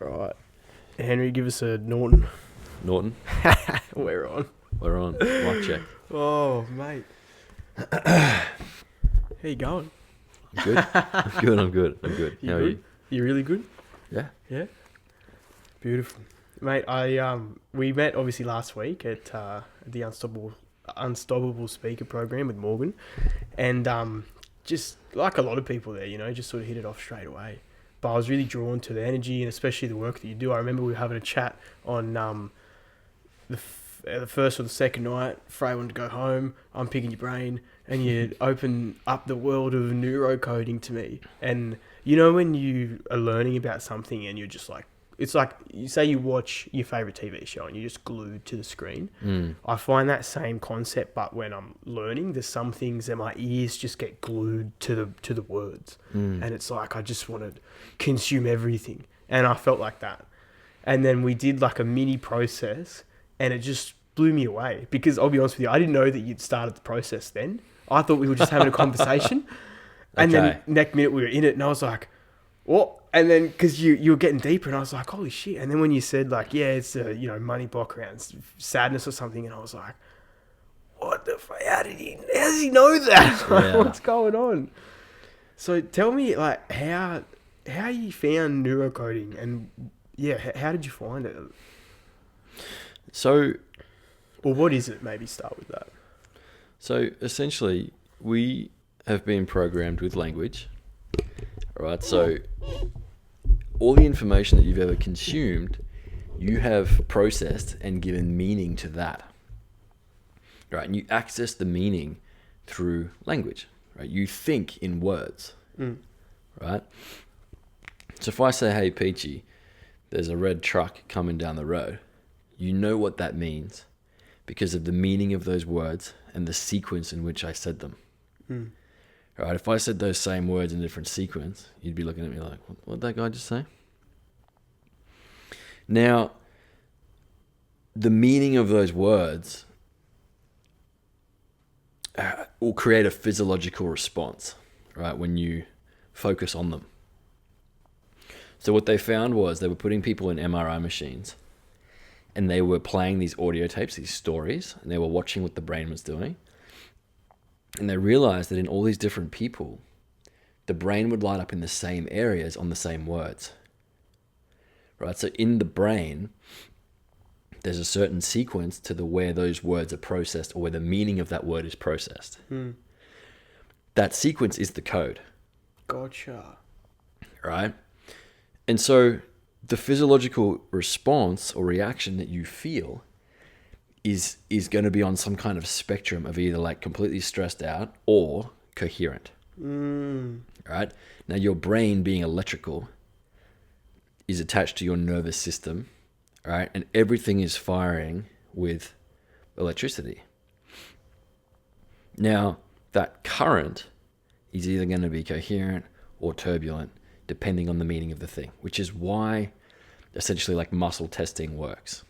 Right. Henry, give us a Norton. Norton, We're on. we're on. Mic check. Oh, mate. How you going? I'm good. I'm good. You How are good? you? You really good? Yeah. Yeah. Beautiful, mate. We met obviously last week at the Unstoppable Speaker program with Morgan, and just like a lot of people there, just sort of hit it off straight away. But I was really drawn to the energy and especially the work that you do. I remember we were having a chat on the first or the second night. Frey wanted to go home. I'm picking your brain, and you open up the world of neurocoding to me. And when you are learning about something and you're just like, it's like you say you watch your favorite TV show and you're just glued to the screen. I find that same concept, but when I'm learning, there's some things that my ears just get glued to the words, and it's like I just want to consume everything. And I felt like that. And then we did like a mini process, and it just blew me away because I'll be honest with you, I didn't know that you'd started the process then. I thought we were just having a conversation, and then next minute we were in it, and I was like, what? And then, because you were getting deeper, and I was like, holy shit. And then when you said, like, yeah, it's a, money block around sadness or something, and I was like, what the fuck? How does he know that? Like, what's going on? So tell me, like, how you found neurocoding, and, yeah, how did you find it? So... Or what is it? Maybe start with that. So, essentially, we have been programmed with language, right? So... all the information that you've ever consumed, you have processed and given meaning to that, right? And you access the meaning through language, right? You think in words, right? So if I say, hey, Peachy, there's a red truck coming down the road, you know what that means because of the meaning of those words and the sequence in which I said them. Right, if I said those same words in a different sequence, you'd be looking at me like, what did that guy just say? Now, the meaning of those words will create a physiological response, right, when you focus on them. So what they found was they were putting people in MRI machines, and they were playing these audio tapes, these stories, and they were watching what the brain was doing. And they realized that in all these different people, the brain would light up in the same areas on the same words. Right? So in the brain, there's a certain sequence to where those words are processed or where the meaning of that word is processed. That sequence is the code. Gotcha. Right? And so the physiological response or reaction that you feel is going to be on some kind of spectrum of either like completely stressed out or coherent. Right? Now your brain being electrical is attached to your nervous system, right? And everything is firing with electricity. Now that current is either going to be coherent or turbulent depending on the meaning of the thing, which is why essentially like muscle testing works.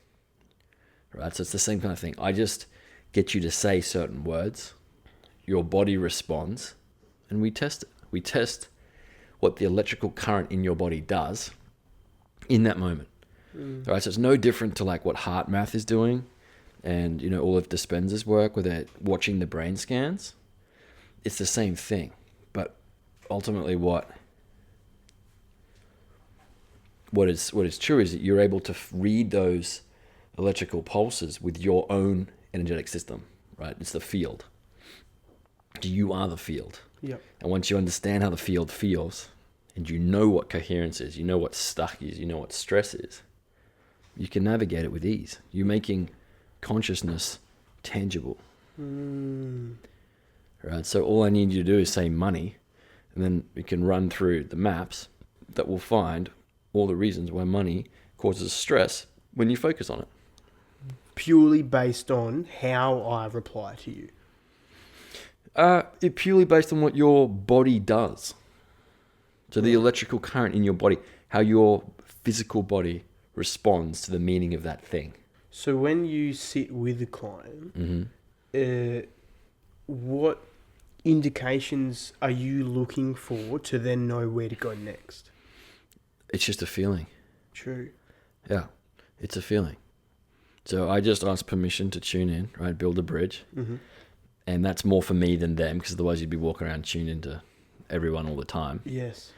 Right, so it's the same kind of thing. I just get you to say certain words, your body responds, and we test it. We test what the electrical current in your body does in that moment. Right, so it's no different to like what heart math is doing, and all of Dispenza's work where they're watching the brain scans. It's the same thing, but ultimately what is true is that you're able to read those electrical pulses with your own energetic system, right? It's the field. You are the field. Yep. And once you understand how the field feels, and you know what coherence is, you know what stuck is, you know what stress is, you can navigate it with ease. You're making consciousness tangible. Right? So all I need you to do is say money, and then we can run through the maps that will find all the reasons why money causes stress when you focus on it. Purely based on how I reply to you. It purely based on what your body does. So the electrical current in your body, how your physical body responds to the meaning of that thing. So when you sit with a client, what indications are you looking for to then know where to go next? It's just a feeling. True. Yeah, it's a feeling. So I just ask permission to tune in, right? Build a bridge. Mm-hmm. And that's more for me than them, because otherwise you'd be walking around tuned into everyone all the time. Yes.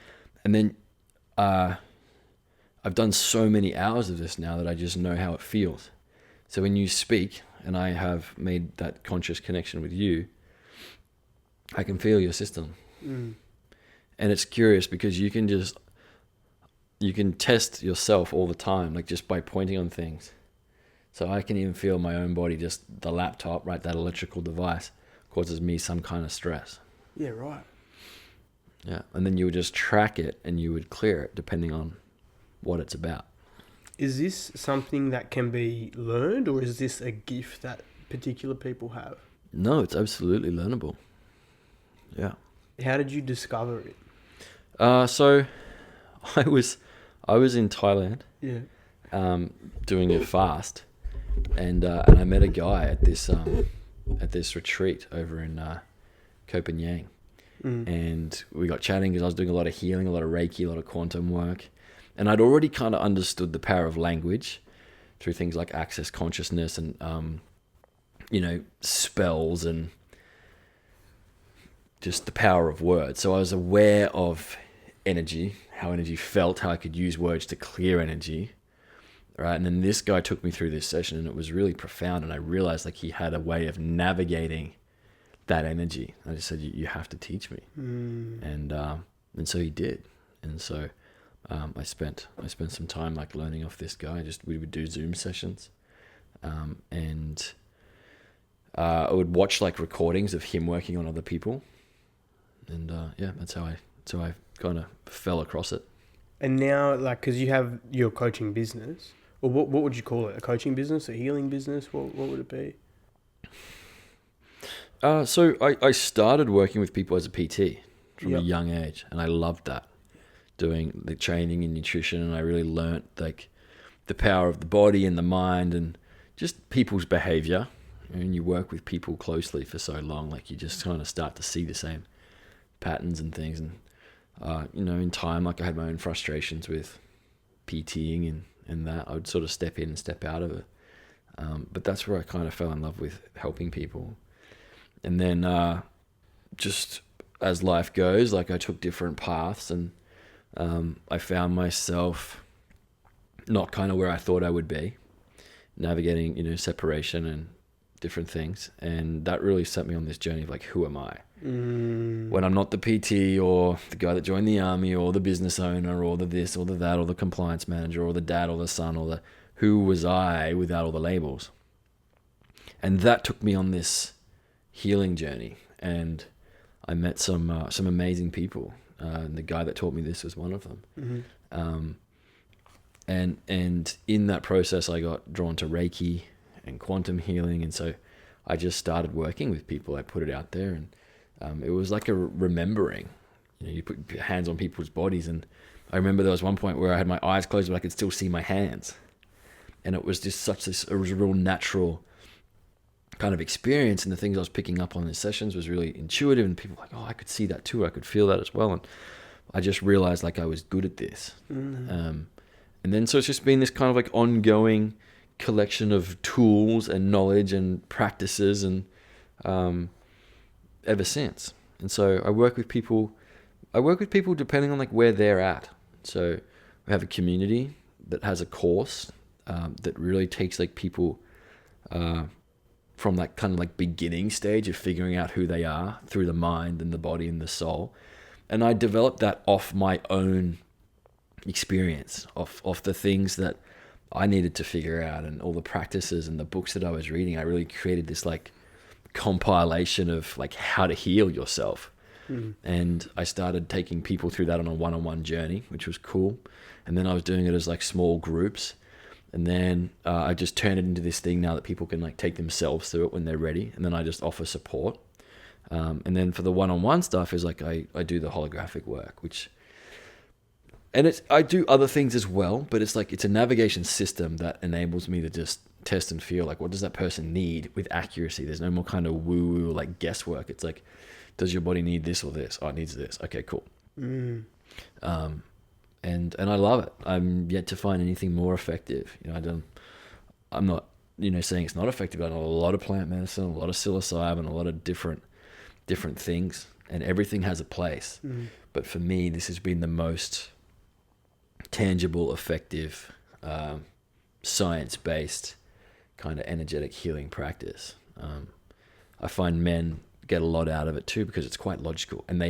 And then I've done so many hours of this now that I just know how it feels. So when you speak and I have made that conscious connection with you, I can feel your system. Mm. And it's curious because you can test yourself all the time, like just by pointing on things. So I can even feel my own body, just the laptop, right? That electrical device causes me some kind of stress. Yeah, right. Yeah. And then you would just track it and you would clear it depending on what it's about. Is this something that can be learned, or is this a gift that particular people have? No, it's absolutely learnable. Yeah. How did you discover it? So I was in Thailand, Yeah. doing a fast, and I met a guy at this retreat over in Copenhagen, and we got chatting because I was doing a lot of healing, a lot of Reiki, a lot of quantum work, and I'd already kind of understood the power of language through things like access consciousness and spells and just the power of words. So I was aware of energy, how energy felt, how I could use words to clear energy, right? And then this guy took me through this session, and it was really profound, and I realized like he had a way of navigating that energy. I just said, you have to teach me. And so he did. And so I spent some time like learning off this guy. We would do Zoom sessions, and I would watch like recordings of him working on other people. And that's how I kind of fell across it. And now, like, because you have your coaching business, or what would you call it? A coaching business, a healing business? What would it be? So I started working with people as a PT from a young age, and I loved that, doing the training in nutrition, and I really learnt like the power of the body and the mind and just people's behavior. And you work with people closely for so long, like you just kind of start to see the same patterns and things. And in time, like I had my own frustrations with PTing and that I would sort of step in and step out of it. But that's where I kind of fell in love with helping people. And then just as life goes, like I took different paths, and I found myself not kind of where I thought I would be, navigating, separation and different things. And that really set me on this journey of like, who am I? When I'm not the PT or the guy that joined the army or the business owner or the this or the that or the compliance manager or the dad or the son or who was I without all the labels? And that took me on this healing journey, and I met some amazing people. And the guy that taught me this was one of them. And in that process, I got drawn to Reiki and quantum healing, and so I just started working with people. I put it out there, and it was like a remembering. You put your hands on people's bodies, and I remember there was one point where I had my eyes closed, but I could still see my hands, and it was just it was a real natural kind of experience. And the things I was picking up on in sessions was really intuitive, and people were like, oh, I could see that too. I could feel that as well, and I just realized like I was good at this. And then so it's just been this kind of like ongoing collection of tools and knowledge and practices, and ever since. And so I work with people depending on like where they're at. So we have a community that has a course that really takes like people from that kind of like beginning stage of figuring out who they are through the mind and the body and the soul. And I developed that off my own experience, off the things that I needed to figure out, and all the practices and the books that I was reading. I really created this like compilation of like how to heal yourself. And I started taking people through that on a one-on-one journey, which was cool. And then I was doing it as like small groups. And then I just turned it into this thing now that people can like take themselves through it when they're ready. And then I just offer support. And then for the one-on-one stuff is like I do the holographic work, I do other things as well, but it's like it's a navigation system that enables me to just test and feel like, what does that person need with accuracy? There's no more kind of woo-woo like guesswork. It's like, does your body need this or this? Oh, it needs this. Okay, cool. and I love it. I'm yet to find anything more effective. I'm not saying it's not effective. I know a lot of plant medicine, a lot of psilocybin, a lot of different things, and everything has a place. But for me, this has been the most tangible, effective, science-based kind of energetic healing practice. I find men get a lot out of it too, because it's quite logical, and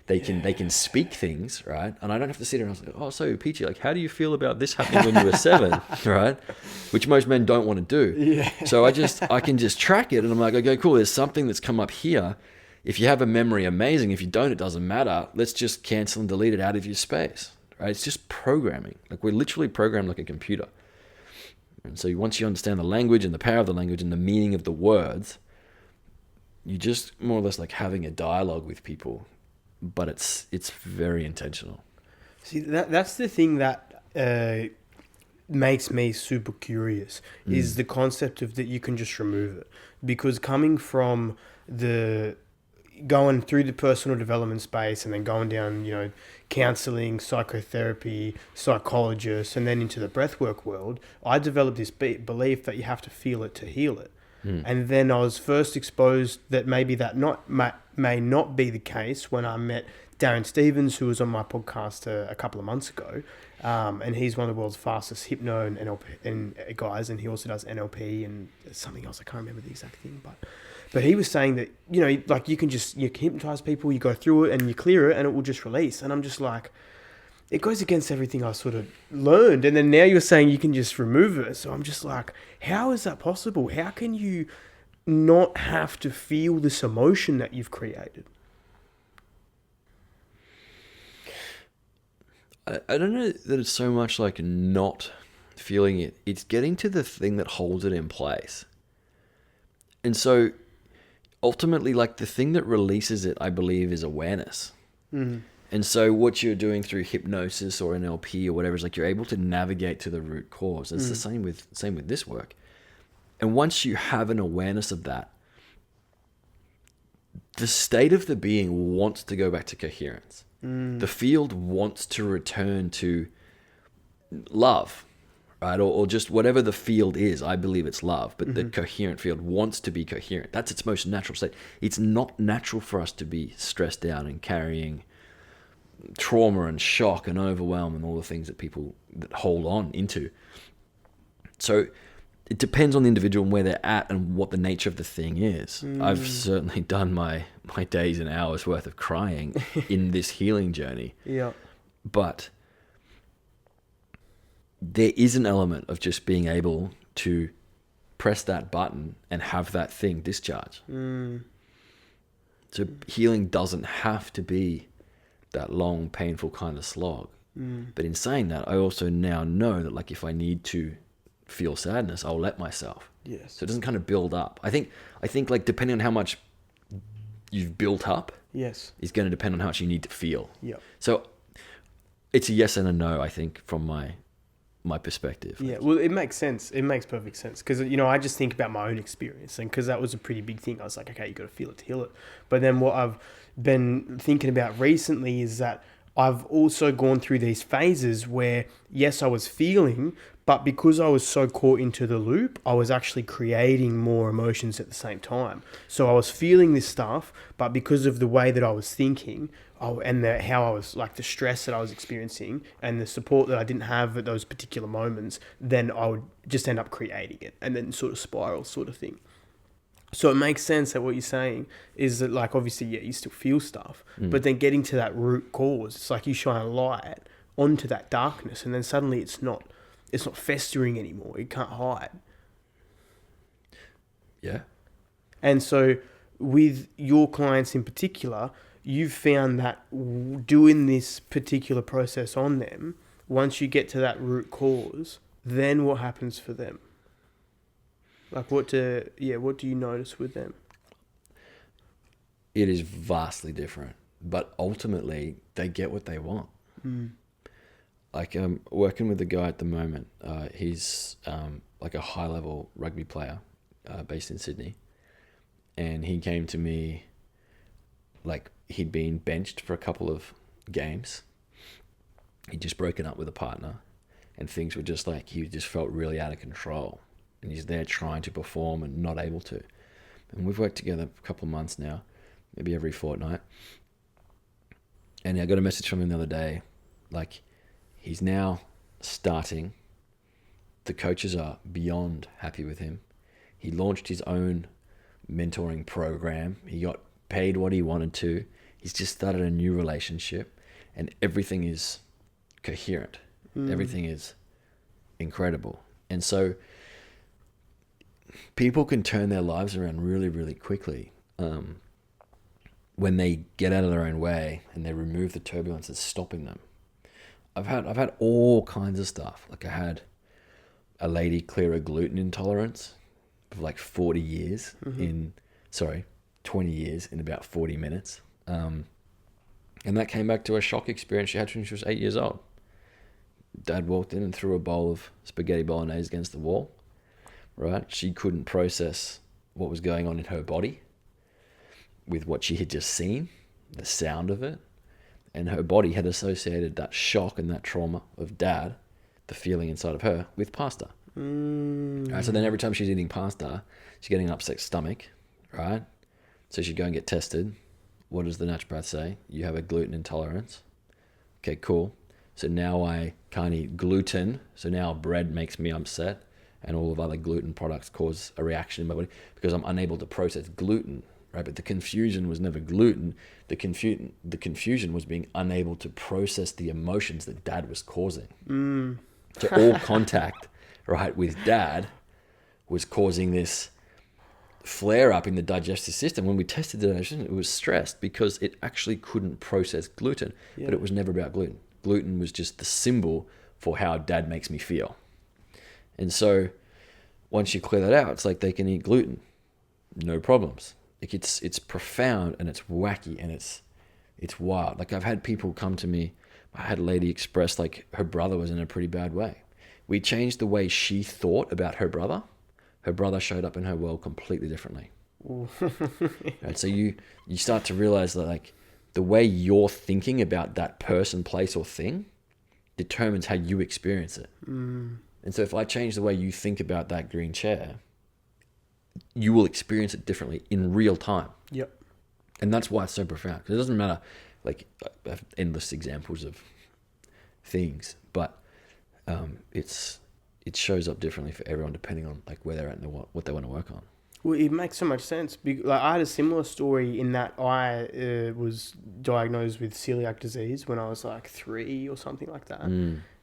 they can speak things, right? And I don't have to sit there and say, oh, so Peachy, like, how do you feel about this happening when you were 7, right? Which most men don't want to do. Yeah. So I can just track it, and I'm like, okay, cool. There's something that's come up here. If you have a memory, amazing. If you don't, it doesn't matter. Let's just cancel and delete it out of your space, right? It's just programming. Like, we're literally programmed like a computer. And so once you understand the language and the power of the language and the meaning of the words, you just more or less like having a dialogue with people, but it's very intentional. See, that's the thing that makes me super curious, is the concept of that you can just remove it. Because coming from going through the personal development space and then going down, counseling, psychotherapy, psychologists, and then into the breathwork world, I developed this belief that you have to feel it to heal it. And then I was first exposed that maybe that may not be the case when I met Darren Stevens, who was on my podcast a couple of months ago. And he's one of the world's fastest hypno and NLP guys, and he also does NLP and something else. I can't remember the exact thing, but he was saying that, like, you can hypnotize people, you go through it and you clear it and it will just release. And I'm just like, it goes against everything I sort of learned. And then now you're saying you can just remove it. So I'm just like, how is that possible? How can you not have to feel this emotion that you've created? I don't know that it's so much like not feeling it. It's getting to the thing that holds it in place. And so ultimately, like, the thing that releases it, I believe, is awareness. And so what you're doing through hypnosis or NLP or whatever is like you're able to navigate to the root cause. It's the same with this work. And once you have an awareness of that, the state of the being wants to go back to coherence. The field wants to return to love, right? Or just whatever the field is. I believe it's love, but the coherent field wants to be coherent. That's its most natural state. It's not natural for us to be stressed out and carrying trauma and shock and overwhelm and all the things that people that hold on into. So it depends on the individual and where they're at and what the nature of the thing is. I've certainly done my days and hours worth of crying in this healing journey. Yeah. But there is an element of just being able to press that button and have that thing discharge. So healing doesn't have to be that long, painful kind of slog. But in saying that, I also now know that, like, if I need to feel sadness, I'll let myself. Yes. So it doesn't kind of build up. I think like, depending on how much you've built up, Yes. is going to depend on how much you need to feel. Yeah. So it's a yes and a no, I think, from my perspective. Yeah, well, it makes sense. It makes perfect sense because, I just think about my own experience, and because that was a pretty big thing. I was like, okay, you got to feel it to heal it. But then what I've been thinking about recently is that I've also gone through these phases where, yes, I was feeling, but because I was so caught into the loop, I was actually creating more emotions at the same time. So I was feeling this stuff, but because of the way that I was thinking, and how I was, like, the stress that I was experiencing and the support that I didn't have at those particular moments, then I would just end up creating it and then sort of spiral sort of thing. So it makes sense that what you're saying is that, like, obviously, yeah, you still feel stuff, but then getting to that root cause, it's like you shine a light onto that darkness, and then suddenly it's not festering anymore. It can't hide. Yeah. And so with your clients in particular, you've found that doing this particular process on them, once you get to that root cause, then what happens for them? Like, what do you notice with them? It is vastly different, but ultimately they get what they want. Like, I'm working with a guy at the moment. He's like a high-level rugby player based in Sydney. And he came to me, like, he'd been benched for a couple of games. he'd just broken up with a partner, and things were just like, he just felt really out of control, and he's there trying to perform and not able to. And we've worked together a couple of months now, maybe every fortnight. And I got a message from him the other day, like, he's now starting. The coaches are beyond happy with him. He launched his own mentoring program. He got paid what he wanted to. He's just started a new relationship, and everything is coherent. Everything is incredible. And so people can turn their lives around really, really quickly when they get out of their own way and they remove the turbulence that's stopping them. I've had all kinds of stuff. Like, I had a lady clear a gluten intolerance of like 40 years 20 years in about 40 minutes. And that came back to a shock experience she had when she was 8 years old. Dad walked in and threw a bowl of spaghetti bolognese against the wall, right? She couldn't process what was going on in her body with what she had just seen, the sound of it. And her body had associated that shock and that trauma of dad, the feeling inside of her, with pasta. Right, so then every time she's eating pasta, she's getting an upset stomach, right? So she'd go and get tested. What does the naturopath say? You have a gluten intolerance. Okay, cool. So now I can't eat gluten. So now bread makes me upset, and all of other gluten products cause a reaction in my body because I'm unable to process gluten, right? But the confusion was never gluten. The confusion was being unable to process the emotions that dad was causing. So all contact, right, with dad was causing this flare up in the digestive system. When we tested the digestion, it was stressed because it actually couldn't process gluten, but it was never about gluten. Gluten was just the symbol for how dad makes me feel. And so once you clear that out, it's like they can eat gluten, no problems. Like, it's profound and it's wacky and it's wild. Like, I've had people come to me. I had a lady express like her brother was in a pretty bad way. We changed the way she thought about her brother. Her brother showed up in her world completely differently. Right? So you start to realize that, like, the way you're thinking about that person, place, or thing determines how you experience it. And so if I change the way you think about that green chair, you will experience it differently in real time. Yep. And that's why it's so profound. Because it doesn't matter, like, I have endless examples of things, but it shows up differently for everyone depending on like where they're at and what they want to work on. Well, it makes so much sense. Like, I had a similar story in that I was diagnosed with celiac disease when I was like 3 or something like that.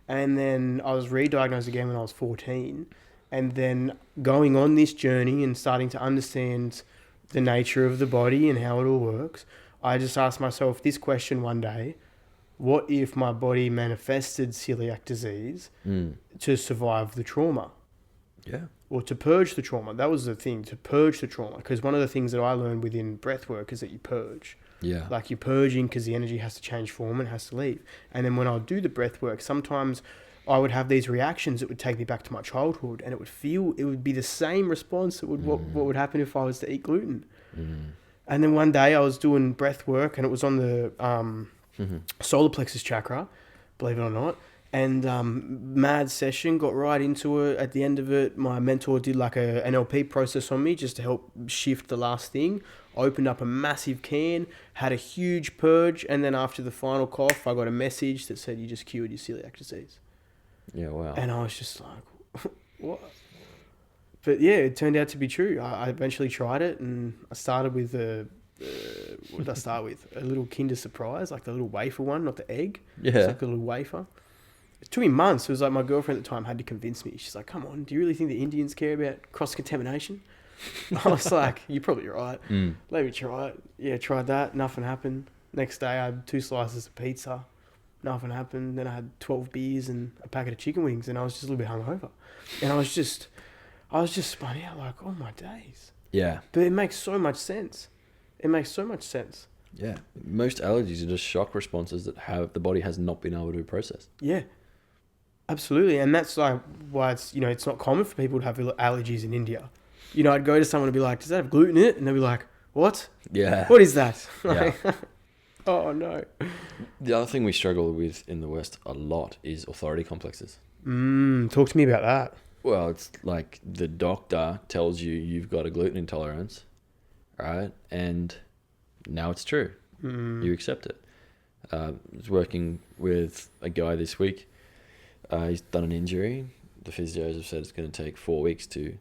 And then I was re-diagnosed again when I was 14. And then going on this journey and starting to understand the nature of the body and how it all works, I just asked myself this question one day: what if my body manifested celiac disease to survive the trauma? Yeah. Or to purge the trauma. That was the thing, to purge the trauma. Because one of the things that I learned within breath work is that you purge. Yeah. Like, you're purging because the energy has to change form and has to leave. And then when I would do the breath work, sometimes I would have these reactions that would take me back to my childhood, and it would be the same response that what would happen if I was to eat gluten. And then one day I was doing breath work, and it was on the solar plexus chakra, believe it or not. And mad session, got right into it. At the end of it, my mentor did like a NLP process on me just to help shift the last thing. Opened up a massive can, had a huge purge, and then after the final cough, I got a message that said, "You just cured your celiac disease." Yeah, wow. And I was just like, what? But yeah, it turned out to be true. I eventually tried it, and I started with what did I start with? A little Kinder Surprise, like the little wafer one, not the egg. Yeah. It's like a little wafer. It took me months. It was like my girlfriend at the time had to convince me. She's like, "Come on, do you really think the Indians care about cross-contamination?" I was like, "You're probably right. Let me try it." Yeah, tried that. Nothing happened. Next day, I had 2 slices of pizza. Nothing happened. Then I had 12 beers and a packet of chicken wings, and I was just a little bit hungover. And I was just spun out like, oh my days. Yeah. But it makes so much sense. It makes so much sense. Yeah. Most allergies are just shock responses that the body has not been able to process. Yeah. Absolutely. And that's like why it's not common for people to have allergies in India. I'd go to someone and be like, "Does that have gluten in it?" And they'd be like, "What? Yeah. What is that?" Yeah. Oh no. The other thing we struggle with in the West a lot is authority complexes. Talk to me about that. Well, it's like the doctor tells you you've got a gluten intolerance, right? And now it's true. You accept it. I was working with a guy this week. He's done an injury. The physios have said it's going to take 4 weeks to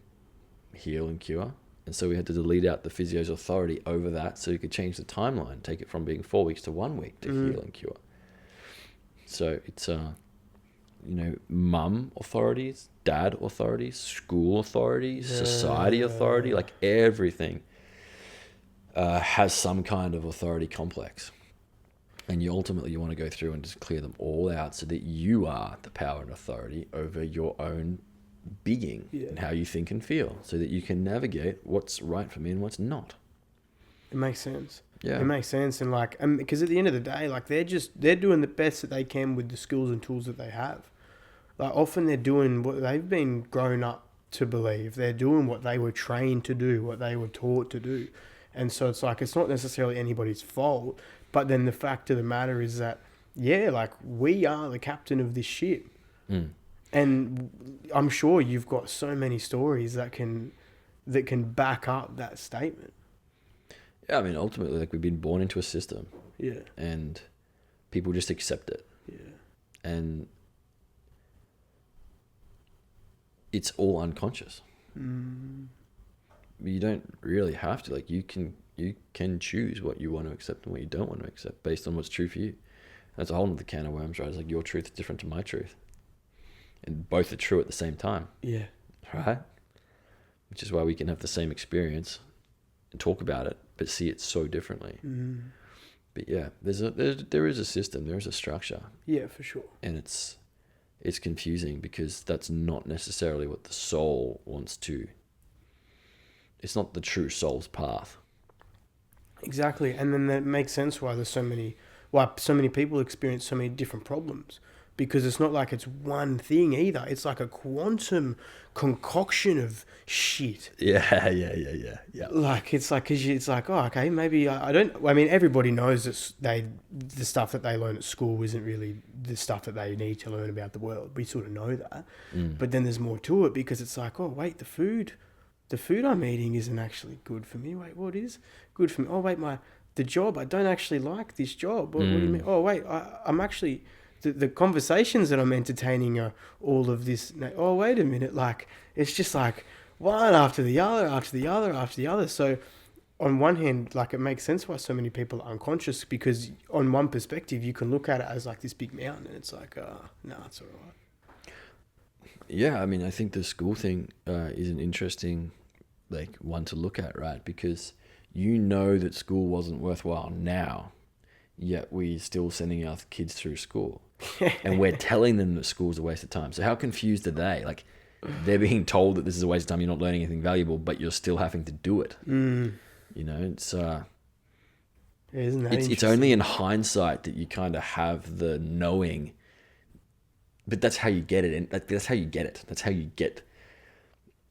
heal and cure. And so we had to delete out the physio's authority over that so you could change the timeline, take it from being 4 weeks to 1 week to heal and cure. So it's, mum authorities, dad authorities, school authorities, society authority, like everything has some kind of authority complex. And you ultimately want to go through and just clear them all out so that you are the power and authority over your own being and how you think and feel, so that you can navigate what's right for me and what's not. It makes sense. Yeah. It makes sense. And like, because at the end of the day, like they're doing the best that they can with the skills and tools that they have. Like often they're doing what they've been grown up to believe. They're doing what they were trained to do, what they were taught to do. And so it's like, it's not necessarily anybody's fault, but then the fact of the matter is that, like we are the captain of this ship. And I'm sure you've got so many stories that can back up that statement. Yeah, I mean, ultimately, like we've been born into a system. Yeah. And people just accept it. Yeah. And it's all unconscious. You don't really have to. Like you can choose what you want to accept and what you don't want to accept based on what's true for you. That's a whole other can of worms, right? It's like your truth is different to my truth. And both are true at the same time. Yeah. Right? Which is why we can have the same experience and talk about it, but see it so differently. But yeah, there is a system, there is a structure. Yeah, for sure. And it's confusing because that's not necessarily what the soul wants to. It's not the true soul's path. Exactly. And then that makes sense why so many people experience so many different problems. Because it's not like it's one thing either. It's like a quantum concoction of shit. Yeah. Like, it's like, cause it's like, oh, okay, maybe everybody knows that the stuff that they learn at school isn't really the stuff that they need to learn about the world. We sort of know that. But then there's more to it because it's like, oh, wait, the food I'm eating isn't actually good for me. Wait, what is good for me? Oh, wait, the job, I don't actually like this job. What do you mean? Oh, wait, I'm actually... The conversations that I'm entertaining are all of this. Oh, wait a minute. Like, it's just like one after the other, after the other, after the other. So on one hand, like it makes sense why so many people are unconscious because on one perspective, you can look at it as like this big mountain and it's like, no, it's all right. Yeah. I mean, I think the school thing is an interesting like one to look at, right? Because you know that school wasn't worthwhile now, yet we're still sending our kids through school. And we're telling them that school's a waste of time. So how confused are they? Like they're being told that this is a waste of time, you're not learning anything valuable, but you're still having to do it. You know, it's it's only in hindsight that you kind of have the knowing, but that's how you get it. And that's how you get it. That's how you get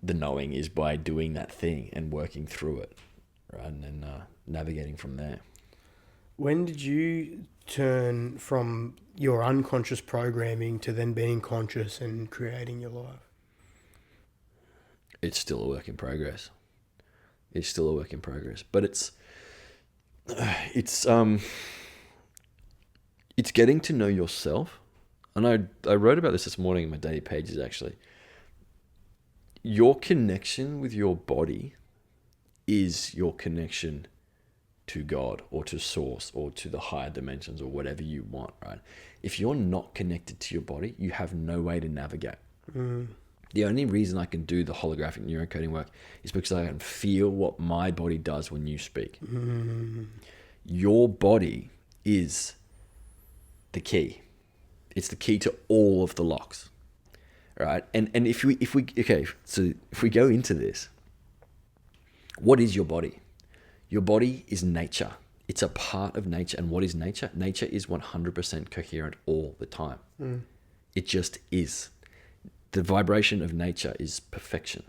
the knowing is by doing that thing and working through it, right? And then navigating from there. When did you turn from your unconscious programming to then being conscious and creating your life? It's still a work in progress. But it's getting to know yourself. And I wrote about this morning in my daily pages, actually. Your connection with your body is your connection to God or to source or to the higher dimensions or whatever you want, right? If you're not connected to your body, you have no way to navigate. The only reason I can do the holographic neurocoding work is because I can feel what my body does when you speak. Your body is the key. It's the key to all of the locks, right? And if we go into this, what is your body? Your body is nature. It's a part of nature. And what is nature? Nature is 100% coherent all the time. It just is. The vibration of nature is perfection.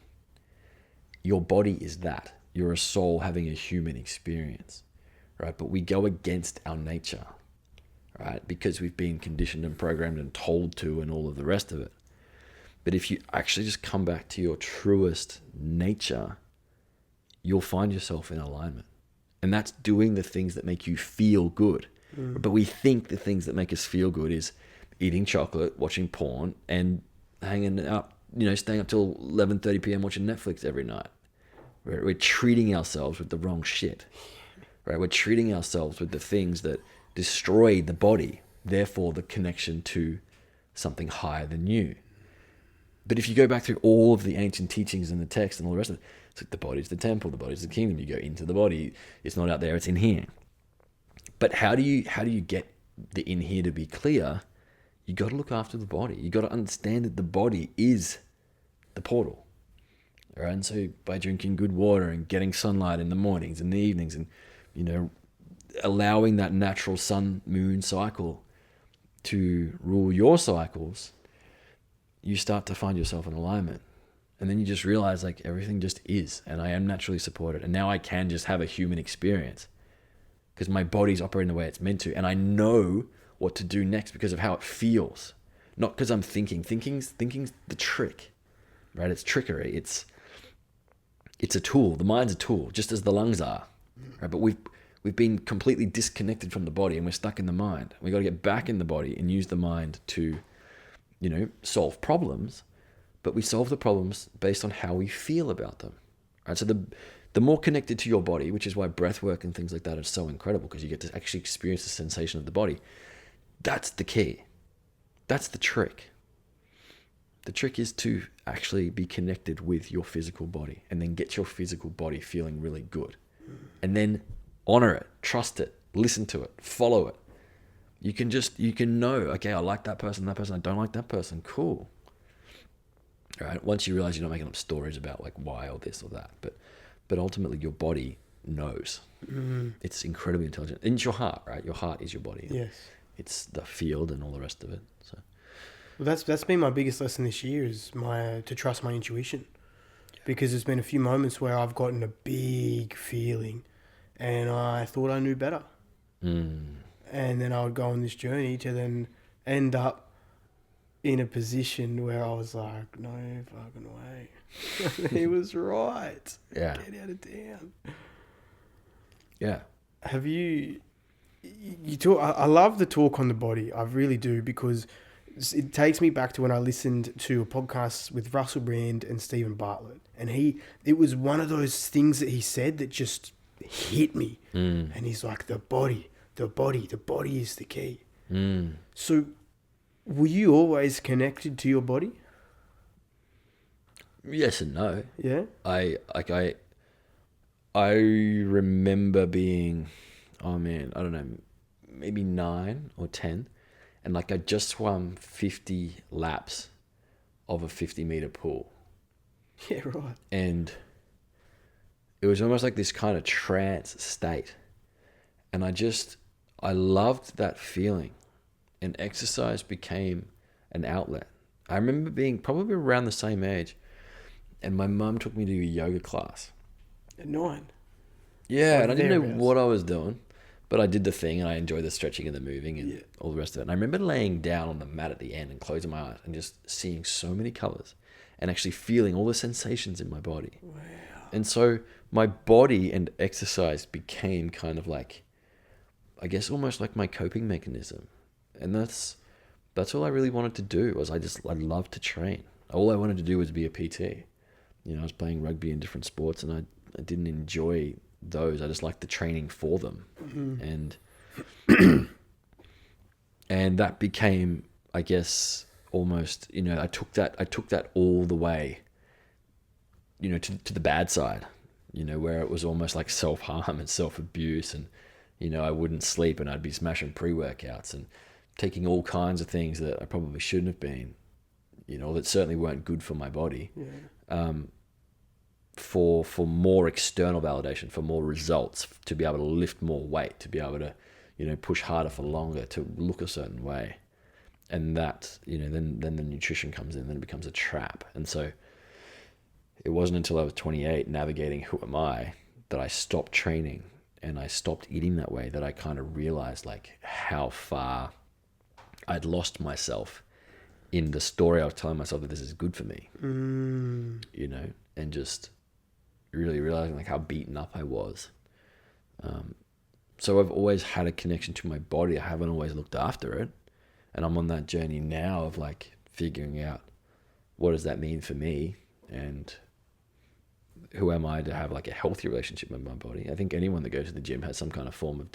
Your body is that. You're a soul having a human experience, right? But we go against our nature, right? Because we've been conditioned and programmed and told to and all of the rest of it. But if you actually just come back to your truest nature, you'll find yourself in alignment. And that's doing the things that make you feel good. But we think the things that make us feel good is eating chocolate, watching porn, and hanging up, staying up till 11:30 p.m. watching Netflix every night. We're treating ourselves with the wrong shit. Right? We're treating ourselves with the things that destroy the body, therefore the connection to something higher than you. But if you go back through all of the ancient teachings and the text and all the rest of it, it's like the body's the temple, the body's the kingdom. You go into the body. It's not out there, it's in here. But how do you get the in here to be clear? You got to look after the body. You got to understand that the body is the portal. All right? And so by drinking good water and getting sunlight in the mornings and the evenings and, allowing that natural sun moon cycle to rule your cycles, you start to find yourself in alignment. And then you just realize like everything just is, and I am naturally supported. And now I can just have a human experience because my body's operating the way it's meant to. And I know what to do next because of how it feels. Not because I'm thinking. Thinking's the trick, right? It's trickery. It's a tool. The mind's a tool, just as the lungs are, right? But we've been completely disconnected from the body and we're stuck in the mind. We got to get back in the body and use the mind to, solve problems. But we solve the problems based on how we feel about them, right? So the more connected to your body, which is why breath work and things like that are so incredible, because you get to actually experience the sensation of the body. That's the key. That's the trick. The trick is to actually be connected with your physical body and then get your physical body feeling really good. And then honor it, trust it, listen to it, follow it. You can know, okay, I like that person, I don't like that person. Cool. All right. Once you realize you're not making up stories about like why or this or that, but ultimately your body knows. It's incredibly intelligent. And it's your heart, right? Your heart is your body. Yes. It's the field and all the rest of it. So, well, that's been my biggest lesson this year is to trust my intuition, because there's been a few moments where I've gotten a big feeling, and I thought I knew better, and then I would go on this journey to then end up in a position where I was like, no fucking way. He was right. Yeah. Get out of town. Yeah. Have you talk, I love the talk on the body. I really do, because it takes me back to when I listened to a podcast with Russell Brand and Stephen Bartlett. And it was one of those things that he said that just hit me. And he's like, the body is the key. So, were you always connected to your body? Yes and no. Yeah. I remember being, I don't know, maybe 9 or 10, and like I just swam 50 laps of a 50-meter pool. Yeah, right. And it was almost like this kind of trance state, and I loved that feeling. And exercise became an outlet. I remember being probably around the same age, and my mum took me to a yoga class. At 9? Yeah, and I didn't know what I was doing, but I did the thing, and I enjoyed the stretching and the moving and all the rest of it. And I remember laying down on the mat at the end and closing my eyes and just seeing so many colors and actually feeling all the sensations in my body. Wow. And so my body and exercise became kind of like, I guess almost like my coping mechanism. And that's all I really wanted to do. I loved to train. All I wanted to do was be a PT. I was playing rugby in different sports, and I didn't enjoy those. I just liked the training for them. And that became, I guess, almost, I took that all the way, to the bad side, where it was almost like self-harm and self-abuse, and I wouldn't sleep and I'd be smashing pre-workouts and taking all kinds of things that I probably shouldn't have been, that certainly weren't good for my body, for more external validation, for more results, to be able to lift more weight, to be able to, push harder for longer, to look a certain way. And that, then the nutrition comes in, then it becomes a trap. And so it wasn't until I was 28, navigating who am I, that I stopped training and I stopped eating that way, that I kind of realized like how far I'd lost myself in the story I was telling myself that this is good for me, you know, and just really realizing like how beaten up I was. So I've always had a connection to my body. I haven't always looked after it. And I'm on that journey now of like figuring out what does that mean for me, and who am I to have like a healthy relationship with my body. I think anyone that goes to the gym has some kind of form of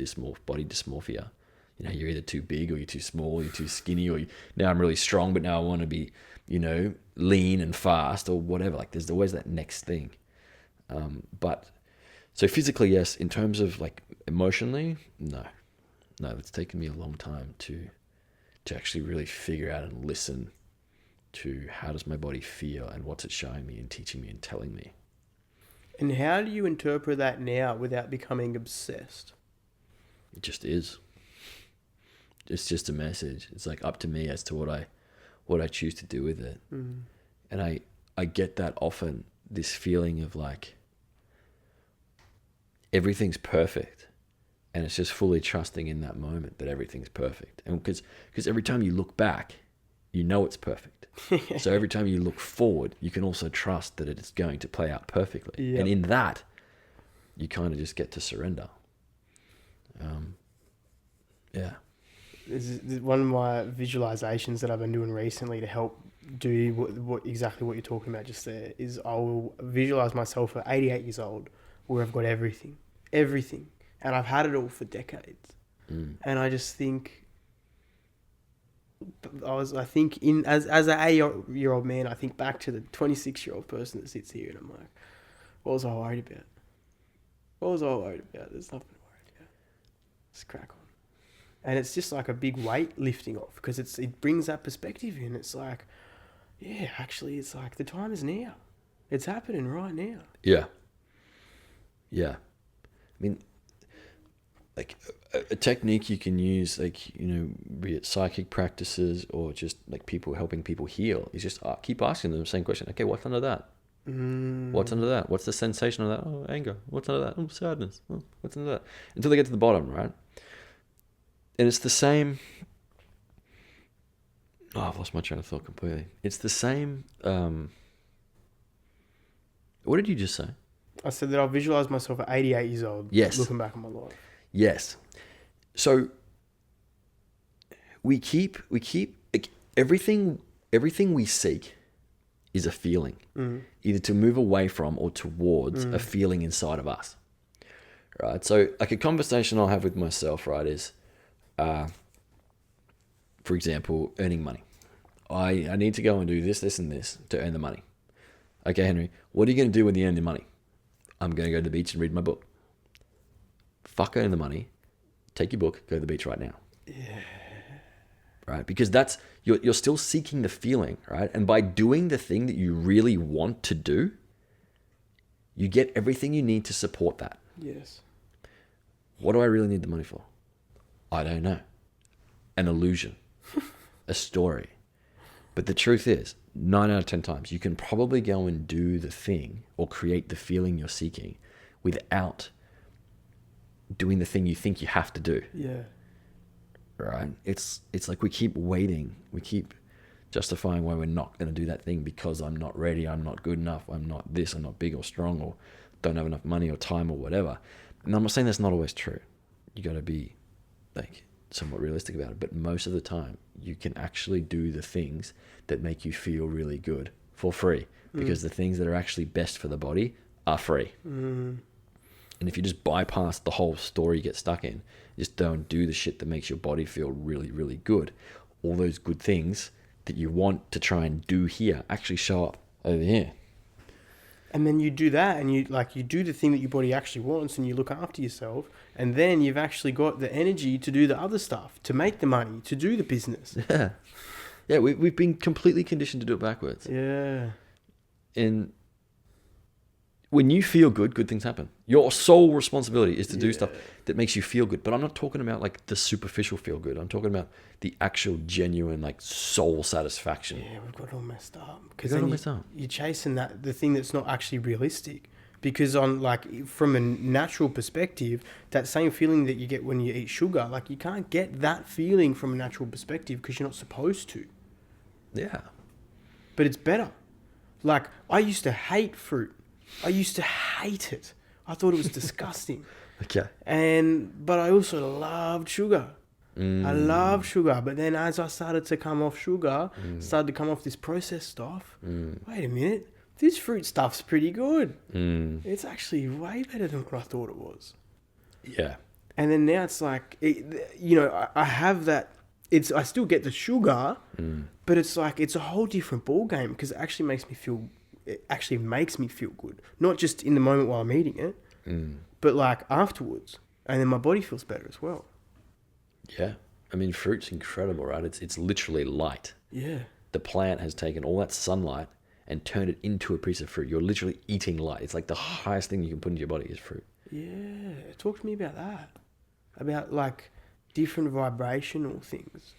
body dysmorphia. You know, you're either too big or you're too small, you're too skinny, or now I'm really strong, but now I want to be, you know, lean and fast or whatever. Like there's always that next thing. But so physically, yes. In terms of like emotionally, no, it's taken me a long time to actually really figure out and listen to how does my body feel and what's it showing me and teaching me and telling me. And how do you interpret that now without becoming obsessed? It just is. It's just a message. It's like up to me as to what I choose to do with it. And I get that often, this feeling of like everything's perfect, and it's just fully trusting in that moment that everything's perfect. And because every time you look back, you know it's perfect. So every time you look forward, you can also trust that it's going to play out perfectly. Yep. And in that, you kind of just get to surrender. Yeah. This is one of my visualizations that I've been doing recently to help do what exactly what you're talking about just there is I will visualize myself at 88 years old where I've got everything, and I've had it all for decades. And I just think, as an 8-year-old man, I think back to the 26-year-old person that sits here, and I'm like, what was I worried about? There's nothing to worry about. Just crack on. And it's just like a big weight lifting off, because it brings that perspective in. It's like, yeah, actually, it's like the time is now. It's happening right now. Yeah. I mean, like a technique you can use, like, you know, be it psychic practices or just like helping people heal, is just keep asking them the same question. Okay, what's under that? What's under that? What's the sensation of that? Oh, anger. What's under that? Oh, sadness. Oh, what's under that? Until they get to the bottom, right? And it's the same. Oh, I've lost my train of thought completely. It's the same. What did you just say? I said that I'll visualize myself at 88 years old. Yes. Looking back on my life. Yes. So we keep like, everything we seek is a feeling, either to move away from or towards a feeling inside of us. Right. So like a conversation I'll have with myself, right, is, for example, earning money. I need to go and do this, and this to earn the money. Okay, Henry, what are you going to do when you earn the money? I'm going to go to the beach and read my book. Fuck earn the money. Take your book, go to the beach right now. Yeah. Right? Because you're still seeking the feeling, right? And by doing the thing that you really want to do, you get everything you need to support that. Yes. What do I really need the money for? I don't know. An illusion. A story. But the truth is, 9 out of 10 times, you can probably go and do the thing or create the feeling you're seeking without doing the thing you think you have to do. Yeah. Right? It's like we keep waiting. We keep justifying why we're not going to do that thing because I'm not ready, I'm not good enough, I'm not this, I'm not big or strong, or don't have enough money or time or whatever. And I'm not saying that's not always true. You got to be like somewhat realistic about it. But most of the time, you can actually do the things that make you feel really good for free, because the things that are actually best for the body are free. And if you just bypass the whole story you get stuck in, just don't do the shit that makes your body feel really, really good, all those good things that you want to try and do here actually show up over here. And then you do that, and you do the thing that your body actually wants, and you look after yourself, and then you've actually got the energy to do the other stuff, to make the money, to do the business. Yeah, we've been completely conditioned to do it backwards. Yeah. And when you feel good, good things happen. Your sole responsibility is to do stuff that makes you feel good. But I'm not talking about like the superficial feel good. I'm talking about the actual genuine like soul satisfaction. Yeah, we've got it all messed up. Because then you're chasing the thing that's not actually realistic. Because on like from a natural perspective, that same feeling that you get when you eat sugar, like you can't get that feeling from a natural perspective because you're not supposed to. Yeah. But it's better. Like I used to hate fruit. I used to hate it. I thought it was disgusting. Okay. But I also loved sugar. I love sugar, but then as I started to come off sugar, started to come off this processed stuff, wait a minute, this fruit stuff's pretty good. It's actually way better than what I thought it was. Yeah. And then now it's like, I have that, I still get the sugar, but it's like, it's a whole different ball game because it actually makes me feel good. Not just in the moment while I'm eating it, but like afterwards. And then my body feels better as well. Yeah. I mean, fruit's incredible, right? It's literally light. Yeah. The plant has taken all that sunlight and turned it into a piece of fruit. You're literally eating light. It's like the highest thing you can put into your body is fruit. Yeah. Talk to me about that. About like different vibrational things.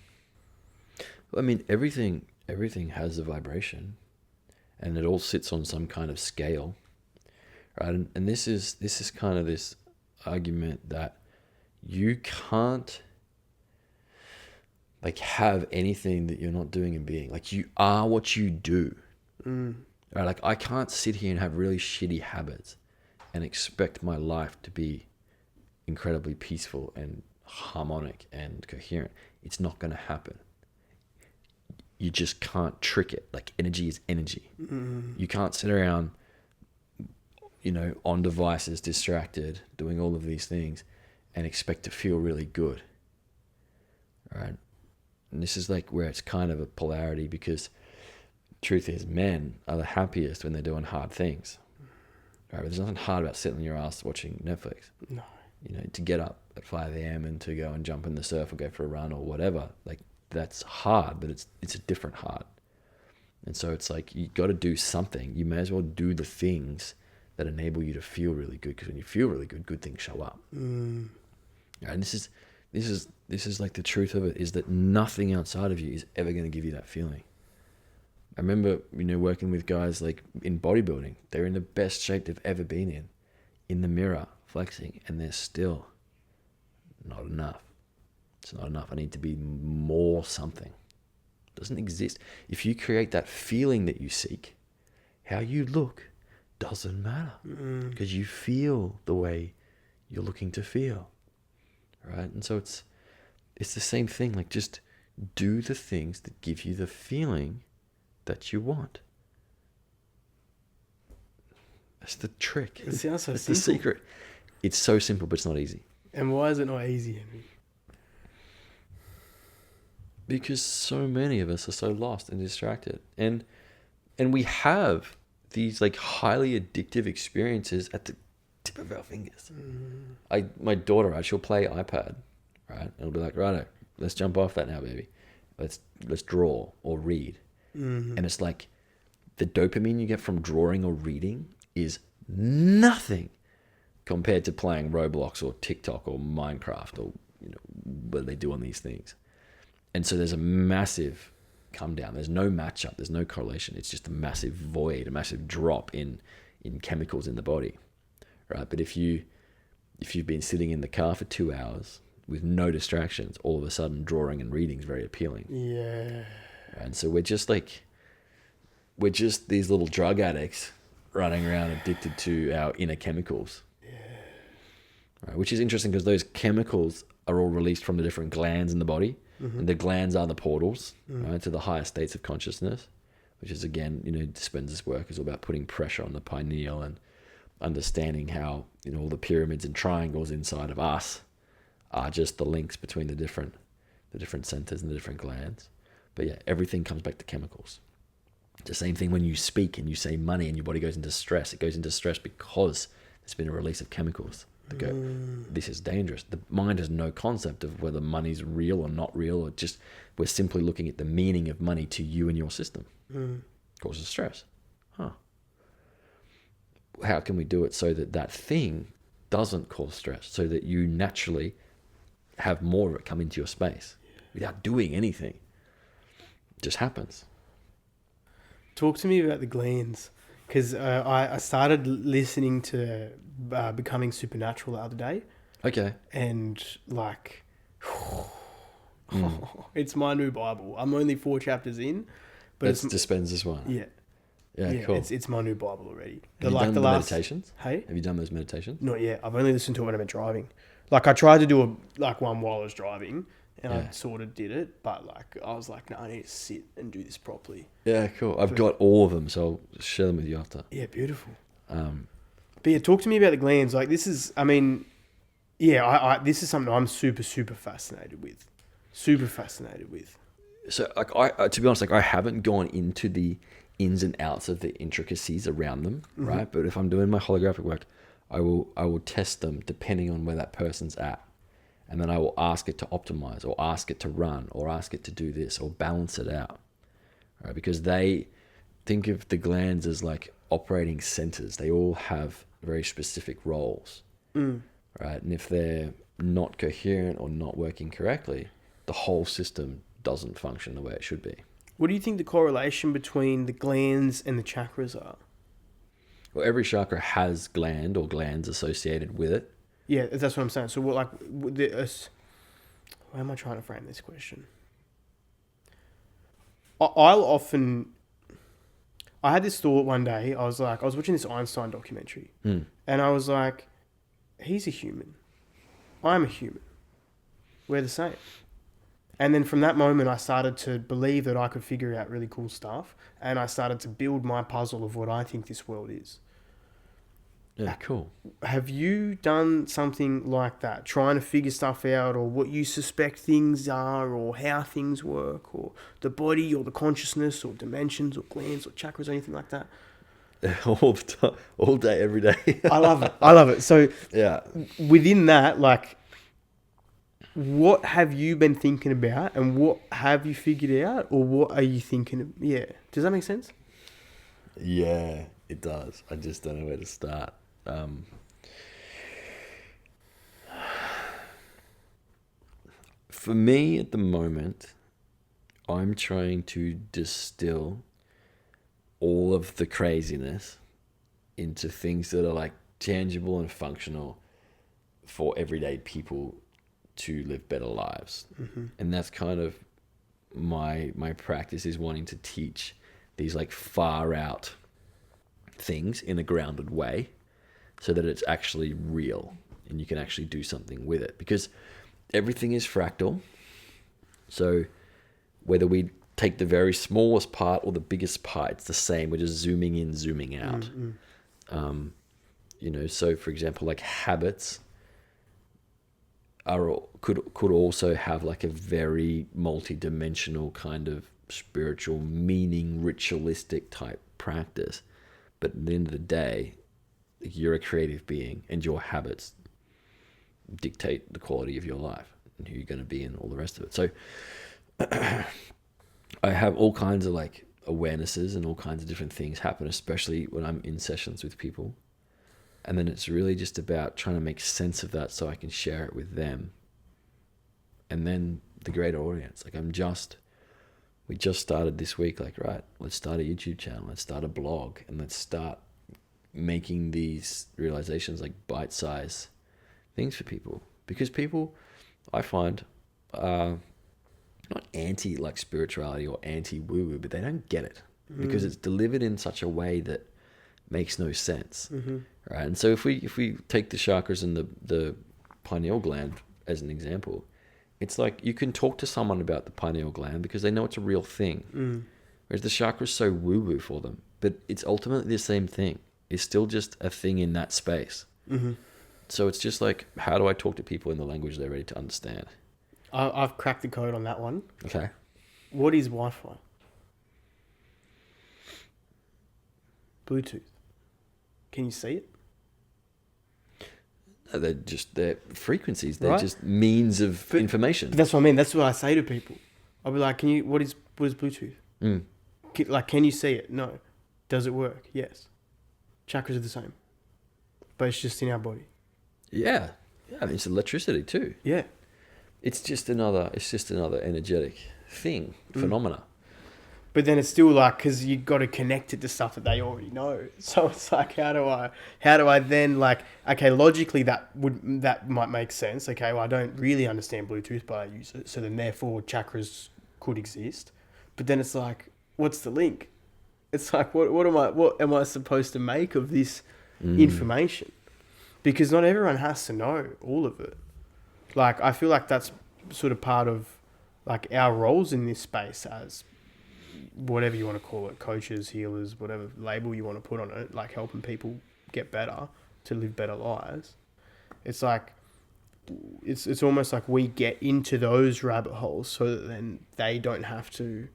Well, I mean, everything has a vibration, and it all sits on some kind of scale, right? And this is kind of this argument that you can't like have anything that you're not doing and being. Like you are what you do. Right? Like I can't sit here and have really shitty habits and expect my life to be incredibly peaceful and harmonic and coherent. It's not going to happen. You just can't trick it. Like energy is energy. You can't sit around, on devices, distracted, doing all of these things and expect to feel really good. Right? And this is like where it's kind of a polarity because truth is men are the happiest when they're doing hard things. Right? But there's nothing hard about sitting on your ass watching Netflix. No. To get up at 5 a.m. and to go and jump in the surf or go for a run or whatever. Like that's hard, but it's a different hard. And so it's like you got to do something. You may as well do the things that enable you to feel really good because when you feel really good, good things show up. And this is like the truth of it is that nothing outside of you is ever going to give you that feeling. I remember, working with guys like in bodybuilding, they're in the best shape they've ever been in the mirror, flexing, and they're still not enough. It's not enough. I need to be more something. It doesn't exist. If you create that feeling that you seek, how you look doesn't matter because you feel the way you're looking to feel. Right? And so it's the same thing. Like just do the things that give you the feeling that you want. That's the trick. It sounds so That's simple. the secret. It's so simple, but it's not easy. And why is it not easy, Henry? Because so many of us are so lost and distracted. And we have these like highly addictive experiences at the tip of our fingers. My daughter, she'll play iPad, right? And it'll be like, righto, let's jump off that now, baby. Let's draw or read. And it's like the dopamine you get from drawing or reading is nothing compared to playing Roblox or TikTok or Minecraft or what they do on these things. And so there's a massive come down. There's no matchup. There's no correlation. It's just a massive void, a massive drop in chemicals in the body, right? But if you've been sitting in the car for 2 hours with no distractions, all of a sudden drawing and reading is very appealing. Yeah. And so we're just these little drug addicts running around addicted to our inner chemicals. Right, which is interesting because those chemicals are all released from the different glands in the body. And the glands are the portals, right, to the higher states of consciousness, which is, again, Dispenza's work is all about putting pressure on the pineal and understanding how, all the pyramids and triangles inside of us are just the links between the different centers and the different glands. But yeah, everything comes back to chemicals. It's the same thing when you speak and you say money and your body goes into stress. It goes into stress because there's been a release of chemicals that go, this is dangerous. The mind has no concept of whether money's real or not real, or just we're simply looking at the meaning of money to you and your system. Causes stress. How can we do it so that that thing doesn't cause stress, so that you naturally have more of it come into your space without doing anything? It just happens. Talk to me about the glands. because I started listening to Becoming Supernatural the other day, Okay. and like, it's my new Bible. I'm only 4 chapters in, but That's Dispenza's one. yeah, Yeah, cool. It's my new Bible already. Have you done the meditations? Hey, Have you done those meditations? not yet. I've only listened to it when I've been driving. Like I tried to do one while I was driving, and I sort of did it, but like I was like, no, I need to sit and do this properly. Yeah, cool. I've got all of them, so I'll share them with you after. Yeah, beautiful. But yeah, talk to me about the glands. Like this is, I mean, yeah, this is something I'm super, super fascinated with. Super fascinated with. So, like, I to be honest, like, I haven't gone into the ins and outs of the intricacies around them, right? But if I'm doing my holographic work, I will test them depending on where that person's at, and then I will ask it to optimize, or ask it to run, or ask it to do this, or balance it out, right? Because they think of the glands as like operating centers. They all have very specific roles, right? And if they're not coherent or not working correctly, the whole system doesn't function the way it should be. What do you think the correlation between the glands and the chakras are? Well, every chakra has gland or glands associated with it. Yeah, that's what I'm saying. So what, like, how am I trying to frame this question? I had this thought one day. I was watching this Einstein documentary, and I was like, he's a human. I'm a human. We're the same. And then from that moment, I started to believe that I could figure out really cool stuff, and I started to build my puzzle of what I think this world is. Yeah, cool. Have you done something like that, trying to figure stuff out, or what you suspect things are, or how things work, or the body, or the consciousness, or dimensions, or glands, or chakras, or anything like that? All the time, all day, every day. I love it. So yeah, within that, like, what have you been thinking about, and what have you figured out, or what are you thinking of? Yeah. Does that make sense? Yeah, it does. I just don't know where to start. For me at the moment, I'm trying to distill all of the craziness into things that are like tangible and functional for everyday people to live better lives. And that's kind of my practice, is wanting to teach these like far out things in a grounded way, so that it's actually real and you can actually do something with it, because everything is fractal. So whether we take the very smallest part or the biggest part, it's the same. We're just zooming in, zooming out. So for example, like habits could also have like a very multi-dimensional kind of spiritual meaning, ritualistic type practice. But at the end of the day, you're a creative being, and your habits dictate the quality of your life and who you're going to be and all the rest of it. So I have all kinds of like awarenesses, and all kinds of different things happen, especially when I'm in sessions with people. And then it's really just about trying to make sense of that so I can share it with them. And then the greater audience. Like we just started this week, like, right, let's start a YouTube channel, let's start a blog, and let's start making these realizations like bite-sized things for people. Because people, I find, are not anti like spirituality or anti woo-woo, but they don't get it because it's delivered in such a way that makes no sense. Right? And so if we take the chakras and the pineal gland as an example, it's like you can talk to someone about the pineal gland because they know it's a real thing. Whereas the chakra's so woo-woo for them, but it's ultimately the same thing. It's still just a thing in that space. So it's just like, how do I talk to people in the language they're ready to understand? I've cracked the code on that one. Okay. What is Wi-Fi? Bluetooth. Can you see it? They're frequencies. They're Right. just means of information. But that's what I mean. That's what I say to people. I'll be like, what is Bluetooth? Can you see it? No. Does it work? Yes. Chakras are the same. But it's just in our body. Yeah. Yeah. I mean, it's electricity too. Yeah. It's just another energetic thing, phenomena. But then it's still like, because you got to connect it to stuff that they already know. So it's like, how do I then, like, okay, logically that might make sense. Okay, well, I don't really understand Bluetooth, but I use it. So then therefore chakras could exist. But then it's like, what's the link? It's like, what am I supposed to make of this information? Because not everyone has to know all of it. Like, I feel like that's sort of part of, like, our roles in this space as whatever you want to call it, coaches, healers, whatever label you want to put on it, like helping people get better, to live better lives. It's like, it's almost like we get into those rabbit holes so that then they don't have to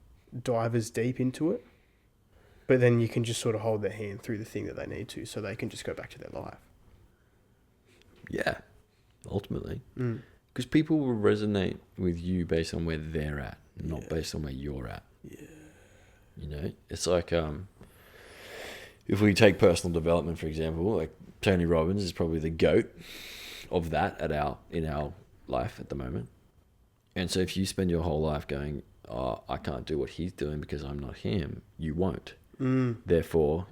dive as deep into it. But then you can just sort of hold their hand through the thing that they need to, so they can just go back to their life. Yeah, ultimately. Because people will resonate with you based on where they're at, not based on where you're at. Yeah. You know, it's like if we take personal development, for example, like Tony Robbins is probably the GOAT of that in our life at the moment. And so if you spend your whole life going, oh, I can't do what he's doing because I'm not him, you won't. Therefore,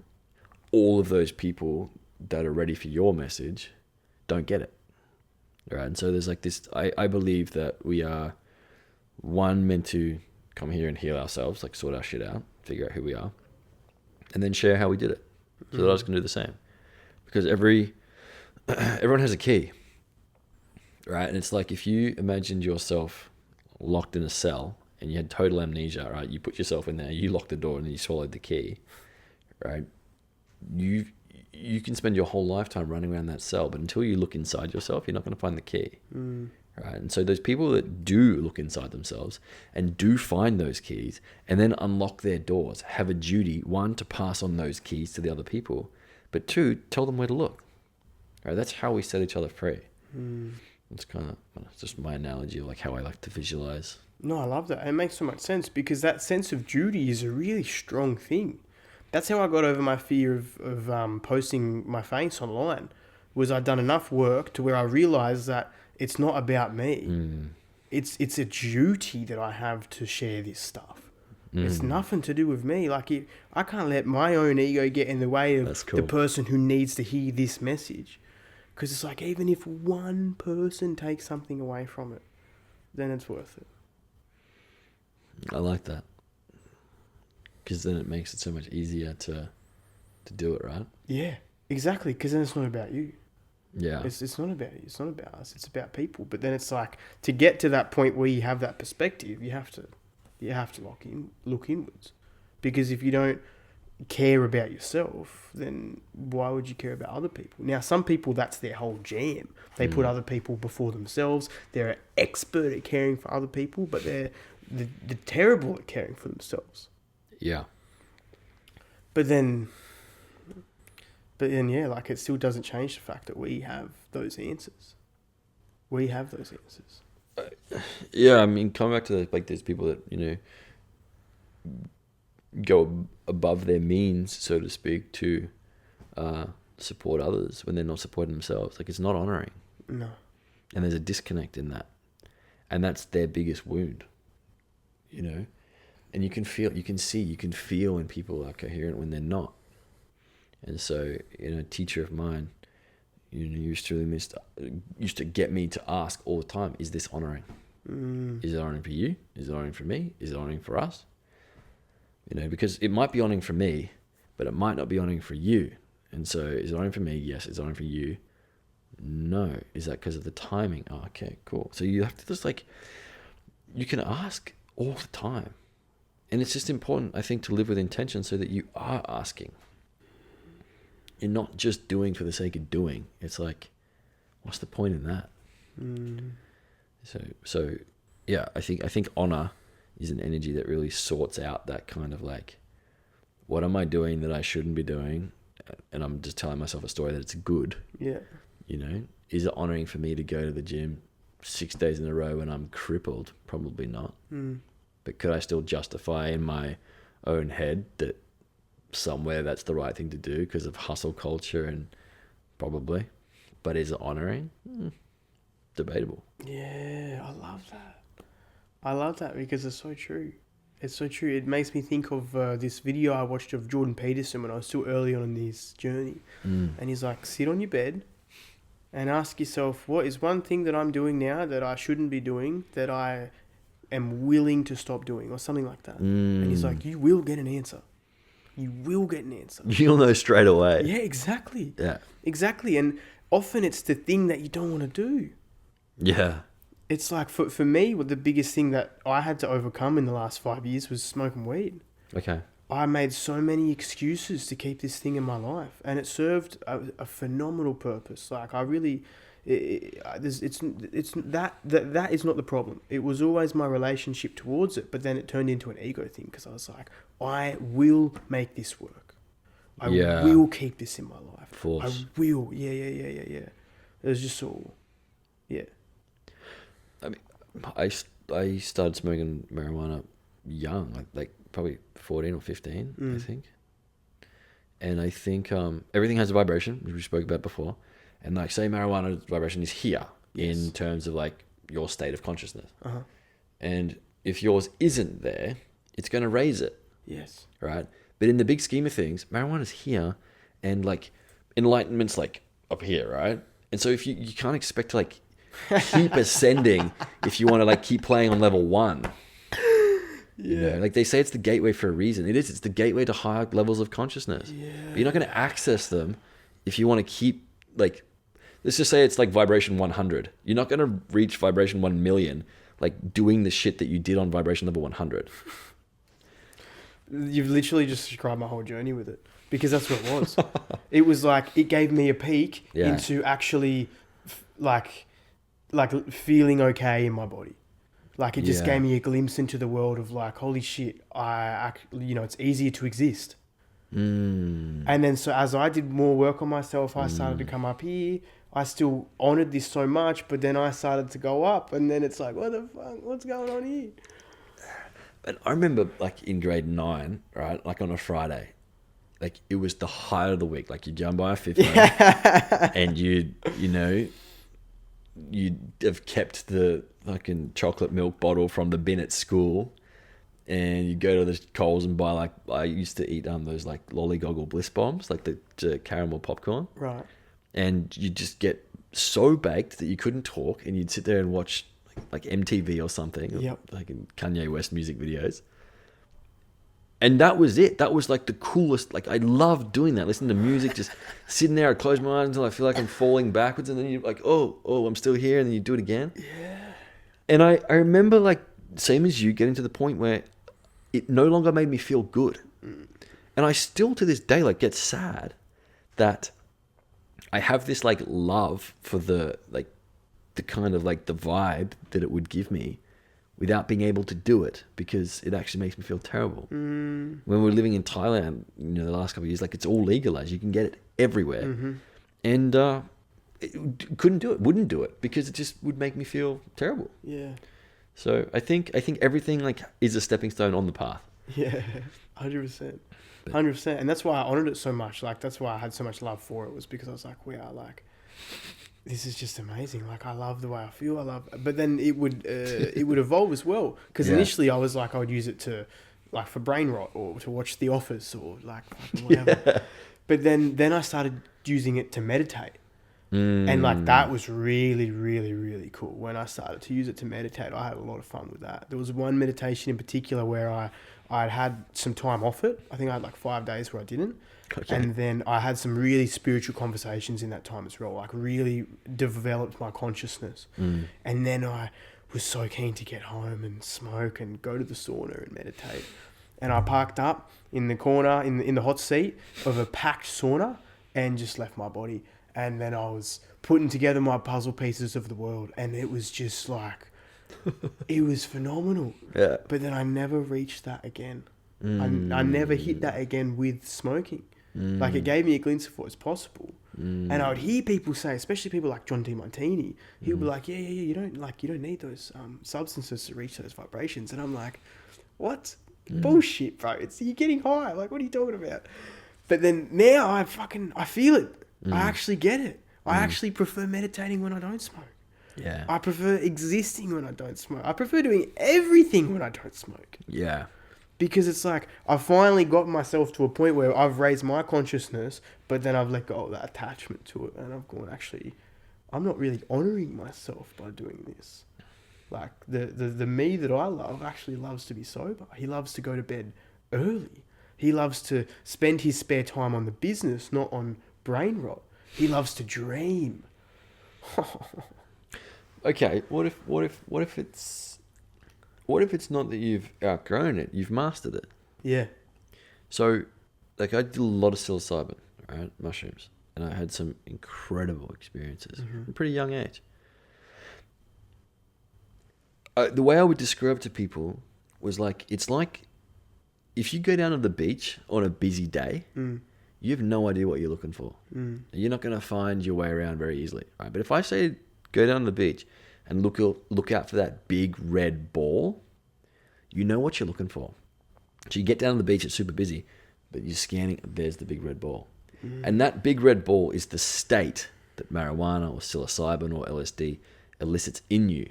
all of those people that are ready for your message don't get it. Right? And so there's like this, I believe that we are, one, meant to come here and heal ourselves, like sort our shit out, figure out who we are, and then share how we did it, so that others can do the same. Because everyone has a key, right? And it's like, if you imagined yourself locked in a cell and you had total amnesia, right? You put yourself in there, you locked the door, and then you swallowed the key, right? You can spend your whole lifetime running around that cell, but until you look inside yourself, you're not going to find the key. Right? And so those people that do look inside themselves and do find those keys and then unlock their doors have a duty, one, to pass on those keys to the other people, but two, tell them where to look. Right? That's how we set each other free. It's kind of just my analogy of like how I like to visualize. No, I love that. It makes so much sense, because that sense of duty is a really strong thing. That's how I got over my fear of posting my face online. Was I'd done enough work to where I realized that it's not about me. It's a duty that I have to share this stuff. It's nothing to do with me. Like, I can't let my own ego get in the way of the person who needs to hear this message. Because it's like, even if one person takes something away from it, then it's worth it. I like that. Because then it makes it so much easier to do it, right? Yeah, exactly. Because then it's not about you. Yeah. It's not about you. It's not about us. It's about people. But then it's like, to get to that point where you have that perspective, you have to look inwards. Because if you don't care about yourself, then why would you care about other people? Now, some people, that's their whole jam. They put other people before themselves. They're an expert at caring for other people, but they're terrible at caring for themselves. Yeah. But then, yeah, like, it still doesn't change the fact that we have those answers. Yeah, I mean, coming back to like there's people that, you know, go above their means, so to speak, to support others when they're not supporting themselves. Like, it's not honoring. No. And there's a disconnect in that. And that's their biggest wound, you know? And you can feel when people are coherent when they're not. And so, you know, a teacher of mine, you know, used to get me to ask all the time, is this honoring? Is it honoring for you? Is it honoring for me? Is it honoring for us? You know, because it might be honoring for me, but it might not be honoring for you. And so, is it honoring for me? Yes. Is it honoring for you? No. Is that because of the timing? Oh, okay, cool. So you have to just like, you can ask all the time. And it's just important, I think, to live with intention so that you are asking. You're not just doing for the sake of doing. It's like, what's the point in that? So yeah, I think honor is an energy that really sorts out that kind of like, what am I doing that I shouldn't be doing? And I'm just telling myself a story that it's good. Yeah. You know, is it honoring for me to go to the gym 6 days in a row when I'm crippled? Probably not. But could I still justify in my own head that somewhere that's the right thing to do because of hustle culture? And probably. But is it honoring? Debatable. Yeah, I love that. I love that because it's so true. It's so true. It makes me think of this video I watched of Jordan Peterson when I was still early on in this journey. And he's like, sit on your bed and ask yourself, what is one thing that I'm doing now that I shouldn't be doing, that I am willing to stop doing, or something like that. And he's like, you will get an answer. You will get an answer. You'll know straight away. Yeah, exactly. Yeah. Exactly. And often it's the thing that you don't want to do. Yeah. It's like, for me, the biggest thing that I had to overcome in the last 5 years was smoking weed. Okay. I made so many excuses to keep this thing in my life, and it served a phenomenal purpose. Like, I really, that is not the problem. It was always my relationship towards it, but then it turned into an ego thing, because I was like, I will make this work. I will keep this in my life. Force. I will. Yeah. It was just all, yeah. I mean, I started smoking marijuana young, like probably 14 or 15, I think. And I think everything has a vibration, which we spoke about before. And like, say marijuana vibration is here in terms of like your state of consciousness. And if yours isn't there, it's going to raise it. Yes. Right? But in the big scheme of things, marijuana's here, and like enlightenment's like up here, right? And so if you can't expect to like keep ascending if you want to like keep playing on level 1. You know, like they say, it's the gateway for a reason. It is. It's the gateway to higher levels of consciousness. Yeah. But you're not going to access them if you want to keep, like, let's just say it's like vibration 100. You're not going to reach vibration 1 million, like doing the shit that you did on vibration level 100. You've literally just described my whole journey with it, because that's what it was. It was like, it gave me a peek into actually like feeling okay in my body. Like, it just gave me a glimpse into the world of like, holy shit, it's easier to exist. And then, so as I did more work on myself, I started to come up here. I still honored this so much, but then I started to go up, and then it's like, what the fuck, what's going on here? And I remember like in grade 9, right? Like on a Friday, like it was the height of the week. Like you'd go and buy a fifth one, and you'd have kept the fucking chocolate milk bottle from the bin at school, and you go to the Coles and buy, like, I used to eat those like lollygoggle bliss bombs, like the caramel popcorn, right? And you just get so baked that you couldn't talk, and you'd sit there and watch like MTV or something, like in Kanye West music videos. And that was it. That was like the coolest. Like, I loved doing that, listening to music, just sitting there. I close my eyes until I feel like I'm falling backwards, and then you're like, oh, I'm still here, and then you do it again. Yeah. And I remember, like, same as you, getting to the point where it no longer made me feel good. And I still to this day like get sad that I have this like love for the kind of like the vibe that it would give me, without being able to do it, because it actually makes me feel terrible. When we're living in Thailand, the last couple of years, like, it's all legalized. You can get it everywhere. And couldn't do it, wouldn't do it, because it just would make me feel terrible. Yeah. So I think everything like is a stepping stone on the path. Yeah, 100%. 100%. And that's why I honored it so much. Like, that's why I had so much love for it, was because I was like, wow, like, this is just amazing. Like, I love the way I feel. But then it would evolve as well. Because initially I was like, I would use it to, like, for brain rot, or to watch The Office, or like whatever. Yeah. But then I started using it to meditate. And like, that was really, really, really cool. When I started to use it to meditate, I had a lot of fun with that. There was one meditation in particular where I'd had some time off it. I think I had like 5 days where I didn't. Okay. And then I had some really spiritual conversations in that time as well, like really developed my consciousness. And then I was so keen to get home and smoke and go to the sauna and meditate. And I parked up in the corner in the hot seat of a packed sauna and just left my body. And then I was putting together my puzzle pieces of the world, and it was just like, it was phenomenal. Yeah. But then I never reached that again. I never hit that again with smoking. Like, it gave me a glimpse of what's possible. And I would hear people say, especially people like John Demartini, he would be like, yeah, you don't need those substances to reach those vibrations. And I'm like, what? Bullshit, bro. You're getting high. Like, what are you talking about? But then now I feel it. I actually get it. I actually prefer meditating when I don't smoke. Yeah. I prefer existing when I don't smoke. I prefer doing everything when I don't smoke. Yeah. Because it's like I finally got myself to a point where I've raised my consciousness, but then I've let go of that attachment to it, and I've gone, actually, I'm not really honouring myself by doing this. Like the me that I love actually loves to be sober. He loves to go to bed early. He loves to spend his spare time on the business, not on brain rot. He loves to dream. Okay, what if it's not that you've outgrown it, you've mastered it? Yeah. So, like, I did a lot of psilocybin, right, mushrooms, and I had some incredible experiences at a pretty young age. The way I would describe it to people was like, it's like if you go down to the beach on a busy day, you have no idea what you're looking for. You're not going to find your way around very easily, right? But if I say go down to the beach and look out for that big red ball, you know what you're looking for. So you get down to the beach, it's super busy, but you're scanning, there's the big red ball. And that big red ball is the state that marijuana or psilocybin or LSD elicits in you.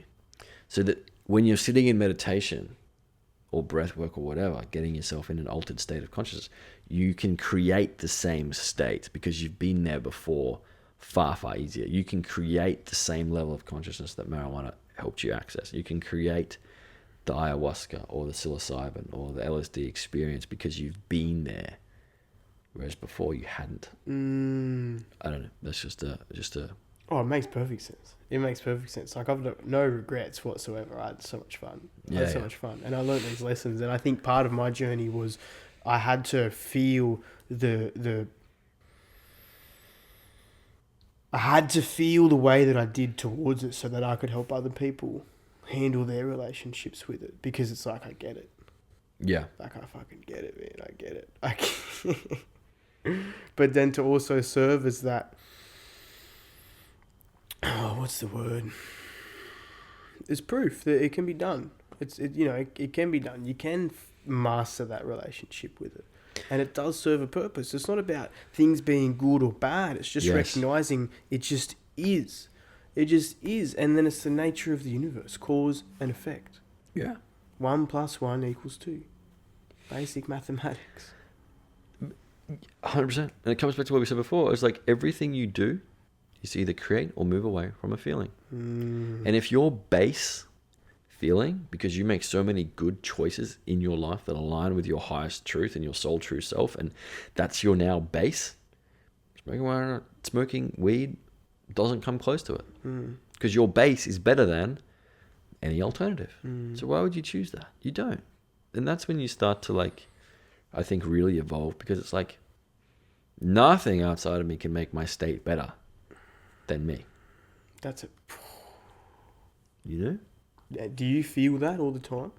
So that when you're sitting in meditation or breath work or whatever, getting yourself in an altered state of consciousness, you can create the same state because you've been there before far, far easier. You can create the same level of consciousness that marijuana helped you access. You can create the ayahuasca or the psilocybin or the LSD experience because you've been there, whereas before you hadn't. I don't know. That's just a. Oh, it makes perfect sense. It makes perfect sense. Like, I've no regrets whatsoever. I had so much fun. Much fun. And I learned these lessons. And I think part of my journey was I had to feel I had to feel the way that I did towards it so that I could help other people handle their relationships with it. Because it's like, I get it. Yeah. Like, I fucking get it, man. I get it. But then to also serve as that, what's the word? It's proof that it can be done. It can be done. You can master that relationship with it. And it does serve a purpose. It's not about things being good or bad. It's just recognizing it just is. It just is. And then it's the nature of the universe, cause and effect. Yeah. 1 + 1 = 2. Basic mathematics. 100%. And it comes back to what we said before. It's like everything you do, is either create or move away from a feeling. And if your base feeling, because you make so many good choices in your life that align with your highest truth and your soul true self, and that's your now base, smoking weed doesn't come close to it. Because your base is better than any alternative. So why would you choose that? You don't. And that's when you start to, like, I think, really evolve, because it's like nothing outside of me can make my state better than me. That's it. You know? Do you feel that all the time?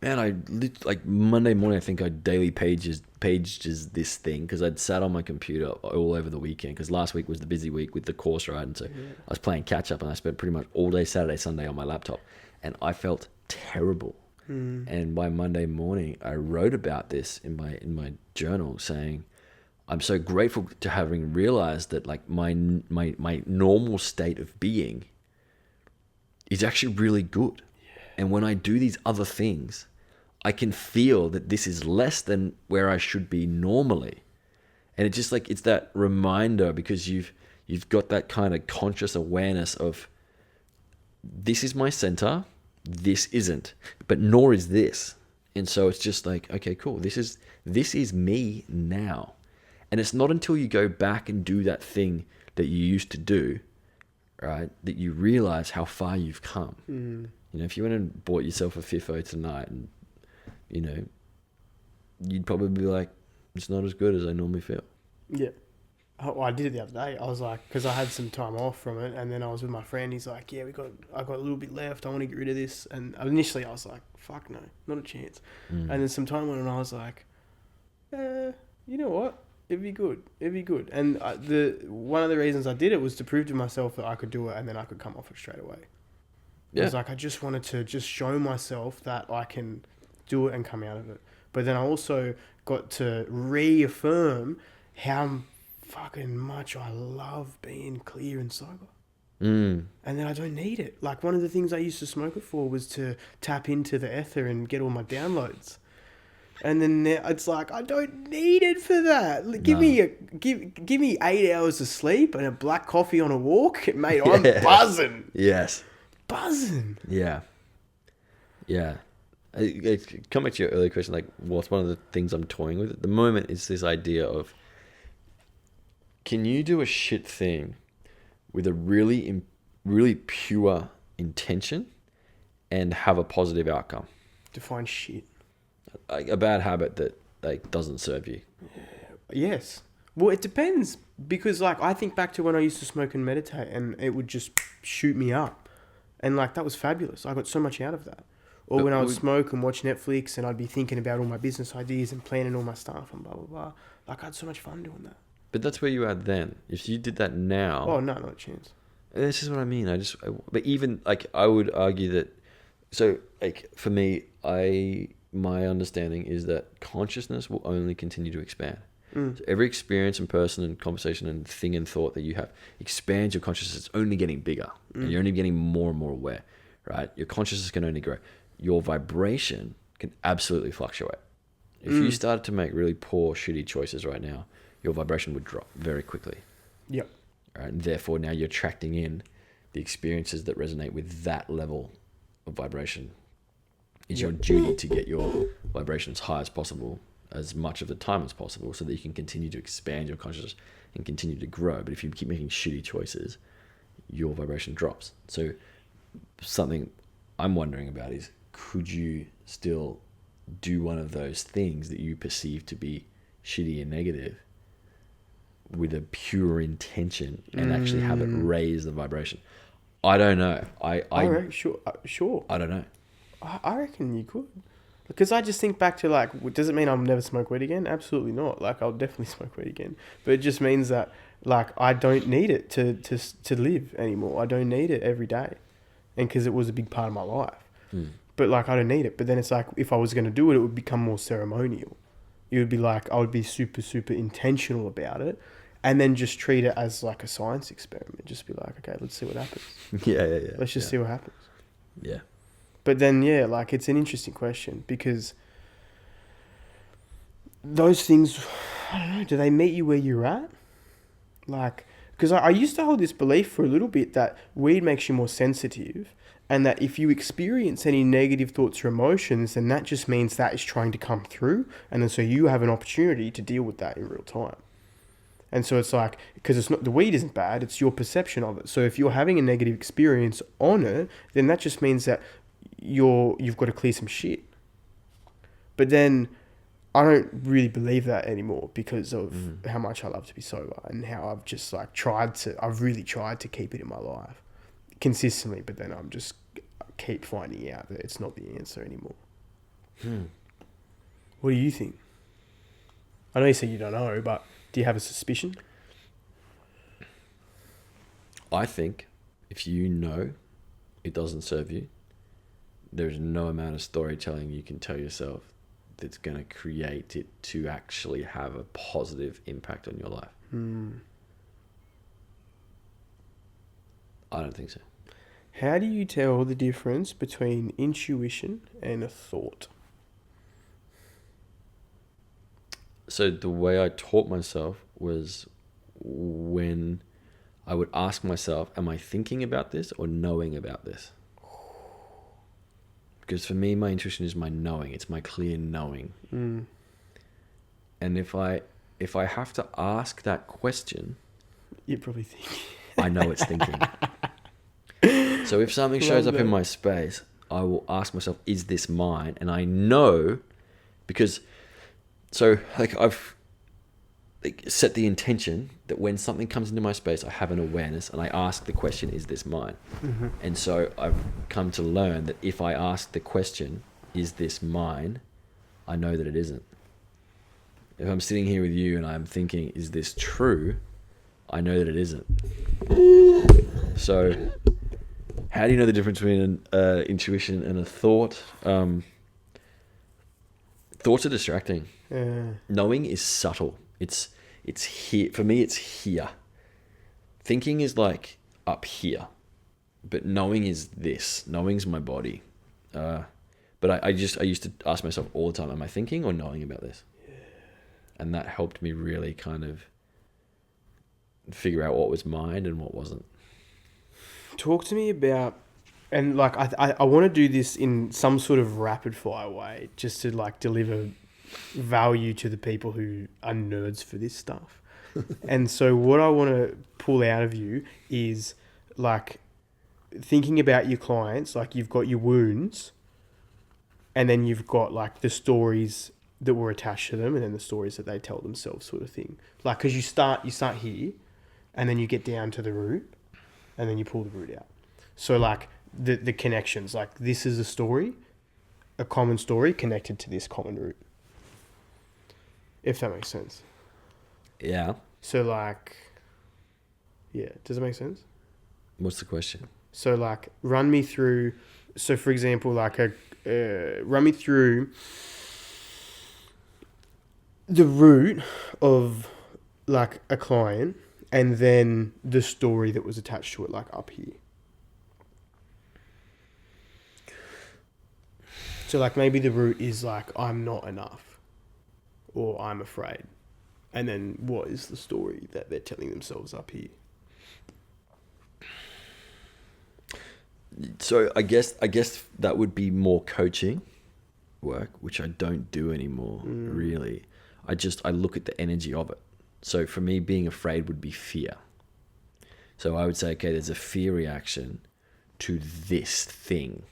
Man, like Monday morning, I think I daily paged this thing because I'd sat on my computer all over the weekend, because last week was the busy week with the course, right? And so I was playing catch up, and I spent pretty much all day Saturday, Sunday on my laptop, and I felt terrible. And by Monday morning, I wrote about this in my journal, saying, I'm so grateful to having realized that, like, my normal state of being is actually really good. And when I do these other things, I can feel that this is less than where I should be normally. And it's just like, it's that reminder, because you've got that kind of conscious awareness of, this is my center, this isn't, but nor is this. And so it's just like, okay, cool. This is me now. And it's not until you go back and do that thing that you used to do, right, that you realize how far you've come. You know, if you went and bought yourself a FIFO tonight, and, you know, you'd probably be like, it's not as good as I normally feel. Yeah. Oh, I did it the other day. I was like, because I had some time off from it, and then I was with my friend. He's like, yeah, I got a little bit left. I want to get rid of this. And initially I was like, fuck no, not a chance. And then some time went on, and I was like, you know what? It'd be good. And one of the reasons I did it was to prove to myself that I could do it, and then I could come off it straight away. Yeah. It was like, I just wanted to just show myself that I can do it and come out of it. But then I also got to reaffirm how fucking much I love being clear and sober. And then I don't need it. Like, one of the things I used to smoke it for was to tap into the ether and get all my downloads. And then it's like, I don't need it for that. Give No. me 8 hours of sleep and a black coffee on a walk, mate. I'm Yeah. buzzing. Yes. Buzzing. Yeah. Yeah. Come back to your earlier question, like, what's one of the things I'm toying with at the moment is this idea of, can you do a shit thing with a really pure intention and have a positive outcome? Define shit. Like a bad habit that like doesn't serve you. Yes. Well, it depends, because like I think back to when I used to smoke and meditate, and it would just shoot me up, and like that was fabulous. I got so much out of that. Or when I would smoke and watch Netflix, and I'd be thinking about all my business ideas and planning all my stuff and blah blah blah. Like I had so much fun doing that. But that's where you are then. If you did that now, Oh no, not a chance. this is what I mean. But even like I would argue that. So like for me, my understanding is that consciousness will only continue to expand. So every experience and person and conversation and thing and thought that you have expands your consciousness. It's only getting bigger, and you're only getting more and more aware, right? Your consciousness can only grow. Your vibration can absolutely fluctuate. If you started to make really poor, shitty choices right now, your vibration would drop very quickly. Yep. Right? And therefore, now you're attracting in the experiences that resonate with that level of vibration. It's your duty to get your vibration as high as possible, as much of the time as possible, so that you can continue to expand your consciousness and continue to grow. But if you keep making shitty choices, your vibration drops. So something I'm wondering about is, could you still do one of those things that you perceive to be shitty and negative with a pure intention and actually have it raise the vibration? I don't know. I reckon, sure. I don't know. I reckon you could. Because I just think back to like, does it mean I'll never smoke weed again? Absolutely not. Like I'll definitely smoke weed again. But it just means that like I don't need it to live anymore. I don't need it every day. And because it was a big part of my life. But like I don't need it. But then it's like, if I was going to do it, it would become more ceremonial. It would be like, I would be super, super intentional about it. And then just treat it as like a science experiment. Just be like, okay, let's see what happens. Yeah. Let's just see what happens. Yeah. But then, yeah, like it's an interesting question, because those things, I don't know, do they meet you where you're at? Like, because I used to hold this belief for a little bit that weed makes you more sensitive, and that if you experience any negative thoughts or emotions, then that just means that is trying to come through. And then so you have an opportunity to deal with that in real time. And so it's like, because it's not, the weed isn't bad, it's your perception of it. So if you're having a negative experience on it, then that just means that you've got to clear some shit. But then I don't really believe that anymore, because of how much I love to be sober, and how I've just like I've really tried to keep it in my life consistently, but then I'm just keep finding out that it's not the answer anymore. What do you think? I know you say you don't know, but do you have a suspicion? I think if you know it doesn't serve you, there's no amount of storytelling you can tell yourself that's going to create it to actually have a positive impact on your life. I don't think so. How do you tell the difference between intuition and a thought? So the way I taught myself was when I would ask myself, am I thinking about this or knowing about this? Because for me, my intuition is my knowing. It's my clear knowing. And if I have to ask that question, You probably think. I know it's thinking. So if something shows up in my space, I will ask myself, is this mine? And I know, because, so like I've set the intention that when something comes into my space, I have an awareness and I ask the question, is this mine? And so I've come to learn that if I ask the question, is this mine? I know that it isn't. If I'm sitting here with you and I'm thinking, is this true? I know that it isn't. So how do you know the difference between an intuition and a thought? Thoughts are distracting. Knowing is subtle. It's here. For me, it's here. Thinking is like up here. But knowing is this. Knowing's my body. But I used to ask myself all the time, am I thinking or knowing about this? Yeah. And that helped me really kind of figure out what was mine and what wasn't. Talk to me about, and like I want to do this in some sort of rapid fire way, just to like deliver value to the people who are nerds for this stuff. And so what I want to pull out of you is like thinking about your clients, like you've got your wounds, and then you've got like the stories that were attached to them, and then the stories that they tell themselves, sort of thing. Like, because you start here, and then you get down to the root, and then you pull the root out. So like the connections, like this is a story, a common story connected to this common root. If that makes sense. Yeah. So like, yeah, does it make sense? What's the question? So like, run me through. So for example, like run me through the root of like a client, and then the story that was attached to it, like up here. So like maybe the root is like, I'm not enough, or I'm afraid. And then what is the story that they're telling themselves up here? So I guess that would be more coaching work, which I don't do anymore, really. I look at the energy of it. So for me, being afraid would be fear. So I would say, okay, there's a fear reaction to this thing.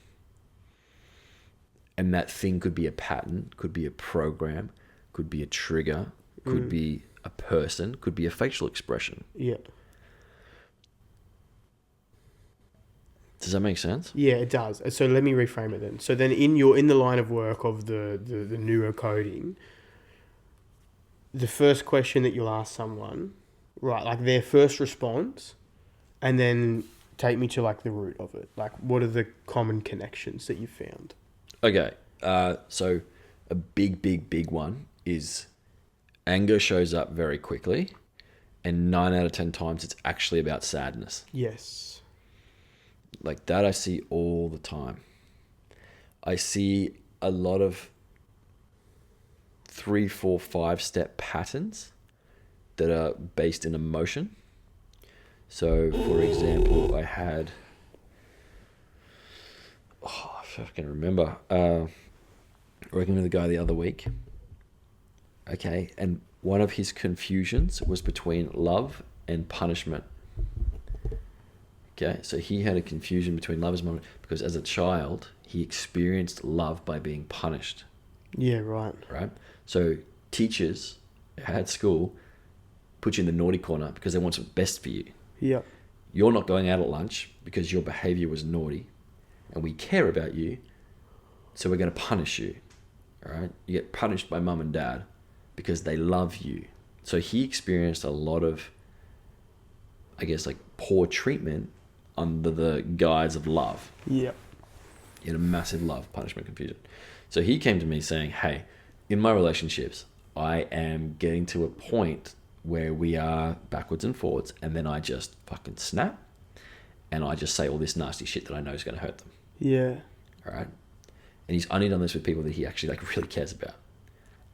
And that thing could be a pattern, could be a program, could be a trigger, could be a person, could be a facial expression. Yeah. Does that make sense? Yeah, it does. So let me reframe it then. So then in the line of work of the neurocoding, the first question that you'll ask someone, right, like their first response, and then take me to like the root of it. Like, what are the common connections that you found? Okay. So a big one is anger shows up very quickly, and 9 out of 10 times it's actually about sadness. Yes. Like that I see all the time. I see a lot of 3, 4, 5 step patterns that are based in emotion. So for example, I had, if I can remember, working with a guy the other week. Okay. And one of his confusions was between love and punishment. Okay, so he had a confusion between love and punishment because as a child, he experienced love by being punished. Yeah, right. Right? So teachers at school put you in the naughty corner because they want what's best for you. Yeah. You're not going out at lunch because your behavior was naughty, and we care about you, so we're going to punish you. All right? You get punished by mum and dad because they love you. So he experienced a lot of, I guess, like poor treatment under the guise of love. Yeah. He had a massive love, punishment, confusion. So he came to me saying, hey, in my relationships, I am getting to a point where we are backwards and forwards, and then I just fucking snap, and I just say all this nasty shit that I know is going to hurt them. Yeah. All right? And he's only done this with people that he actually like really cares about.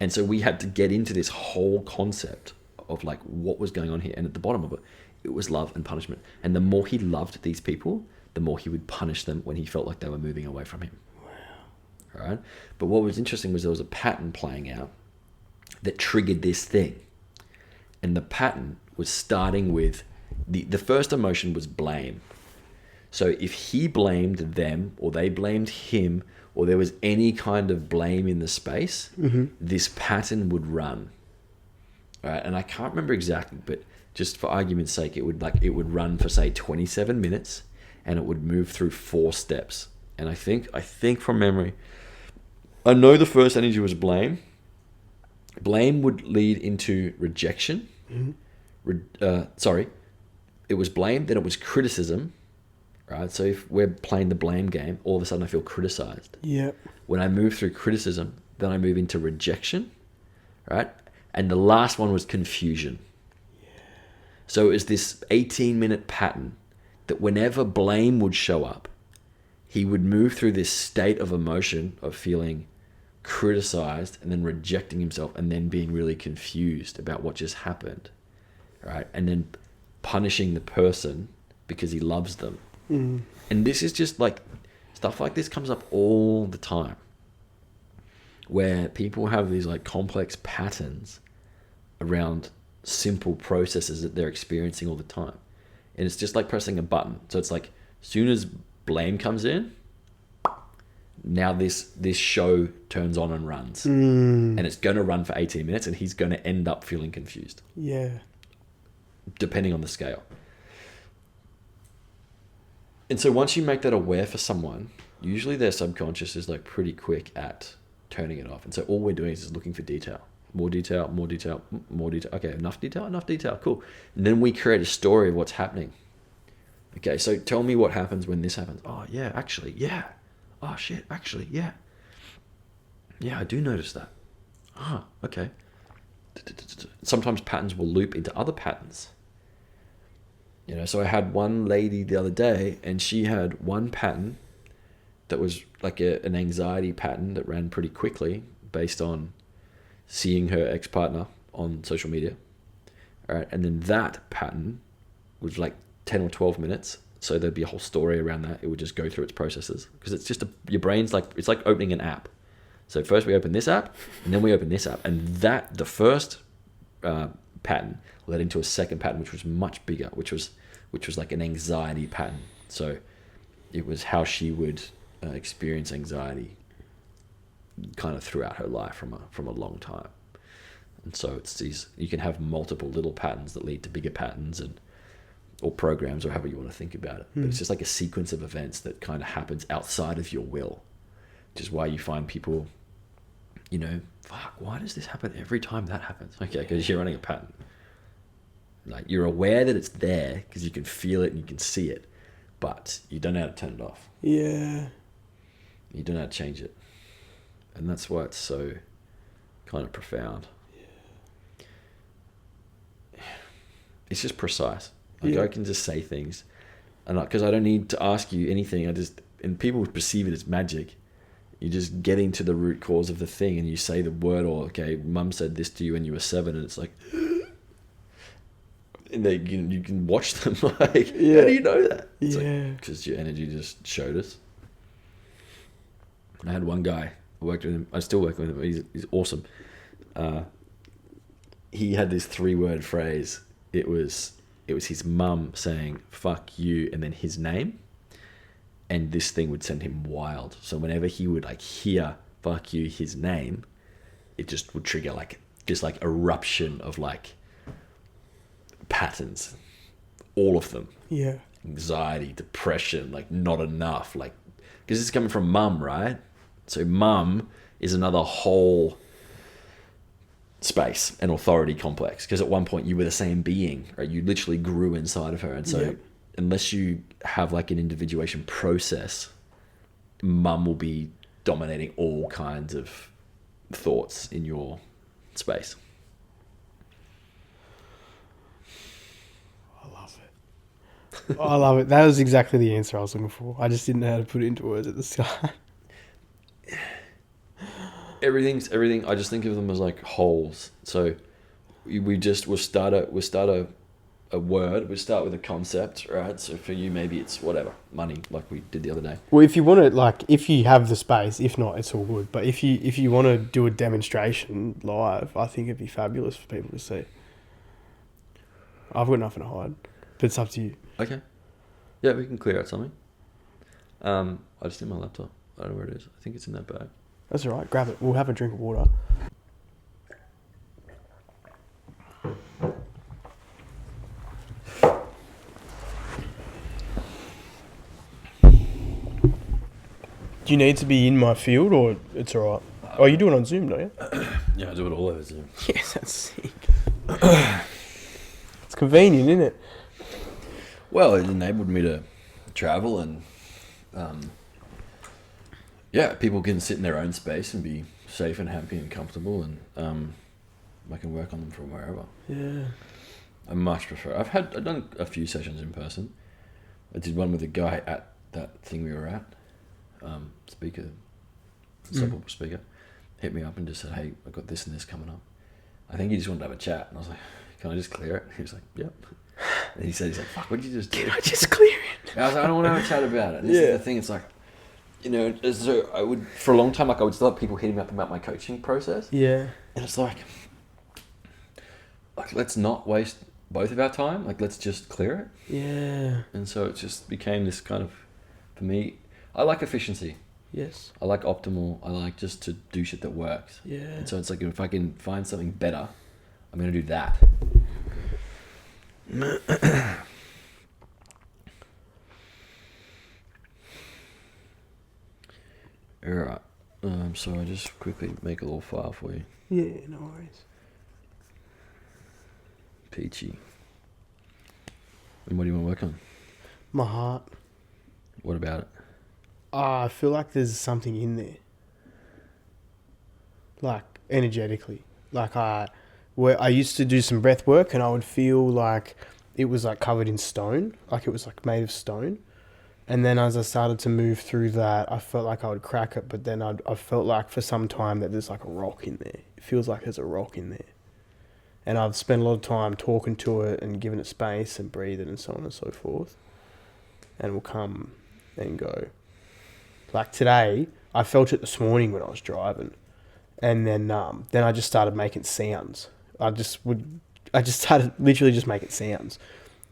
And so we had to get into this whole concept of like what was going on here. And at the bottom of it, it was love and punishment. And the more he loved these people, the more he would punish them when he felt like they were moving away from him. Wow. All right? But what was interesting was there was a pattern playing out that triggered this thing. And the pattern was starting with the first emotion was blame. So if he blamed them or they blamed him or there was any kind of blame in the space, this pattern would run. All right? And I can't remember exactly, but just for argument's sake, it would run for say 27 minutes and it would move through 4 steps. And I think from memory, I know the first energy was blame. Blame would lead into rejection. It was blame, then it was criticism. Right? So if we're playing the blame game, all of a sudden I feel criticized. Yep. When I move through criticism, then I move into rejection. Right? And the last one was confusion. Yeah. So it was this 18-minute pattern that whenever blame would show up, he would move through this state of emotion of feeling criticized and then rejecting himself and then being really confused about what just happened, right? And then punishing the person because he loves them. And this is just like, stuff like this comes up all the time, where people have these like complex patterns around simple processes that they're experiencing all the time. And it's just like pressing a button. So it's like, soon as blame comes in, now this show turns on and runs. And it's going to run for 18 minutes and he's going to end up feeling confused. Yeah. Depending on the scale. And so once you make that aware for someone, usually their subconscious is like pretty quick at turning it off. And so all we're doing is just looking for detail. More detail, more detail, more detail. Okay, enough detail, cool. And then we create a story of what's happening. Okay, so tell me what happens when this happens. Oh, yeah, actually, yeah. Oh, shit, actually, yeah. Yeah, I do notice that. Ah, okay. Sometimes patterns will loop into other patterns. You know, so I had one lady the other day, and she had one pattern that was like an anxiety pattern that ran pretty quickly based on seeing her ex-partner on social media. All right, and then that pattern was like 10 or 12 minutes. So there'd be a whole story around that. It would just go through its processes because it's just your brain's like, it's like opening an app. So first we open this app and then we open this app, and that the first pattern led into a second pattern, which was much bigger, which was like an anxiety pattern. So it was how she would experience anxiety kind of throughout her life from a long time. And so it's these, you can have multiple little patterns that lead to bigger patterns or programs, or however you want to think about it. But it's just like a sequence of events that kind of happens outside of your will, which is why you find people, you know, fuck, why does this happen every time that happens? Okay, because you're running a pattern. Like, you're aware that it's there because you can feel it and you can see it, but you don't know how to turn it off. Yeah. You don't know how to change it. And that's why it's so kind of profound. Yeah. It's just precise. Like, I can just say things, and because I don't need to ask you anything. And people perceive it as magic. You just getting to the root cause of the thing, and you say the word, or okay, mum said this to you when you were 7, and it's like, and you can watch them like, how do you know that? It's because your energy just showed us. I had one guy, I worked with him. I still work with him. He's awesome. He had this 3-word phrase. It was his mum saying "fuck you" and then his name, and this thing would send him wild. So whenever he would like hear "fuck you," his name, it just would trigger like eruption of like patterns, all of them. Yeah. Anxiety, depression, like not enough, like, because this is coming from mum, right? So mum is another whole space and authority complex, because at one point you were the same being, right? You literally grew inside of her, and so unless you have like an individuation process, mum will be dominating all kinds of thoughts in your space. I love it. That was exactly the answer I was looking for. I just didn't know how to put it into words at the start. Everything. I just think of them as like wholes. So we'll start a word. We start with a concept, right? So for you, maybe it's whatever, money, like we did the other day. Well, if you want to, like, if you have the space, if not, it's all good. But if you want to do a demonstration live, I think it'd be fabulous for people to see. I've got nothing to hide, but it's up to you. Okay. Yeah, we can clear out something. I just need my laptop. I don't know where it is. I think it's in that bag. That's all right. Grab it. We'll have a drink of water. Do you need to be in my field, or it's all right? Oh, you do it on Zoom, don't you? Yeah, I do it all over Zoom. Yes, that's sick. It's convenient, isn't it? Well, it enabled me to travel, and people can sit in their own space and be safe and happy and comfortable, and I can work on them from wherever. Yeah. I much prefer. I've done a few sessions in person. I did one with a guy at that thing we were at. speaker, unstoppable speaker, hit me up and just said, "Hey, I've got this and this coming up." I think he just wanted to have a chat, and I was like, "Can I just clear it?" He was like, "Yep." And he's like, "Fuck, what did you just do?" Can I just clear it? And I was like, "I don't want to have a chat about it." And this is the thing. It's like, so I would, for a long time, like I would still have people hitting me up about my coaching process. Yeah. And it's like let's not waste both of our time. Like, let's just clear it. Yeah. And so it just became this kind of, for me, I like efficiency. Yes. I like optimal. I like just to do shit that works. Yeah. And so it's like, if I can find something better, I'm going to do that. Alright. So I just quickly make a little file for you. Yeah, no worries. Peachy. And what do you want to work on? My heart. What about it? I feel like there's something in there. Like, energetically. Like, where I used to do some breath work and I would feel like it was like covered in stone. Like it was like made of stone. And then as I started to move through that, I felt like I would crack it. But then I felt like for some time that there's like a rock in there. It feels like there's a rock in there. And I've spent a lot of time talking to it and giving it space and breathing and so on and so forth. And we'll come and go. Like today, I felt it this morning when I was driving. And then I just started making sounds. I just started literally just making sounds.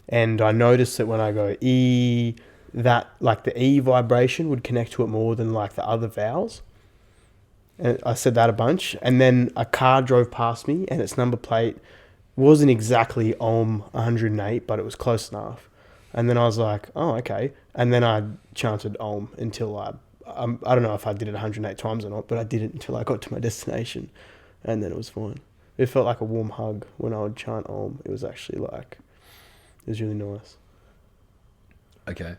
And I noticed that when I go E, that like the E vibration would connect to it more than like the other vowels. And I said that a bunch. And then a car drove past me and its number plate wasn't exactly Om 108, but it was close enough. And then I was like, oh, okay. And then I chanted Om until I don't know if I did it 108 times or not, but I did it until I got to my destination. And then it was fine. It felt like a warm hug when I would chant Om. It was actually like, it was really nice. Okay.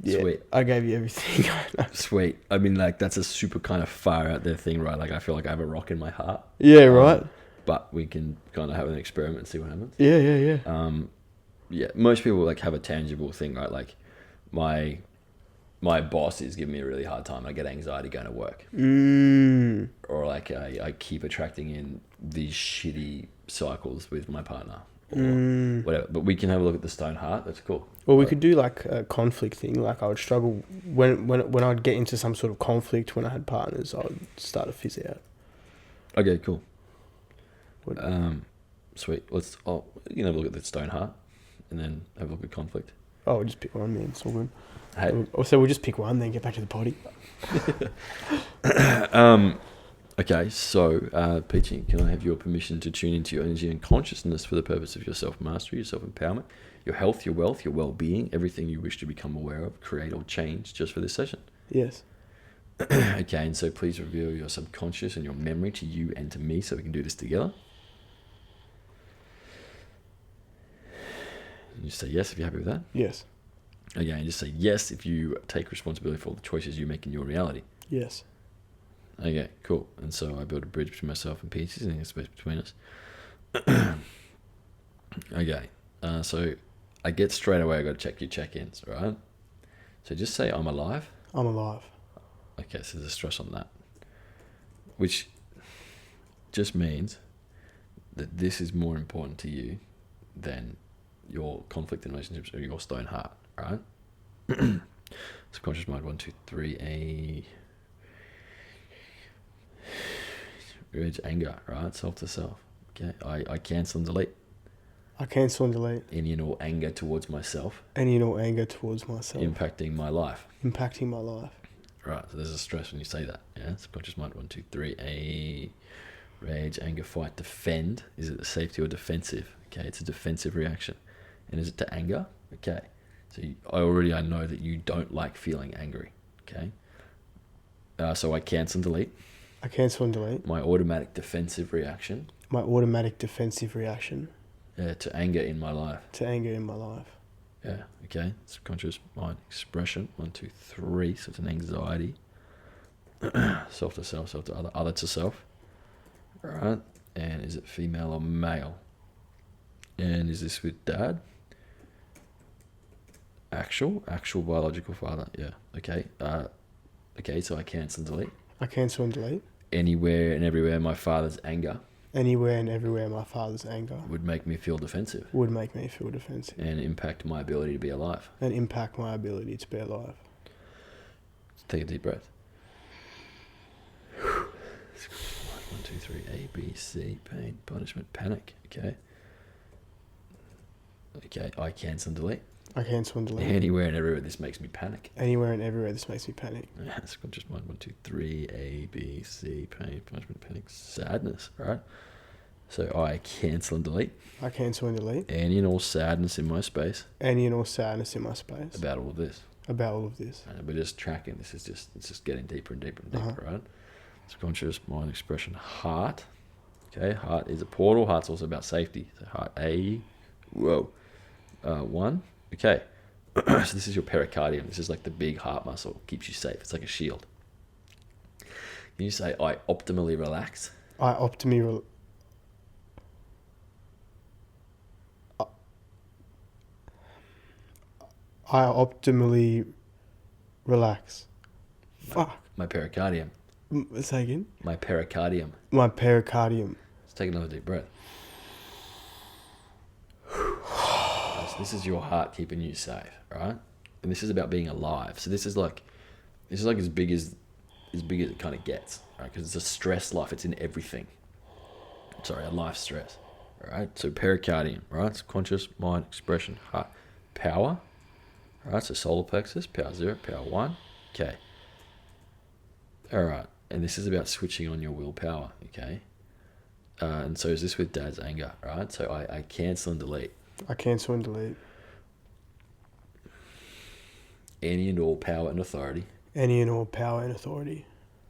Yeah, sweet. I gave you everything. Sweet. I mean, like, that's a super kind of far out there thing, right? Like, I feel like I have a rock in my heart. Yeah, right. But we can kind of have an experiment and see what happens. Yeah. Yeah, most people like have a tangible thing, right? Like, my boss is giving me a really hard time. I get anxiety going to work. Or like I keep attracting in these shitty cycles with my partner. Or whatever. But we can have a look at the stone heart. That's cool. Well, we could do like a conflict thing. Like I would struggle when I'd get into some sort of conflict when I had partners, I would start to fizz out. Okay, cool. Sweet. You can have a look at the stone heart and then have a look at conflict. Oh, we'll just pick one, man. It's all good. Hey. So we'll just pick one, then get back to the potty. Okay, so Peachy, can I have your permission to tune into your energy and consciousness for the purpose of your self-mastery, your self-empowerment, your health, your wealth, your well-being, everything you wish to become aware of, create or change just for this session? Yes. Okay, and so please reveal your subconscious and your memory to you and to me so we can do this together. And you say yes if you're happy with that. Yes. Okay, and just say yes if you take responsibility for all the choices you make in your reality. Yes. Okay, cool. And so I build a bridge between myself and Peachy, and there's space between us. Okay, so I get straight away, I got to check your check-ins, right? So just say I'm alive. I'm alive. Okay, so there's a stress on that. Which just means that this is more important to you than your conflict in relationships or your stone heart, right? Subconscious mind, 1, 2, 3, Rage, anger, right? Self to self. Okay, I cancel and delete. I cancel and delete. Any and all anger towards myself. Any and all anger towards myself. Impacting my life. Impacting my life. Right, so there's a stress when you say that. Yeah, subconscious mind, 1, 2, 3, rage, anger, fight, defend. Is it safety or defensive? Okay, it's a defensive reaction. And is it to anger? Okay, so I know that you don't like feeling angry. Okay, so I cancel and delete. I cancel and delete. My automatic defensive reaction. My automatic defensive reaction. Yeah, to anger in my life. To anger in my life. Yeah, okay. Subconscious mind expression. 1, 2, 3. So it's an anxiety. Self to self, self to other, other to self. Alright. And is it female or male? And is this with dad? Actual biological father. Yeah, okay. Okay, so I cancel and delete. I cancel and delete. Anywhere and everywhere my father's anger Anywhere and everywhere my father's anger would make me feel defensive would make me feel defensive and impact my ability to be alive. and impact my ability to be alive. Take a deep breath. 1, 2, 3. A, B, C. Pain, punishment, panic. Okay. Okay, I cancel and delete. I cancel and delete. Anywhere and everywhere this makes me panic. Anywhere and everywhere this makes me panic. Subconscious mind. 1, 2, 3. A, B, C. Pain, punishment, panic, sadness. Right. So I cancel and delete. I cancel and delete. Any and all sadness in my space. Any and all sadness in my space. About all of this. About all of this. And we're just tracking. It's just getting deeper and deeper and deeper, right? Subconscious mind expression. Heart. Okay, heart is a portal. Heart's also about safety. So heart A. Whoa. 1. Okay. So this is your pericardium. This is like the big heart muscle. Keeps you safe. It's like a shield. Can you say, I optimally relax? I optimally relax. Fuck. My pericardium. Say again. My pericardium. My pericardium. Let's take another deep breath. So this is your heart keeping you safe, right? And this is about being alive. So this is like as big as it kind of gets, right? Because it's a stress life. It's in everything. Sorry, a life stress. All right. So pericardium, right? It's conscious mind expression, heart, power. All right. So solar plexus, power 0, power 1. Okay. All right. And this is about switching on your willpower. Okay. And so is this with dad's anger, right? So I cancel and delete. I cancel and delete. Any and all power and authority. Any and all power and authority.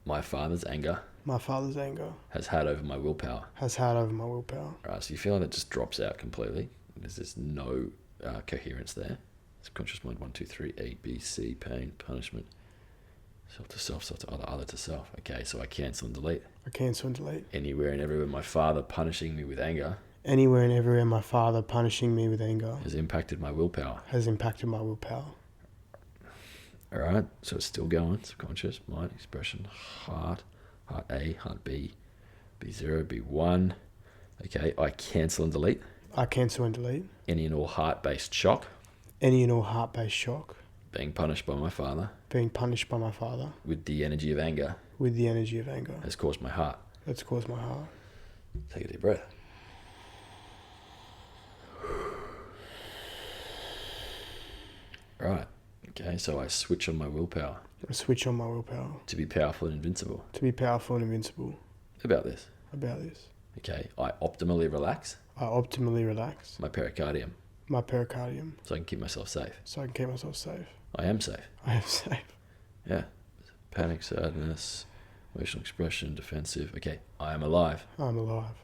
My father's anger. My father's anger. Has had over my willpower. Has had over my willpower. All right, so you feel like that just drops out completely. There's just no coherence there. Subconscious mind, 1, 2, 3, A, B, C, pain, punishment. Self to self, self to other, other to self. Okay, so I cancel and delete. I cancel and delete. Anywhere and everywhere my father punishing me with anger. Anywhere and everywhere my father punishing me with anger. Has impacted my willpower. Has impacted my willpower. All right, so it's still going. Subconscious mind, expression, heart. Heart A, heart B, B0, B1. Okay, I cancel and delete. I cancel and delete. Any and all heart-based shock. Any and all heart-based shock. Being punished by my father. Being punished by my father. With the energy of anger. With the energy of anger. Has caused my heart. That's caused my heart. Take a deep breath. Right. Okay, so I switch on my willpower. I switch on my willpower. To be powerful and invincible. To be powerful and invincible. About this. About this. Okay, I optimally relax. I optimally relax. My pericardium. My pericardium. So I can keep myself safe. So I can keep myself safe. I am safe. I am safe. Yeah. Panic, sadness, emotional expression, defensive. Okay, I am alive. I'm alive.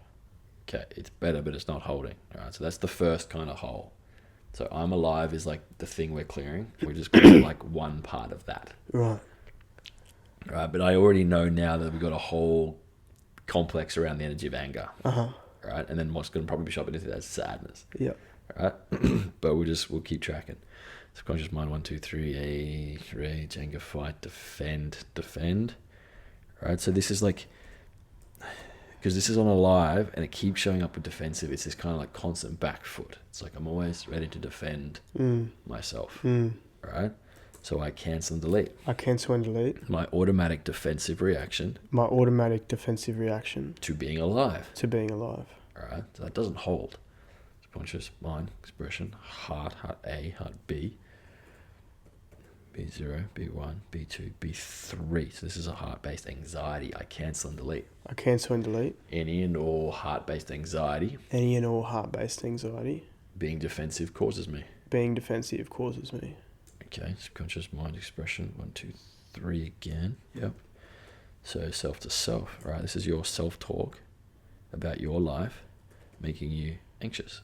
Okay, it's better, but it's not holding. All right, so that's the first kind of hole. So I'm alive is like the thing we're clearing. We're just going to like one part of that. Right. Right, but I already know now that we've got a whole complex around the energy of anger. Uh-huh. Right, and then what's going to probably be shopping into that is sadness. Yep. Right, but we'll keep tracking. Subconscious mind, 1, 2, 3, rage, anger, fight, defend. Right, so this is like, because this is on alive and it keeps showing up with defensive. It's this kind of like constant back foot. It's like I'm always ready to defend myself. Right, so I cancel and delete. I cancel and delete. My automatic defensive reaction. My automatic defensive reaction. To being alive. To being alive. All right, so that doesn't hold. Subconscious mind, expression, heart A, heart B, B0, B1, B2, B3. So this is a heart-based anxiety. I cancel and delete. I cancel and delete. Any and all heart-based anxiety. Any and all heart-based anxiety. Being defensive causes me. Being defensive causes me. Okay, subconscious mind expression, 1, 2, 3 again. Yep. So self to self, right? This is your self-talk about your life, making you anxious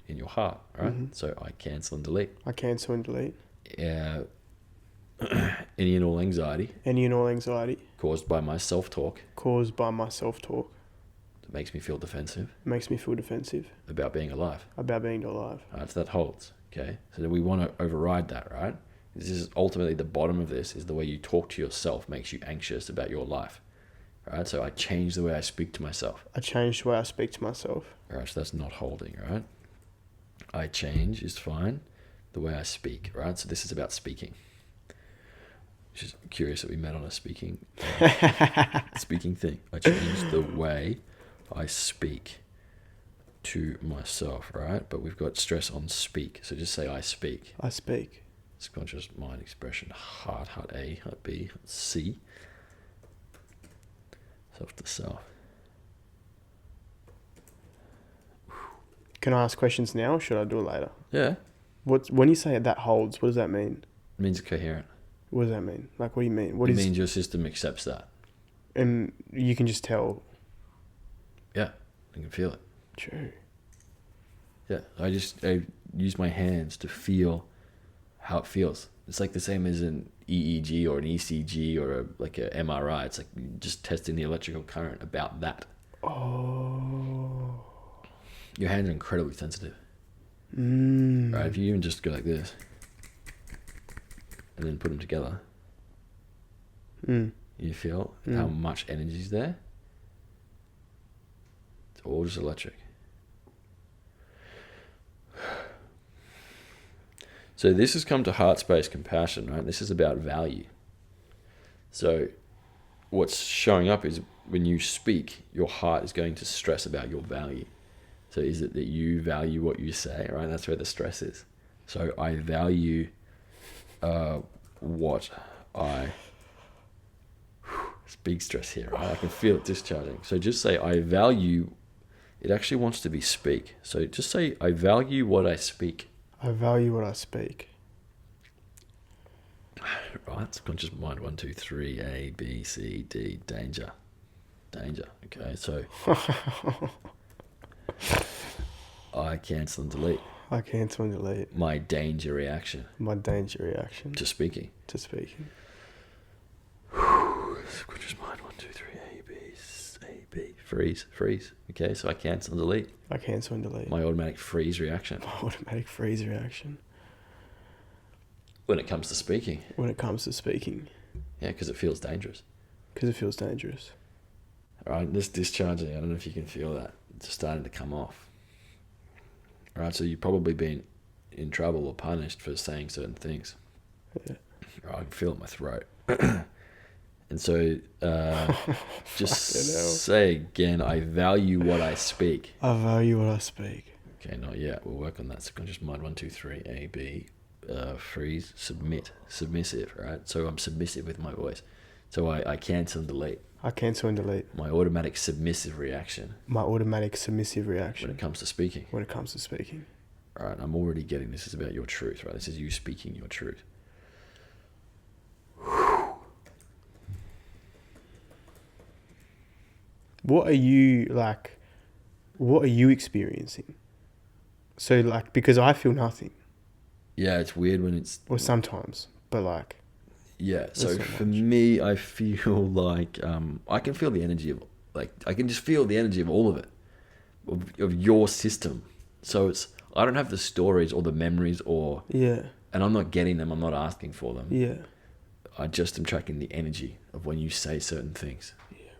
in your heart, right? Mm-hmm. So I cancel and delete. I cancel and delete. Any and all anxiety. Any and all anxiety. Caused by my self-talk. Caused by my self-talk. That makes me feel defensive. Makes me feel defensive. About being alive. About being alive. Right, so that holds. Okay, so we want to override that, right? This is ultimately the bottom of this, is the way you talk to yourself makes you anxious about your life. All right, so I change the way I speak to myself. I change the way I speak to myself. All right, so that's not holding, right? I change is fine. The way I speak, right? So this is about speaking. Just curious that we met on a speaking thing. I change the way I speak to myself, right? But we've got stress on speak. So just say I speak. I speak. Subconscious mind expression. Heart A, heart B, heart C. Self to self. Can I ask questions now or should I do it later? Yeah. When you say that holds, what does that mean? It means coherent. What does that mean? Like, what do you mean? It means your system accepts that. And you can just tell. Yeah, I can feel it. True. Yeah, I use my hands to feel how it feels. It's like the same as an EEG or an ECG or like a MRI. It's like just testing the electrical current about that. Oh. Your hands are incredibly sensitive. Mm. Right? If you even just go like this and then put them together, you feel how much energy is there. It's all just electric. So this has come to heart space compassion, right? This is about value. So what's showing up is when you speak, your heart is going to stress about your value. So is it that you value what you say, right? That's where the stress is. So I value what I... It's big stress here, right? I can feel it discharging. So just say I value... It actually wants to be speak. So just say I value what I speak. I value what I speak. Right, subconscious mind, 1, 2, 3, A, B, C, D, danger. Danger, okay, so I cancel and delete. I cancel and delete. My danger reaction. My danger reaction. To speaking. To speaking. Subconscious mind, 1, 2, 3, A, B, A, B. Freeze. Okay, so I cancel and delete. I cancel and delete. My automatic freeze reaction. My automatic freeze reaction. When it comes to speaking. When it comes to speaking. Yeah, because it feels dangerous. Because it feels dangerous. All right, this discharging, I don't know if you can feel that. It's just starting to come off. All right, so you've probably been in trouble or punished for saying certain things. Yeah. All right, I can feel it in my throat. And so just say again, I value what I speak. I value what I speak. Okay, not yet. We'll work on that. Subconscious mind, 1, 2, 3, A, B. Freeze, submissive, right? So I'm submissive with my voice. So I cancel and delete. I cancel and delete. My automatic submissive reaction. My automatic submissive reaction. When it comes to speaking. When it comes to speaking. All right, I'm already getting this is about your truth, right? This is you speaking your truth. What are you experiencing? So like, because I feel nothing. Yeah, it's weird when it's... Or sometimes, but like... Yeah, so for me, I feel like I can feel the energy of... Like, I can just feel the energy of all of it. Of your system. So it's... I don't have the stories or the memories or... Yeah. And I'm not getting them. I'm not asking for them. Yeah. I just am tracking the energy of when you say certain things. Yeah,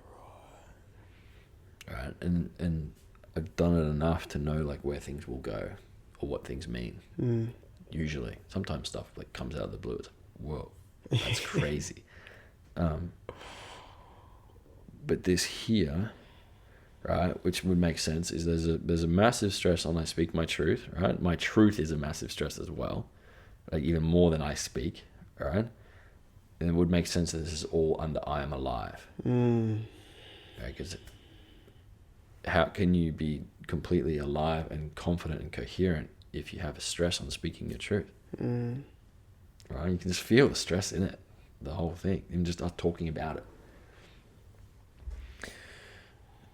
right. And I've done it enough to know like where things will go or what things mean. Usually. Sometimes stuff like comes out of the blue. It's like, whoa, that's crazy. But this here, right, which would make sense, is there's a massive stress on I speak my truth, right? My truth is a massive stress as well, like even more than I speak, right? And it would make sense that this is all under I am alive. Right? Because how can you be completely alive and confident and coherent if you have a stress on speaking your truth? Right? You can just feel the stress in it, the whole thing, and just us talking about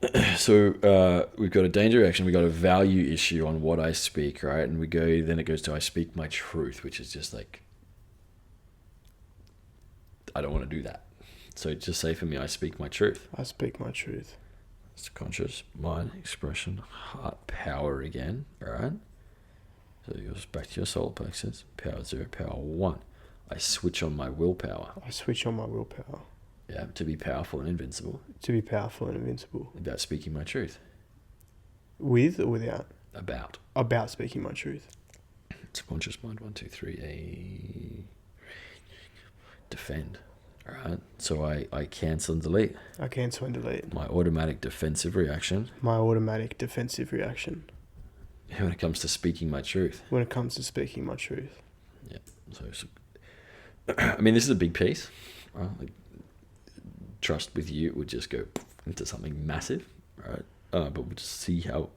it. So we've got a danger reaction, we've got a value issue on what I speak, right? And then it goes to I speak my truth, which is just like, I don't want to do that. So just say for me, I speak my truth. I speak my truth. Subconscious, mind, expression, heart, power again, all right? So it goes back to your solar plexus, power 0, power 1. I switch on my willpower. I switch on my willpower. Yeah, to be powerful and invincible. To be powerful and invincible. About speaking my truth. With or without? About. About speaking my truth. Subconscious mind, 1, 2, 3, defend. All right. So I cancel and delete. I cancel and delete. My automatic defensive reaction. My automatic defensive reaction. When it comes to speaking my truth. When it comes to speaking my truth. Yeah. So I mean, this is a big piece. Right? Like, trust with you would just go into something massive, right? But we'll just see how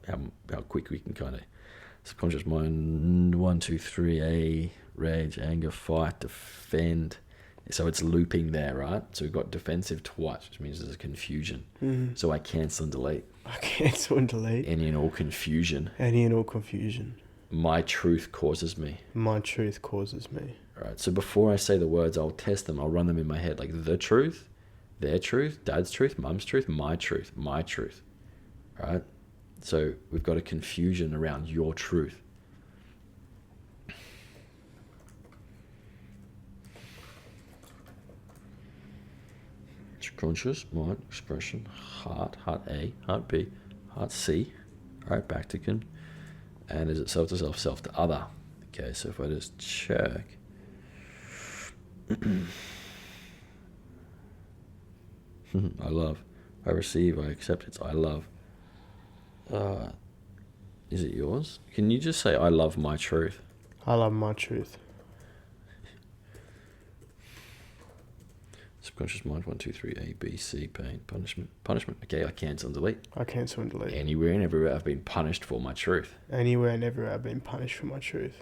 quick we can kind of subconscious mind 1, 2, 3 rage, anger, fight, defend. So it's looping there, right? So we've got defensive twice, which means there's a confusion. Mm-hmm. So I cancel and delete. I cancel and delete. Any and all confusion. Any and all confusion. My truth causes me. My truth causes me. All right. So before I say the words, I'll test them. I'll run them in my head, like the truth, their truth, dad's truth, mum's truth, my truth, my truth. All right. So we've got a confusion around your truth. Conscious, mind, expression, heart A, heart B, heart C. All right, back to and is it self to self, self to other? Okay, so if I just check. I love, I receive, I accept, it's I love. Is it yours? Can you just say, I love my truth? I love my truth. Subconscious mind, 1, 2, 3, A, B, C, pain, punishment. Okay, I cancel and delete. I cancel and delete. Anywhere and everywhere I've been punished for my truth. Anywhere and everywhere I've been punished for my truth.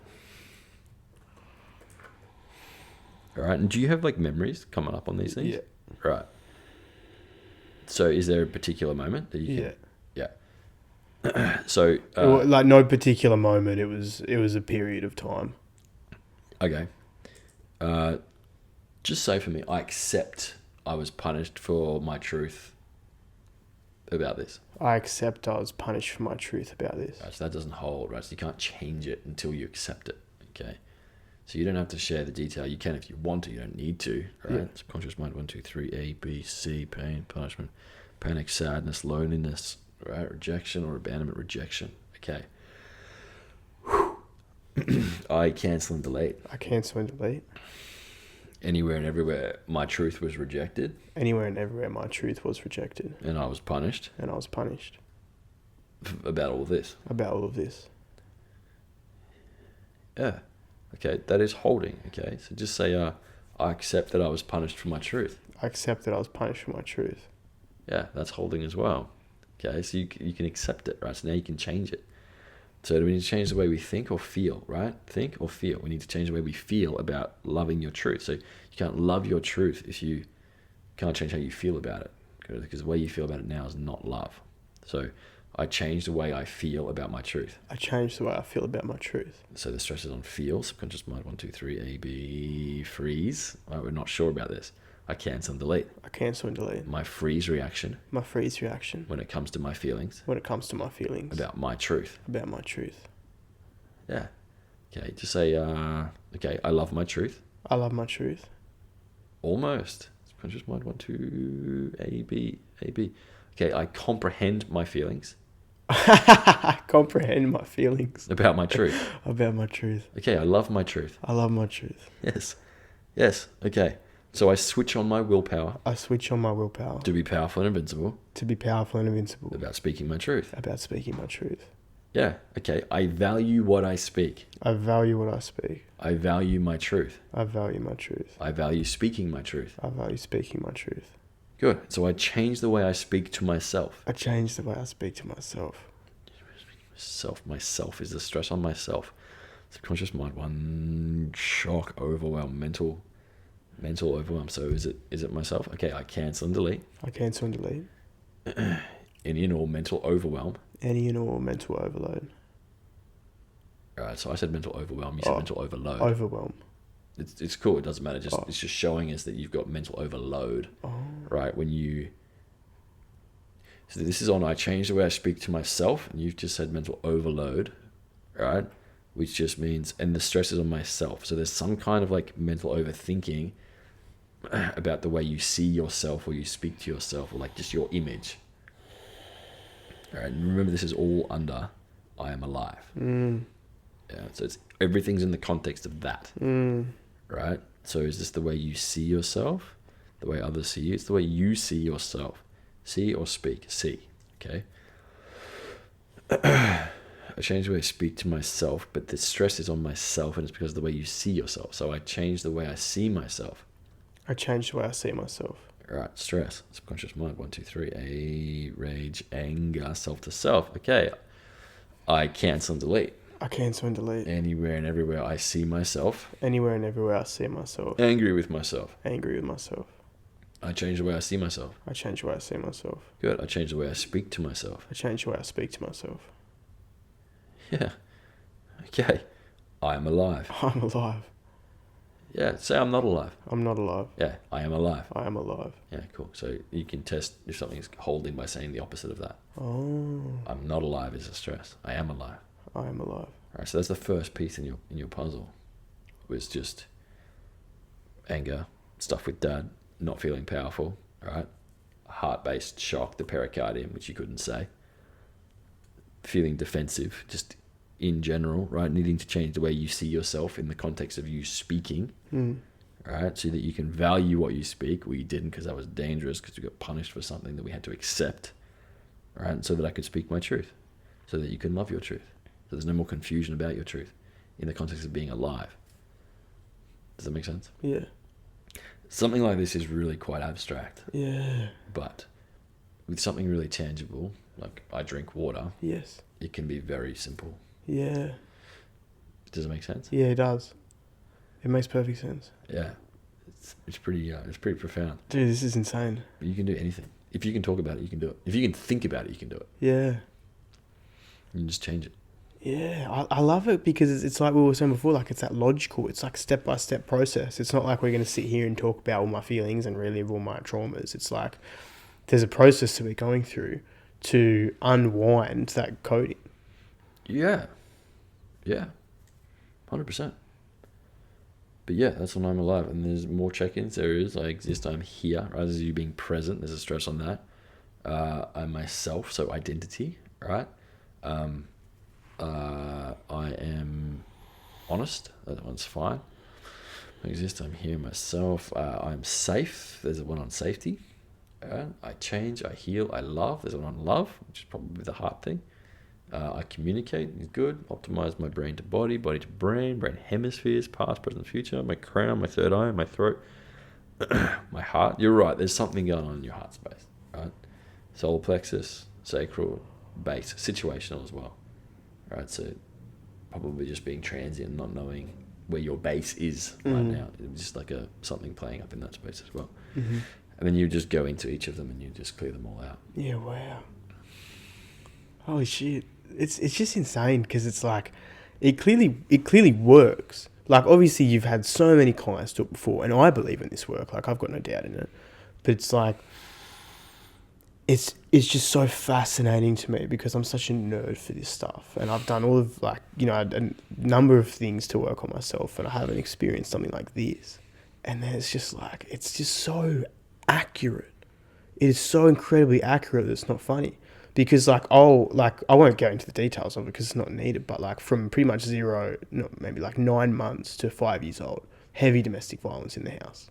All right, and do you have like memories coming up on these things? Yeah. Right. So is there a particular moment that you can... Yeah. So... like no particular moment, it was a period of time. Okay. Just say for me, I accept I was punished for my truth about this. I accept I was punished for my truth about this. Right, so that doesn't hold, right? So you can't change it until you accept it, okay? So you don't have to share the detail. You can if you want to. You don't need to, right? Yeah. Subconscious mind, 1, 2, 3, A, B, C, pain, punishment, panic, sadness, loneliness, right? Rejection or abandonment, rejection, okay? I cancel and delete. I cancel and delete. Anywhere and everywhere my truth was rejected. Anywhere and everywhere my truth was rejected. And I was punished. And I was punished. About all this. About all of this. Yeah. Okay, that is holding, okay? So just say, I accept that I was punished for my truth. I accept that I was punished for my truth. Yeah, that's holding as well. Okay, so you can accept it, right? So now you can change it. So do we need to change the way we think or feel, right? Think or feel. We need to change the way we feel about loving your truth. So you can't love your truth if you can't change how you feel about it. Because the way you feel about it now is not love. So I change the way I feel about my truth. I change the way I feel about my truth. So the stress is on feel, subconscious mind, 1, 2, 3, A, B, freeze. Right, we're not sure about this. I cancel and delete. I cancel and delete. My freeze reaction. My freeze reaction. When it comes to my feelings. When it comes to my feelings. About my truth. About my truth. Yeah. Okay, just say, okay, I love my truth. I love my truth. Almost. Subconscious mind, 1, 2, A, B. Okay, I comprehend my feelings. I comprehend my feelings. About my truth. About my truth. Okay, I love my truth. I love my truth. Yes, okay. So I switch on my willpower. I switch on my willpower. To be powerful and invincible. To be powerful and invincible. About speaking my truth. About speaking my truth. Yeah, okay. I value what I speak. I value what I speak. I value my truth. I value my truth. I value speaking my truth. I value speaking my truth. Good. So I change the way I speak to myself. I change the way I speak to myself. Myself is the stress on myself. Subconscious mind, 1, shock, overwhelm, mental overwhelm. So is it myself? Okay, I cancel and delete. I cancel and delete. Any and all mental overwhelm. Any and all mental overload. Alright, so I said mental overwhelm, you said mental overload. Overwhelm. It's cool, it doesn't matter. It's just showing us that you've got mental overload. Right, so this is on I change the way I speak to myself, and you've just said mental overload. Right? which just means, and the stress is on myself. So there's some kind of like mental overthinking about the way you see yourself or you speak to yourself, or like just your image. All right, and remember, this is all under I am alive. Yeah, so it's everything's in the context of that, right? So is this the way you see yourself, the way others see you? It's the way you see yourself. See or speak? See, okay? I change the way I speak to myself, but the stress is on myself, and it's because of the way you see yourself. So I change the way I see myself. I change the way I see myself. All right, stress, subconscious mind, 1, 2, 3, rage, anger, self to self. Okay, I cancel and delete. I cancel and delete. Anywhere and everywhere I see myself. Anywhere and everywhere I see myself. Angry with myself. Angry with myself. I change the way I see myself. I change the way I see myself. Good. I change the way I speak to myself. I change the way I speak to myself. Yeah. Okay. I am alive. I'm alive. Yeah. Say I'm not alive. I'm not alive. Yeah. I am alive. I am alive. Yeah. Cool. So you can test if something's holding by saying the opposite of that. Oh. I'm not alive is a stress. I am alive. I am alive. All right. So that's the first piece in your puzzle. Was just anger, stuff with dad, not feeling powerful. All right. Heart-based shock, the pericardium, which you couldn't say. Feeling defensive, just in general, right? Needing to change the way you see yourself in the context of you speaking, right? So that you can value what you speak. We didn't, because that was dangerous, because we got punished for something that we had to accept, right? And so that I could speak my truth, so that you can love your truth. So there's no more confusion about your truth in the context of being alive. Does that make sense? Yeah. Something like this is really quite abstract. Yeah. But with something really tangible, like I drink water, Yes. it can be very simple. Yeah. Does it make sense? Yeah, it does. It makes perfect sense. Yeah. It's pretty profound. Dude, this is insane. But you can do anything. If you can talk about it, you can do it. If you can think about it, you can do it. Yeah. You can just change it. Yeah, I love it because it's like we were saying before, like it's that logical, it's like step-by-step process. It's not like we're going to sit here and talk about all my feelings and relive all my traumas. It's like there's a process that we're going through to unwind that coding. Yeah. Yeah. 100%. But yeah, that's when I'm alive. And there's more check-ins. There is. I exist. I'm here. Right? As you being present. There's a stress on that. I'm myself. So identity. Right? I am honest. That one's fine. I exist. I'm here myself. I'm safe. There's one on safety. I change. I heal. I love. There's one on love, which is probably the heart thing. I communicate. Is good. Optimize my brain to body, body to brain, brain hemispheres, past, present, future. My crown, my third eye, my throat, my heart. You're right. There's something going on in your heart space. Right. Solar plexus, sacral, base, situational as well. Right, so probably just being transient, not knowing where your base is right now. It's just like something playing up in that space as well. Mm-hmm. And then you just go into each of them and you just clear them all out. Yeah, wow. Holy shit. It's just insane because it's like it clearly works. Like obviously you've had so many clients do it before, and I believe in this work. Like I've got no doubt in it. But it's like it's just so fascinating to me because I'm such a nerd for this stuff, and I've done all of a number of things to work on myself, and I haven't experienced something like this. And then it's just so accurate. It is so incredibly accurate that it's not funny. Because I won't go into the details of it because it's not needed, but like from pretty much 9 months to 5 years old, heavy domestic violence in the house.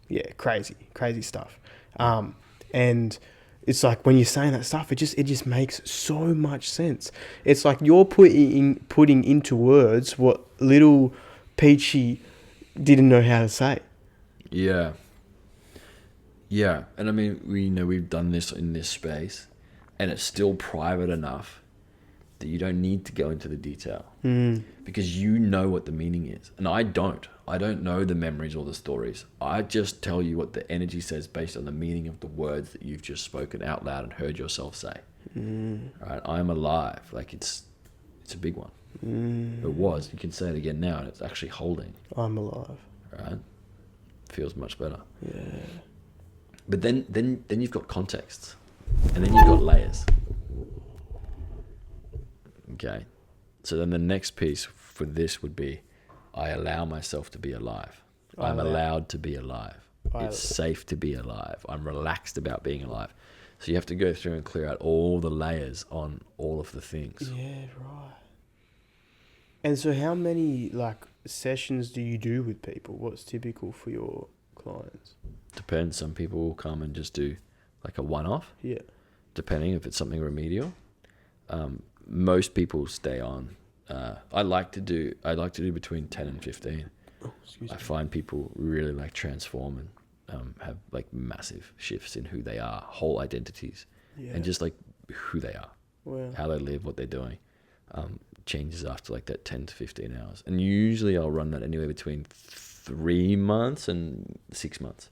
Yeah, crazy stuff. And it's like when you're saying that stuff, it just makes so much sense. It's like you're putting into words what little Peachy didn't know how to say. Yeah. Yeah. And I mean, we've done this in this space, and it's still private enough that you don't need to go into the detail because you know what the meaning is. And I don't know the memories or the stories. I just tell you what the energy says based on the meaning of the words that you've just spoken out loud and heard yourself say. Right? I'm alive. Like it's a big one. It was. You can say it again now and it's actually holding. I'm alive. Right? Feels much better. Yeah. But then you've got contexts. And then you've got layers. Okay. So then the next piece for this would be, I allow myself to be alive. I'm allow- allowed to be alive. It's safe to be alive. I'm relaxed about being alive. So you have to go through and clear out all the layers on all of the things. Yeah, right. And so how many like sessions do you do with people? What's typical for your clients? Depends. Some people will come and just do like a one-off. Yeah. Depending if it's something remedial. Most people stay on. I like to do between 10 and 15. Oh, excuse I me. find people really like transform and have like massive shifts in who they are, whole identities, Yeah. and just like who they are, Wow. how they live, what they're doing, changes after like that 10 to 15 hours. And usually I'll run that anywhere between 3 months and 6 months.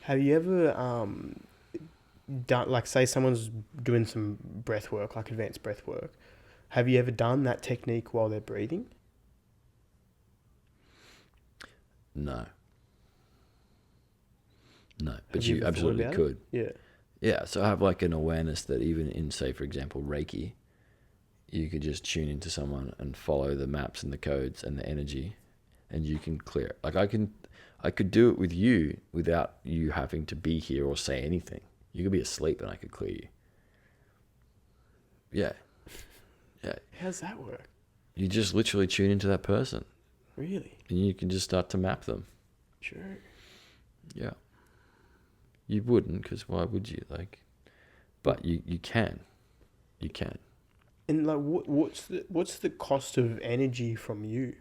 Have you ever done, like, say someone's doing some breath work, like advanced breath work? Have you ever done that technique while they're breathing? No, but Have you ever thought absolutely about it? could. Yeah. Yeah, so I have like an awareness that even in, say, for example, Reiki, you could just tune into someone and follow the maps and the codes and the energy, and you can clear it. Like I could do it with you without you having to be here or say anything. You could be asleep and I could clear you. Yeah. Yeah. How's that work? You just literally tune into that person Really? and you can just start to map them. Sure. Yeah. You wouldn't, because why would you? Like, but you can. You can. And like, what's the cost of energy from you?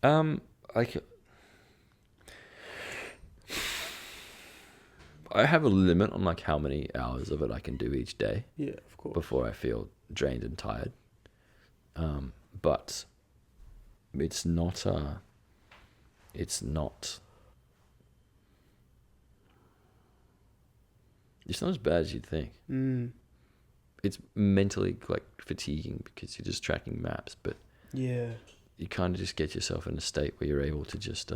Like, I have a limit on like how many hours of it I can do each day Yeah, of course. before I feel drained and tired. But it's not as bad as you'd think. It's mentally like fatiguing because you're just tracking maps, but Yeah. you kind of just get yourself in a state where you're able to just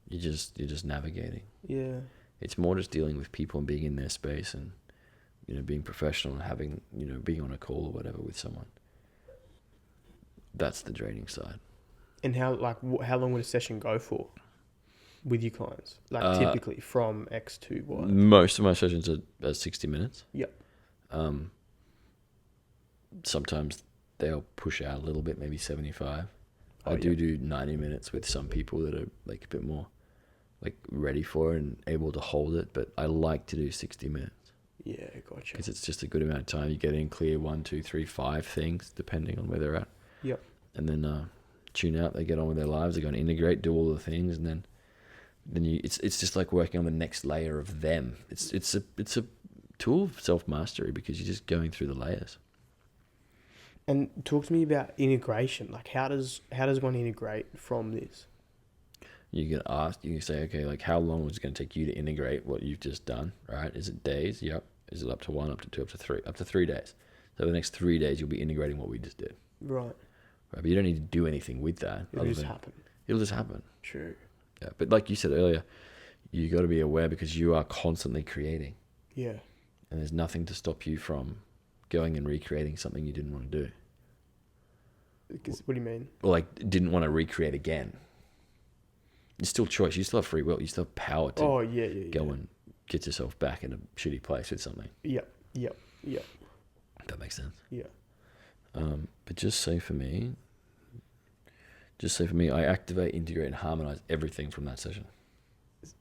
you're just navigating. Yeah. It's more just dealing with people and being in their space and, you know, being professional and having, you know, being on a call or whatever with someone. That's the draining side. And how long would a session go for with your clients? Like typically from X to Y? Most of my sessions are 60 minutes. Yep. Sometimes they'll push out a little bit, maybe 75. Oh, I do 90 minutes with some people that are like a bit more like ready for it and able to hold it, but I like to do 60 minutes. Yeah, gotcha. Because it's just a good amount of time. You get in, clear 1, 2, 3, 5 things, depending on where they're at. Yep. And then tune out, they get on with their lives, they're going to integrate, do all the things, and then it's just like working on the next layer of them. It's a tool of self-mastery because you're just going through the layers. And talk to me about integration. Like, how does one integrate from this? You can say, okay, like how long was it going to take you to integrate what you've just done, right? Is it days? Yep. Is it up to 1, up to 2, up to 3? Up to 3 days. So the next 3 days you'll be integrating what we just did. Right. But you don't need to do anything with that. It'll just happen. It'll just happen. True. Yeah. But like you said earlier, you got to be aware because you are constantly creating. Yeah. And there's nothing to stop you from going and recreating something you didn't want to do. Because, what do you mean? Or like didn't want to recreate again. It's still choice. You still have free will. You still have power to go and get yourself back in a shitty place with something. Yep. That makes sense. Yeah. But just say for me, I activate, integrate, and harmonize everything from that session.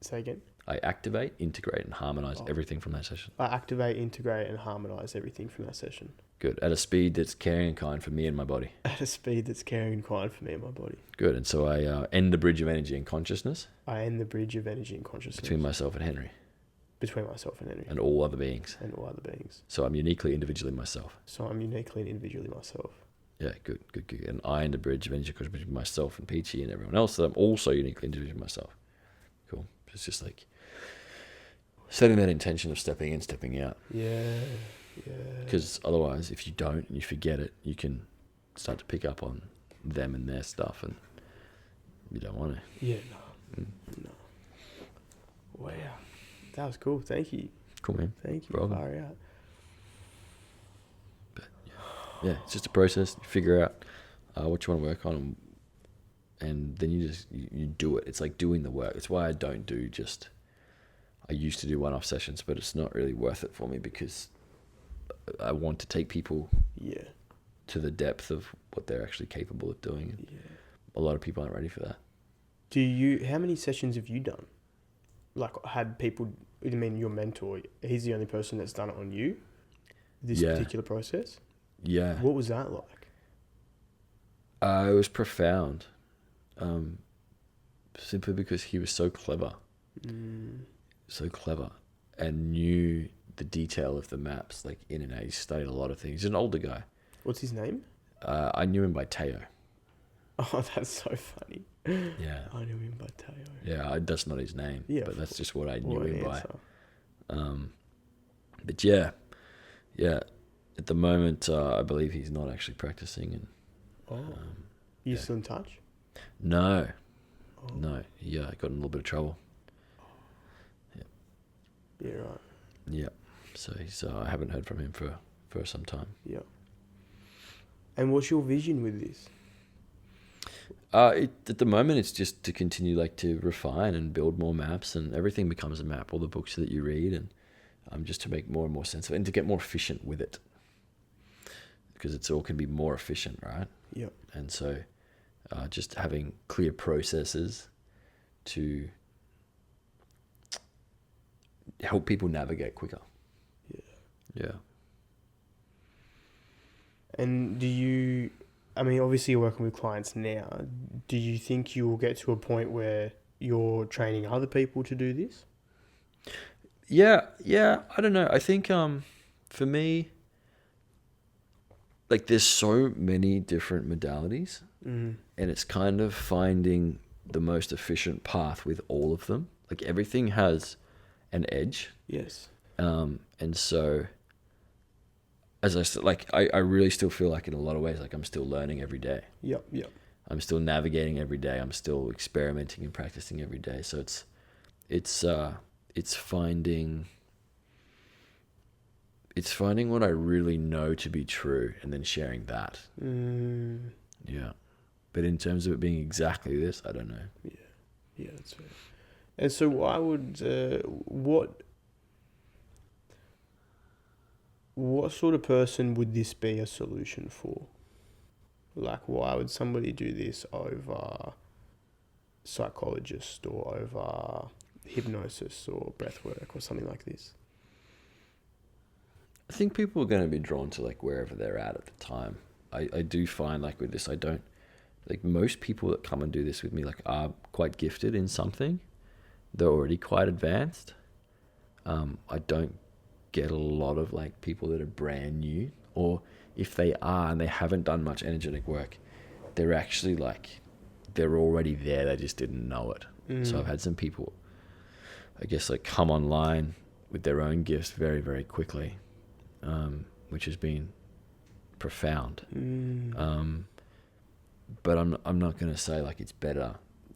Say again? I activate, integrate, and harmonize everything from that session. I activate, integrate, and harmonize everything from that session. Good. At a speed that's caring and kind for me and my body. At a speed that's caring and kind for me and my body. Good. And so I end the bridge of energy and consciousness. I end the bridge of energy and consciousness. Between myself and Henry. Between myself and Henry. And all other beings. And all other beings. So I'm uniquely, individually myself. So I'm uniquely and individually myself. Yeah, good. And I end the bridge of energy and consciousness between myself and Peachy and everyone else. So I'm also uniquely, individually myself. Cool. It's just like setting that intention of stepping in, stepping out. Yeah. Because otherwise, if you don't and you forget it, you can start to pick up on them and their stuff, and you don't want to. Yeah, no. Wow. That was cool. Thank you. Cool, man. Thank you. Problem. Far out. Yeah, it's just a process. You figure out what you want to work on, and then you do it. It's like doing the work. It's why I don't do just. I used to do one-off sessions, but it's not really worth it for me because I want to take people to the depth of what they're actually capable of doing. And a lot of people aren't ready for that. How many sessions have you done? Like, had people, I mean, your mentor, he's the only person that's done it on you, this particular process? Yeah. What was that like? It was profound. Simply because he was so clever. So clever. And knew the detail of the maps, like in and out. He studied a lot of things. He's an older guy. What's his name? I knew him by Teo. Oh, that's so funny. Yeah. I knew him by Teo. Yeah, that's not his name. Yeah, but that's just what I knew what him an by. answer. But yeah. At the moment, I believe he's not actually practicing. And You still in touch? No. Oh. No. Yeah, I got in a little bit of trouble. Yeah, right. Yeah. So I haven't heard from him for some time. Yeah. And what's your vision with this? At the moment, it's just to continue to refine and build more maps, and everything becomes a map. All the books that you read, and just to make more and more sense of it, and to get more efficient with it, because it's all can be more efficient, right? Yeah. And so, just having clear processes to help people navigate quicker. Yeah. And obviously you're working with clients now. Do you think you will get to a point where you're training other people to do this? Yeah. I don't know. I think for me, there's so many different modalities, and it's kind of finding the most efficient path with all of them. Everything has an edge. Yes. And so, as I said, I really still feel in a lot of ways, I'm still learning every day. Yep. I'm still navigating every day. I'm still experimenting and practicing every day. So it's finding what I really know to be true, and then sharing that. Yeah. But in terms of it being exactly this, I don't know. Yeah, that's fair. And so why would what sort of person would this be a solution for? Why would somebody do this over psychologist or over hypnosis or breathwork or something like this? I think people are going to be drawn to wherever they're at the time. I do find with this, I don't most people that come and do this with me are quite gifted in something. They're already quite advanced. I don't get a lot of people that are brand new, or if they are and they haven't done much energetic work, they're actually they're already there, they just didn't know it. So I've had some people, I guess, come online with their own gifts very, very quickly, which has been profound. But I'm not going to say it's better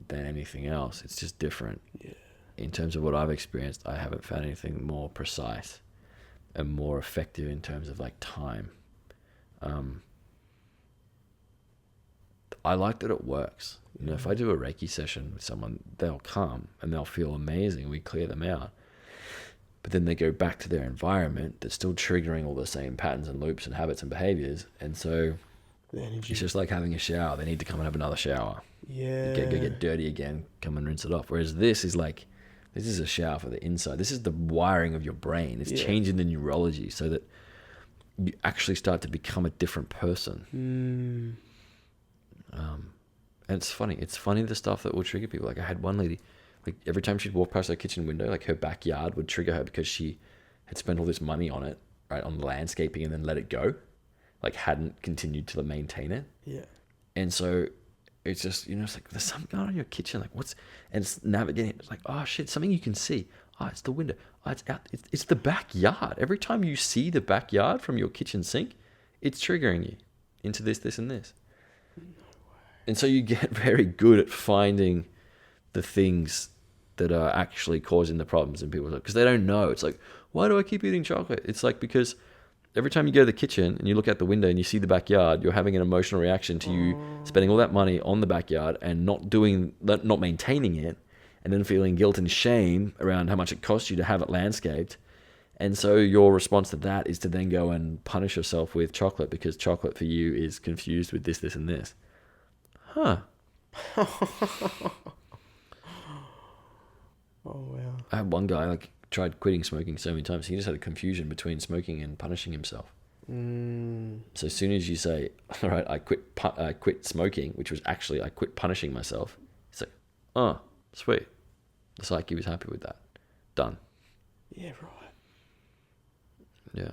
than anything else. It's just different. Yeah. In terms of what I've experienced, I haven't found anything more precise and more effective in terms of time. I like that it works. If I do a Reiki session with someone, they'll come and they'll feel amazing. We clear them out. But then they go back to their environment that's still triggering all the same patterns and loops and habits and behaviors. And so it's just like having a shower. They need to come and have another shower. Yeah. Go get dirty again, come and rinse it off. Whereas this is this is a shower for the inside. This is the wiring of your brain. It's changing the neurology so that you actually start to become a different person. And it's funny. It's funny the stuff that will trigger people. I had one lady, every time she'd walk past her kitchen window, her backyard would trigger her because she had spent all this money on it, right, on landscaping, and then let it go. Hadn't continued to maintain it. Yeah. And so it's just, it's there's something going on in your kitchen. And it's navigating. It's oh shit, something you can see. Oh, it's the window. Oh, it's out. It's the backyard. Every time you see the backyard from your kitchen sink, it's triggering you into this, this, and this. No way. And so you get very good at finding the things that are actually causing the problems in people's lives, because they don't know. It's why do I keep eating chocolate? It's because Every time you go to the kitchen and you look out the window and you see the backyard, you're having an emotional reaction to you spending all that money on the backyard and not maintaining it, and then feeling guilt and shame around how much it costs you to have it landscaped. And so your response to that is to then go and punish yourself with chocolate, because chocolate for you is confused with this, this, and this. Huh. Oh, wow. I had one guy tried quitting smoking so many times. He just had a confusion between smoking and punishing himself. So as soon as you say, all right, I quit smoking, which was actually I quit punishing myself, it's like, oh, sweet. The psyche was happy with that. Done. Yeah, right. Yeah.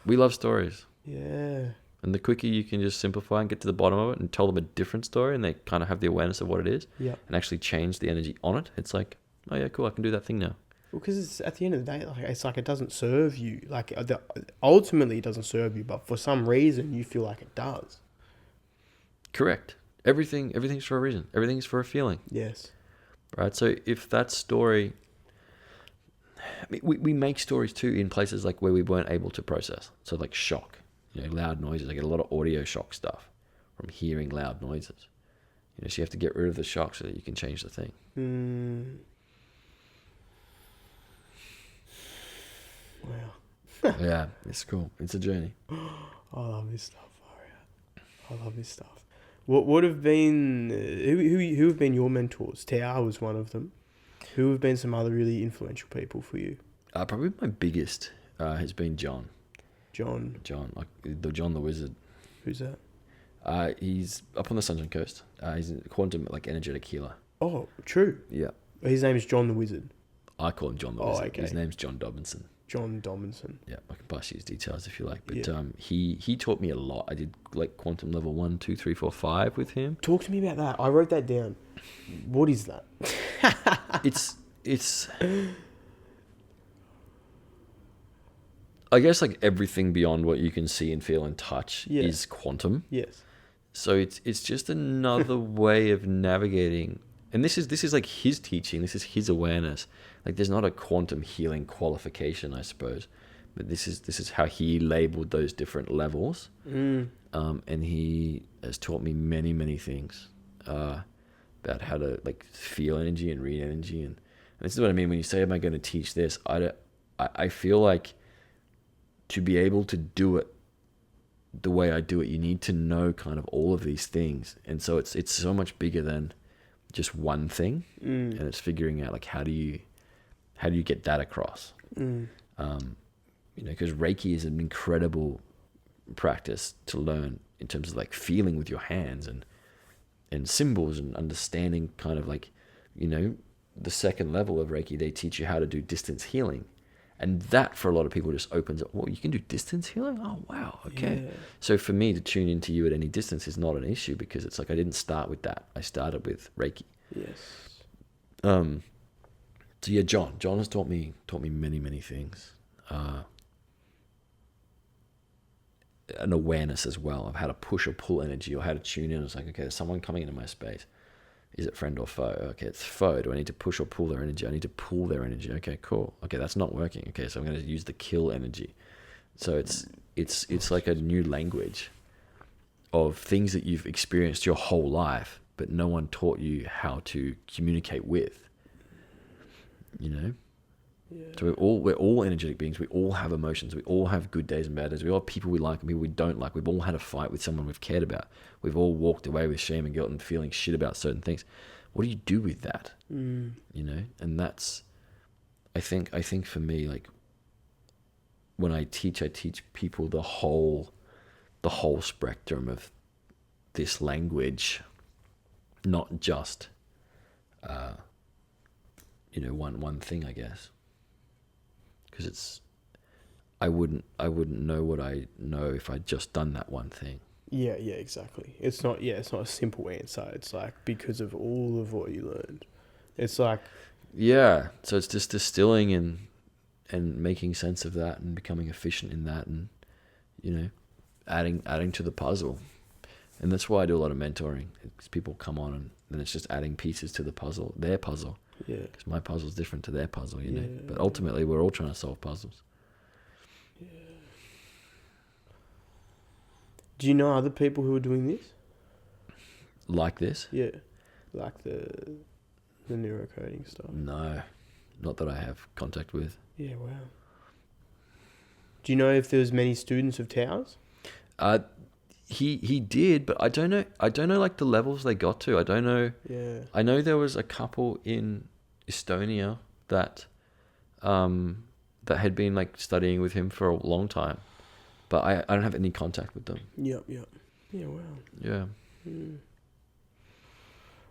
We love stories. Yeah. And the quicker you can just simplify and get to the bottom of it and tell them a different story, and they kind of have the awareness of what it is, yeah, and actually change the energy on it, it's like, oh yeah, cool, I can do that thing now. Well, because it's at the end of the day, it's like it doesn't serve you. Like ultimately, it doesn't serve you, but for some reason, you feel like it does. Correct. Everything's for a reason. Everything's for a feeling. Yes. Right. So if that story, I mean, we make stories too in places like where we weren't able to process. So like shock, loud noises. I get a lot of audio shock stuff from hearing loud noises. So you have to get rid of the shock so that you can change the thing. Wow. Yeah, it's cool. It's a journey. I love this stuff. I love this stuff. What would have been who have been your mentors? Tao was one of them. Who have been some other really influential people for you? Probably my biggest has been John. John, like John the Wizard. Who's that? He's up on the Sunshine Coast. He's a quantum energetic healer. Oh, true. Yeah. His name is John the Wizard. I call him John the Wizard. Okay. His name's John Dobinson. John Dobinson. Yeah, I can pass you his details if you like. But Yeah. He taught me a lot. I did like quantum level 1, 2, 3, 4, 5 with him. Talk to me about that. I wrote that down. What is that? It's I guess like everything beyond what you can see and feel and touch is quantum. Yes. So it's just another way of navigating. And this is like his teaching. This is his awareness. Like there's not a quantum healing qualification, I suppose, but this is how he labeled those different levels. And he has taught me many things about how to like feel energy and read energy. And this is what I mean when you say, "Am I going to teach this?" I feel like to be able to do it the way I do it, you need to know kind of all of these things. And so it's so much bigger than just one thing, and it's figuring out like how do you get that across. Because Reiki is an incredible practice to learn in terms of like feeling with your hands and symbols and understanding kind of like, the second level of Reiki, they teach you how to do distance healing. And that for a lot of people just opens up, well, you can do distance healing? Oh, wow. Okay. Yeah. So for me to tune into you at any distance is not an issue, because it's like I didn't start with that. I started with Reiki. Yes. So yeah, John has taught me many things. An awareness as well of how to push or pull energy, or how to tune in. It's like, okay, there's someone coming into my space. Is it friend or foe? Okay, it's foe. Do I need to push or pull their energy? I need to pull their energy. Okay, cool. Okay, that's not working. Okay, so I'm going to use the kill energy. So it's like a new language of things that you've experienced your whole life, but no one taught you how to communicate with. Yeah. So we're all energetic beings. We all have emotions. We all have good days and bad days. We all have people we like and people we don't like. We've all had a fight with someone we've cared about. We've all walked away with shame and guilt and feeling shit about certain things. What do you do with that? And that's, I think for me, like when I teach people the whole spectrum of this language, not just one thing, I guess. Because I wouldn't know what I know if I'd just done that one thing. Yeah, exactly. It's not a simple answer. It's like because of all of what you learned. It's like, yeah. So it's just distilling and making sense of that and becoming efficient in that, and adding to the puzzle. And that's why I do a lot of mentoring, because people come on and then it's just adding pieces to the puzzle, their puzzle. Yeah. Because my puzzle's different to their puzzle, But ultimately, we're all trying to solve puzzles. Yeah. Do you know other people who are doing this? Like this? Yeah, like the neurocoding stuff. No, not that I have contact with. Yeah, wow. Do you know if there's many students of Towers? He did, but I don't know. I don't know like the levels they got to. I don't know. Yeah. I know there was a couple in Estonia that that had been like studying with him for a long time, but I don't have any contact with them. Yep. Yeah, wow. Yeah.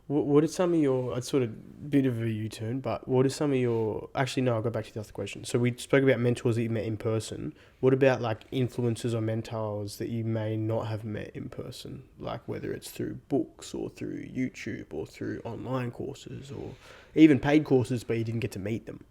What are some of your, it's sort of bit of a U-turn, but what are some of your, actually no, I'll go back to the other question. So we spoke about mentors that you met in person. What about like influencers or mentors that you may not have met in person? Like whether it's through books or through YouTube or through online courses or even paid courses, but you didn't get to meet them.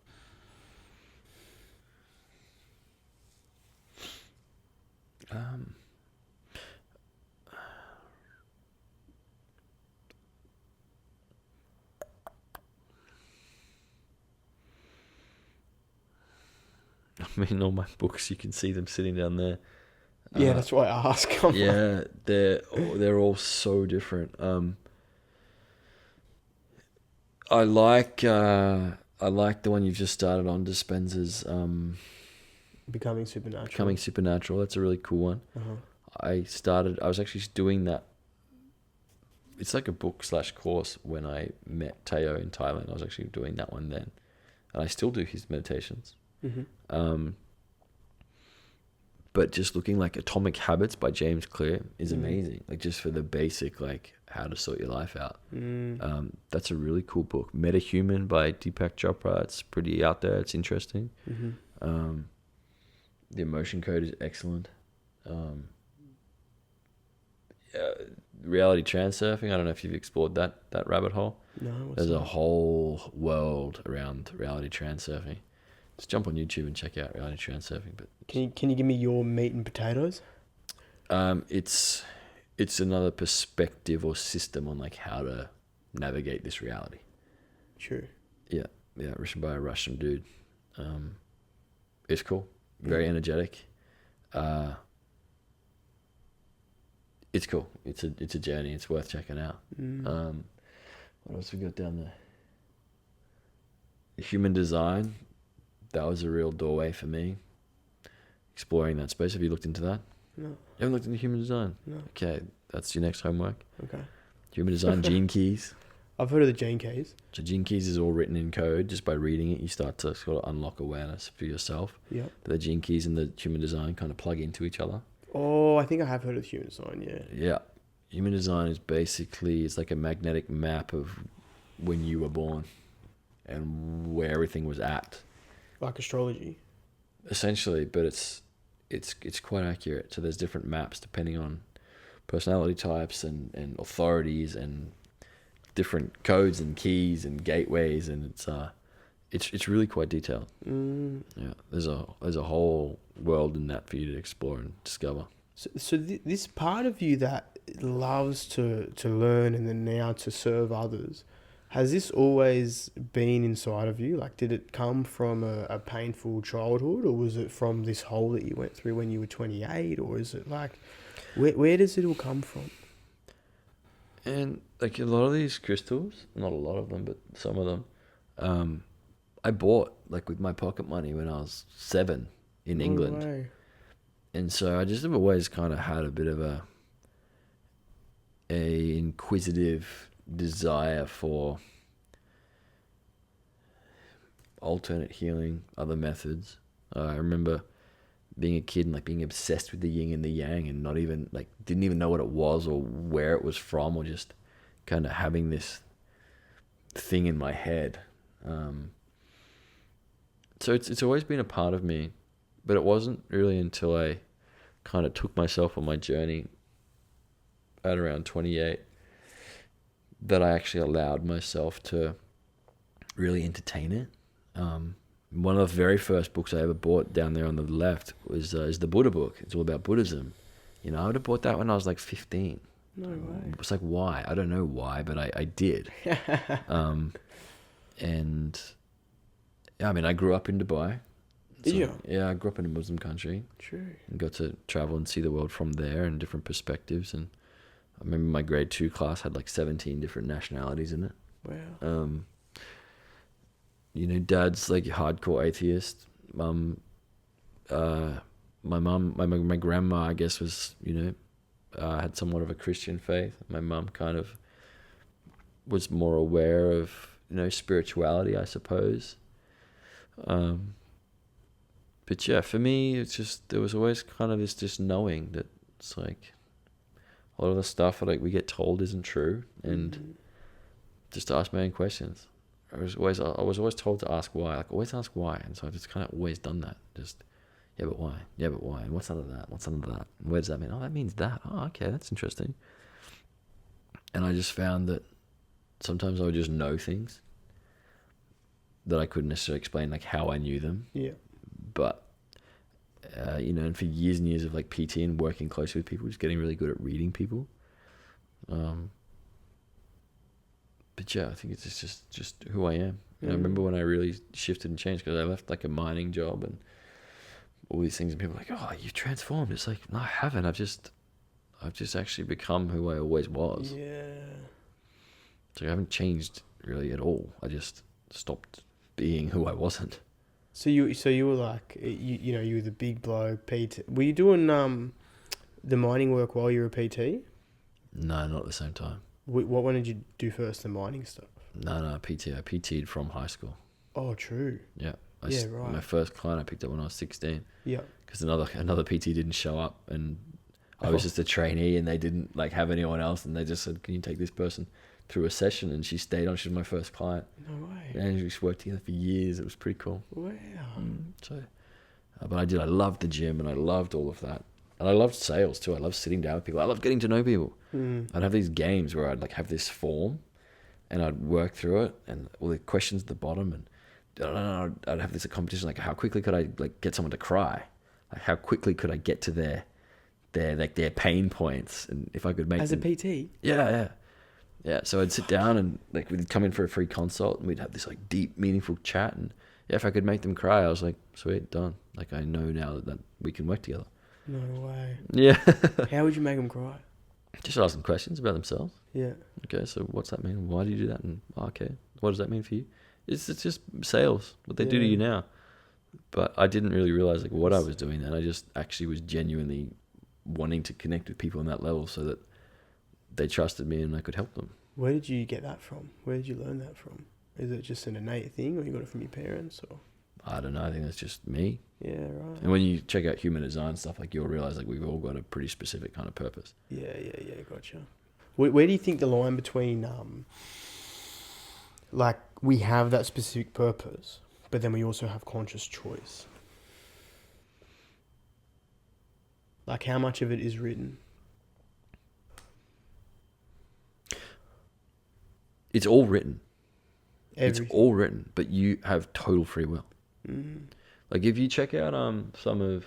I mean, all my books, you can see them sitting down there. Yeah, that's why I ask. Yeah, they're all so different. I like the one you've just started on, Dispenza's Becoming Supernatural. Becoming Supernatural. That's a really cool one. Uh-huh. I was actually doing that. It's like a book/course when I met Teo in Thailand. I was actually doing that one then. And I still do his meditations. Mm-hmm. But just looking like Atomic Habits by James Clear is amazing. Like just for the basic, like how to sort your life out. That's a really cool book. Metahuman by Deepak Chopra. It's pretty out there. It's interesting. Mm-hmm. The Emotion Code is excellent. Reality Transurfing. I don't know if you've explored that rabbit hole. No. There's a whole world around reality transurfing. Just jump on YouTube and check out reality transurfing. But can you give me your meat and potatoes? It's another perspective or system on like how to navigate this reality. True. Yeah, written by a Russian dude. It's cool. Very energetic. It's cool. It's a journey. It's worth checking out. What else we got down there? Human Design. That was a real doorway for me. Exploring that space. Have you looked into that? No. You haven't looked into Human Design? No. Okay, that's your next homework. Okay. Human Design Gene Keys. I've heard of the Gene Keys. So Gene Keys is all written in code. Just by reading it, you start to sort of unlock awareness for yourself. Yep. But the Gene Keys and the Human Design kind of plug into each other. Oh, I think I have heard of Human Design, yeah. Yeah. Human Design is basically, it's like a magnetic map of when you were born and where everything was at. Like astrology. Essentially, but it's quite accurate. So there's different maps depending on personality types and authorities and different codes and keys and gateways, and it's really quite detailed. Yeah, there's a whole world in that for you to explore and discover. So this part of you that loves to learn and then now to serve others, has this always been inside of you? Like, did it come from a painful childhood, or was it from this hole that you went through when you were 28, or is it like, where does it all come from? And like a lot of these crystals, not a lot of them, but some of them, I bought like with my pocket money when I was 7 in England. Way. And so I just have always kind of had a bit of a inquisitive desire for alternate healing, other methods. I remember being a kid and like being obsessed with the yin and the yang and not even like didn't even know what it was or where it was from, or just kind of having this thing in my head. So it's always been a part of me, but it wasn't really until I kind of took myself on my journey at around 28 that I actually allowed myself to really entertain it. One of the very first books I ever bought down there on the left is the Buddha book. It's all about Buddhism. You know, I would have bought that when I was like 15. No way. It's like, why? I don't know why, but I did. And I mean, I grew up in Dubai. Did you? Yeah, I grew up in a Muslim country True. and got to travel and see the world from there and different perspectives. And I remember my grade 2 class had like 17 different nationalities in it. Wow. You know, dad's like hardcore atheist. My grandma, I guess, was, you know, had somewhat of a Christian faith. My mum kind of was more aware of, you know, spirituality, I suppose. But yeah, for me, it's just, there was always kind of this just knowing that it's like a lot of the stuff that like we get told isn't true, and just to ask my own questions. I was always told to ask why, like always ask why, and so I just kind of always done that. Just yeah, but why? Yeah, but why? And what's under that? What's under that? And where does that mean? Oh, that means that. Oh, okay, that's interesting. And I just found that sometimes I would just know things that I couldn't necessarily explain, like how I knew them. Yeah. But you know, and for years and years of like PT and working closely with people, just getting really good at reading people. But yeah, I think it's just who I am. And I remember when I really shifted and changed, because I left like a mining job and all these things, and people were like, "Oh, you've transformed." It's like, no, I haven't. I've just actually become who I always was. Yeah. So I haven't changed really at all. I just stopped being who I wasn't. So you were like, you know, you were the big bloke PT. Were you doing the mining work while you were a PT? No, not at the same time. What one did you do first? The mining stuff. No, PT. I PT'd from high school. Oh, true. Yeah. Right. My first client I picked up when I was 16. Yeah. Because another PT didn't show up, and I was just a trainee, and they didn't like have anyone else, and they just said, "Can you take this person through a session?" And she stayed on. She was my first client. No way. And we just worked together for years. It was pretty cool. Wow. But I loved the gym, and I loved all of that. And I loved sales too. I loved sitting down with people. I loved getting to know people. I'd have these games where I'd like have this form, and I'd work through it, and all the questions at the bottom, and I don't know, I'd have this competition, like how quickly could I like get someone to cry, like how quickly could I get to their pain points, and if I could make as them, a PT. Yeah. So I'd sit down, and like we'd come in for a free consult, and we'd have this like deep, meaningful chat, and yeah, if I could make them cry, I was like, sweet, done. Like I know now that we can work together. No way. Yeah. How would you make them cry? Just ask them questions about themselves. Yeah. Okay, so what's that mean? Why do you do that? And okay, what does that mean for you? It's just sales, what they do to you now. But I didn't really realize like what I was doing then. I just actually was genuinely wanting to connect with people on that level so that they trusted me and I could help them. Where did you get that from? Where did you learn that from? Is it just an innate thing, or you got it from your parents, or? I don't know. I think that's just me. Yeah, right. And when you check out human design stuff, like you'll realize like we've all got a pretty specific kind of purpose. Yeah, gotcha. Where do you think the line between like we have that specific purpose, but then we also have conscious choice? Like how much of it is written? It's all written. Everything. It's all written, but you have total free will. Like if you check out some of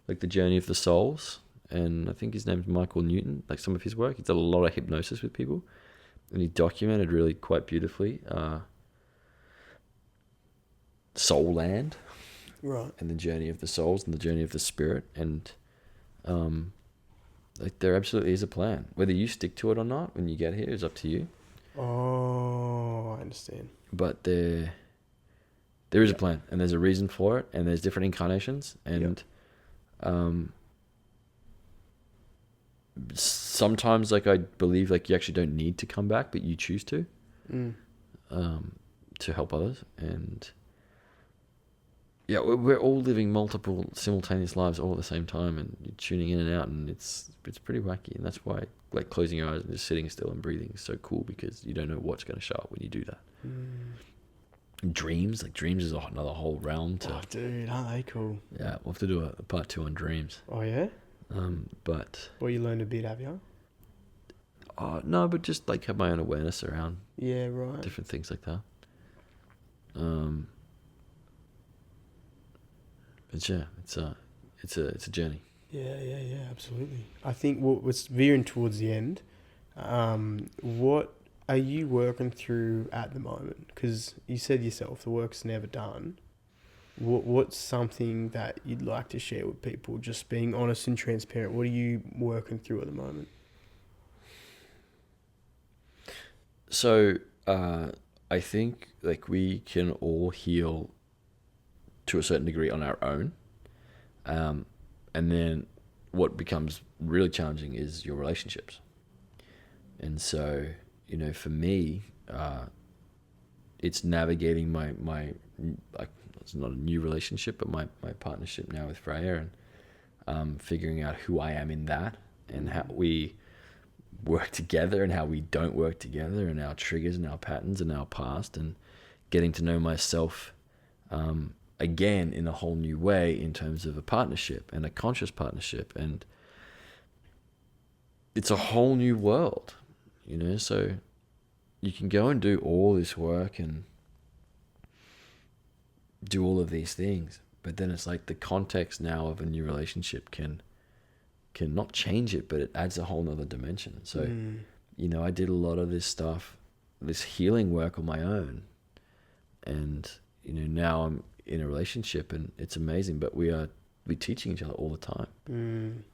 like the Journey of the Souls, and I think his name's Michael Newton, like some of his work, he did a lot of hypnosis with people, and he documented really quite beautifully Soul Land, right, and the Journey of the Souls and the Journey of the Spirit, and like there absolutely is a plan. Whether you stick to it or not when you get here is up to you. Oh, I understand. But there is a plan, and there's a reason for it, and there's different incarnations, and sometimes like I believe like you actually don't need to come back, but you choose to help others. And yeah, we're all living multiple simultaneous lives all at the same time, and you're tuning in and out, and it's pretty wacky. And that's why like closing your eyes and just sitting still and breathing is so cool, because you don't know what's going to show up when you do that. Dreams is another whole realm to. Oh, dude, aren't they cool? Yeah, we'll have to do a part 2 on dreams. Oh yeah. But. Well, you learned a bit, have you? No, but just like have my own awareness around. Yeah, right. Different things like that. But yeah, it's a journey. Yeah, absolutely. I think what's veering towards the end. What are you working through at the moment? Because you said yourself the work's never done. What's something that you'd like to share with people? Just being honest and transparent. What are you working through at the moment? So I think like we can all heal to a certain degree on our own, and then what becomes really challenging is your relationships. And so, you know, for me, it's navigating my like, it's not a new relationship, but my partnership now with Freya, and figuring out who I am in that, and how we work together and how we don't work together, and our triggers and our patterns and our past, and getting to know myself again in a whole new way in terms of a partnership and a conscious partnership. And it's a whole new world, you know, so you can go and do all this work and do all of these things, but then it's like the context now of a new relationship can not change it, but it adds a whole nother dimension. So, you know, I did a lot of this stuff, this healing work on my own, and, you know, now I'm in a relationship and it's amazing, but we're teaching each other all the time.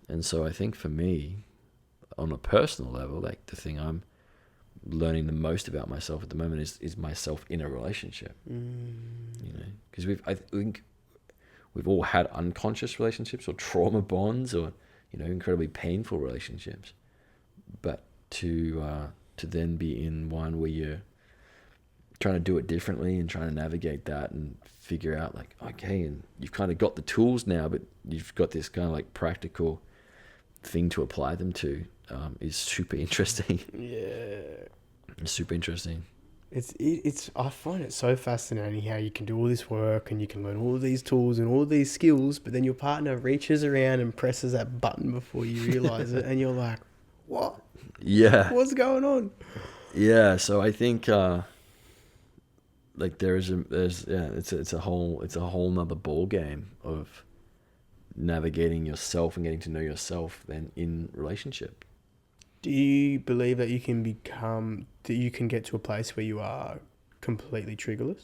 And so I think for me, on a personal level, like the thing I'm learning the most about myself at the moment is myself in a relationship. You know, because I think we've all had unconscious relationships or trauma bonds, or, you know, incredibly painful relationships, but to then be in one where you're trying to do it differently and trying to navigate that and figure out like, okay, and you've kind of got the tools now, but you've got this kind of like practical thing to apply them to, is super interesting. Yeah. It's super interesting. It's I find it so fascinating how you can do all this work and you can learn all these tools and all these skills, but then your partner reaches around and presses that button before you realize it, and you're like, what? Yeah. What's going on? Yeah. So I think like it's a whole nother ball game of navigating yourself and getting to know yourself then in relationship. Do you believe that you can get to a place where you are completely triggerless?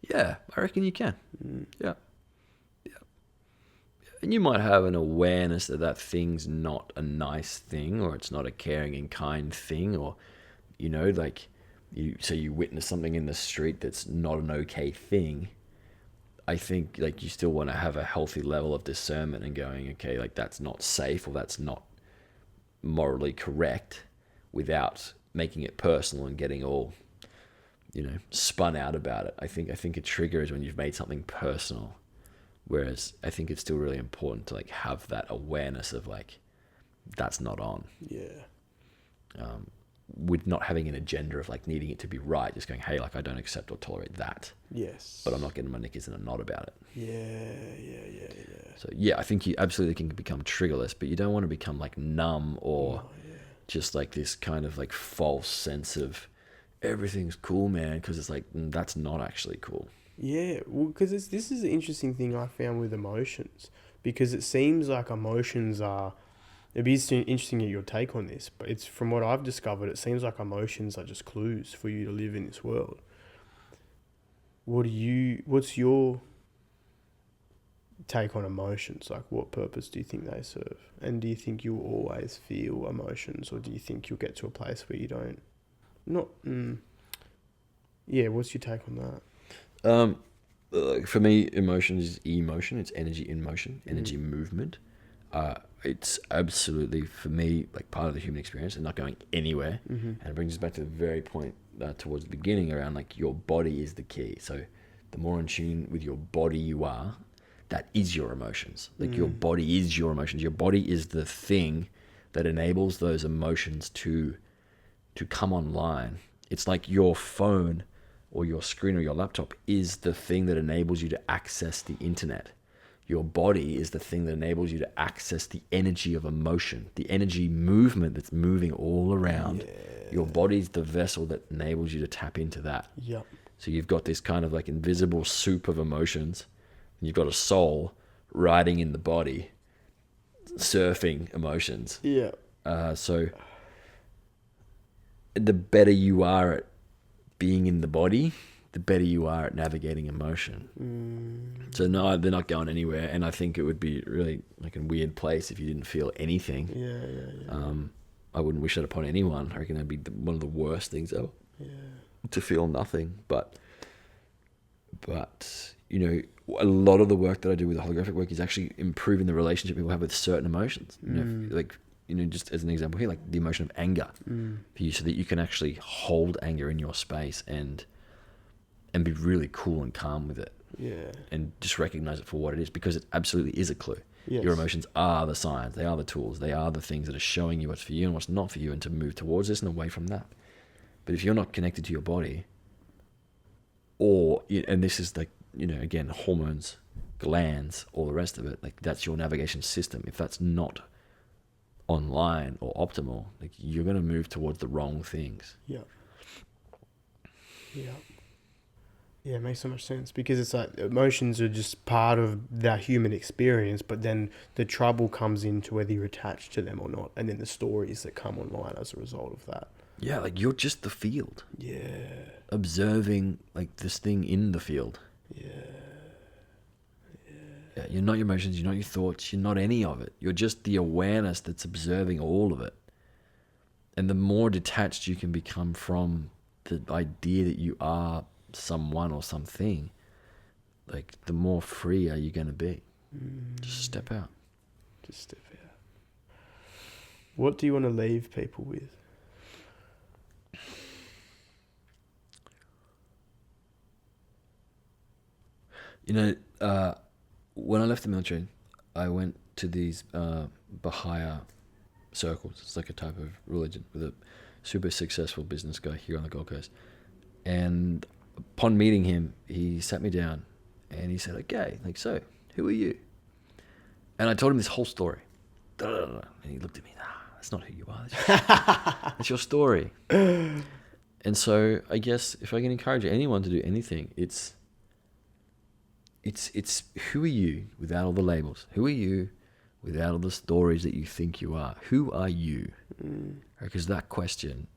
Yeah, I reckon you can. Yeah. And you might have an awareness that thing's not a nice thing, or it's not a caring and kind thing, or, you know, like you witness something in the street that's not an okay thing. I think like you still want to have a healthy level of discernment and going, okay, like that's not safe or that's not morally correct, without making it personal and getting all, you know, spun out about it. I think a trigger is when you've made something personal. Whereas I think it's still really important to like have that awareness of like, that's not on. Yeah. With not having an agenda of like needing it to be right, just going, hey, like I don't accept or tolerate that. Yes. But I'm not getting my knickers in a knot about it. Yeah. So yeah, I think you absolutely can become triggerless, but you don't want to become like numb or just like this kind of like false sense of everything's cool, man, because it's like that's not actually cool. Yeah, well, because this is an interesting thing I found with emotions, because it seems like emotions are. It'd be interesting to get your take on this, but it's from what I've discovered, it seems like emotions are just clues for you to live in this world. What's your take on emotions? Like, what purpose do you think they serve? And do you think you'll always feel emotions, or do you think you'll get to a place where you don't? What's your take on that? For me, emotion is emotion. It's energy in motion, energy movement. It's absolutely, for me, like part of the human experience and not going anywhere. And it brings us back to the very point towards the beginning around like your body is the key. So the more in tune with your body you are, that is your emotions. Like your body is your emotions. Your body is the thing that enables those emotions to come online. It's like your phone or your screen or your laptop is the thing that enables you to access the internet. Your body is the thing that enables you to access the energy of emotion, the energy movement that's moving all around. Yeah. Your body's the vessel that enables you to tap into that. Yep. So you've got this kind of like invisible soup of emotions. And you've got a soul riding in the body, surfing emotions. Yeah. So the better you are at being in the body, the better you are at navigating emotion. So no, they're not going anywhere, and I think it would be really like a weird place if you didn't feel anything. Yeah. I wouldn't wish that upon anyone. I reckon that'd be one of the worst things ever. Yeah. To feel nothing, but you know, a lot of the work that I do with the holographic work is actually improving the relationship people have with certain emotions. You know, like, you know, just as an example here, like the emotion of anger, for you, so that you can actually hold anger in your space and be really cool and calm with it. Yeah. And just recognize it for what it is, because it absolutely is a clue. Yes. Your emotions are the signs, they are the tools, they are the things that are showing you what's for you and what's not for you, and to move towards this and away from that. But if you're not connected to your body, and this is like, you know, again, hormones, glands, all the rest of it, like that's your navigation system. If that's not online or optimal, like you're going to move towards the wrong things. Yeah. Yeah, it makes so much sense, because it's like emotions are just part of that human experience, but then the trouble comes into whether you're attached to them or not, and then the stories that come online as a result of that. Yeah, like you're just the field. Yeah. Observing like this thing in the field. Yeah, you're not your emotions, you're not your thoughts, you're not any of it. You're just the awareness that's observing all of it. And the more detached you can become from the idea that you are someone or something, like the more free are you going to be. Just step out. What do you want to leave people with? You know, when I left the military, I went to these Baha'i circles. It's like a type of religion, with a super successful business guy here on the Gold Coast. And upon meeting him, he sat me down and he said, okay, like, so who are you? And I told him this whole story. And he looked at me, that's not who you are. That's your story. And so I guess if I can encourage anyone to do anything, it's who are you without all the labels? Who are you without all the stories that you think you are? Who are you? Because that question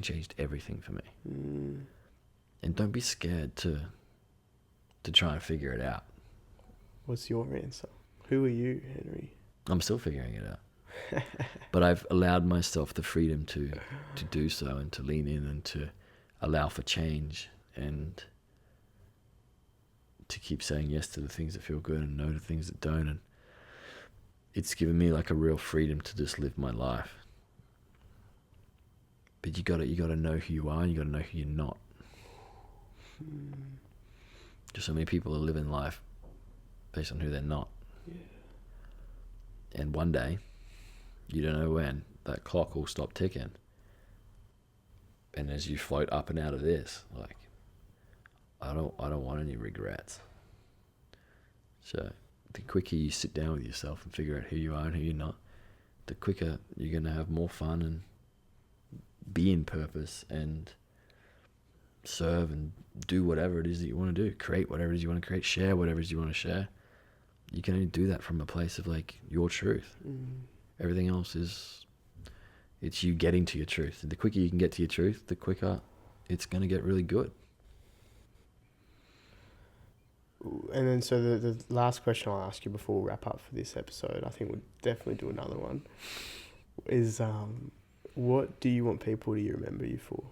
changed everything for me. And don't be scared to try and figure it out. What's your answer? Who are you, Henry? I'm still figuring it out. But I've allowed myself the freedom to do so, and to lean in, and to allow for change, and to keep saying yes to the things that feel good and no to things that don't. And it's given me like a real freedom to just live my life. But you gotta know who you are, and you gotta know who you're not. Just so many people are living life based on who they're not. And one day, you don't know when, that clock will stop ticking. And as you float up and out of this, like, I don't want any regrets. So the quicker you sit down with yourself and figure out who you are and who you're not, the quicker you're going to have more fun and be in purpose and serve and do whatever it is that you want to do. Create whatever it is you want to create. Share whatever it is you want to share. You can only do that from a place of like your truth. Everything else it's you getting to your truth. The quicker you can get to your truth, the quicker it's going to get really good. And then so the last question I'll ask you before we wrap up for this episode, I think we'll definitely do another one, is what do you want people to remember you for?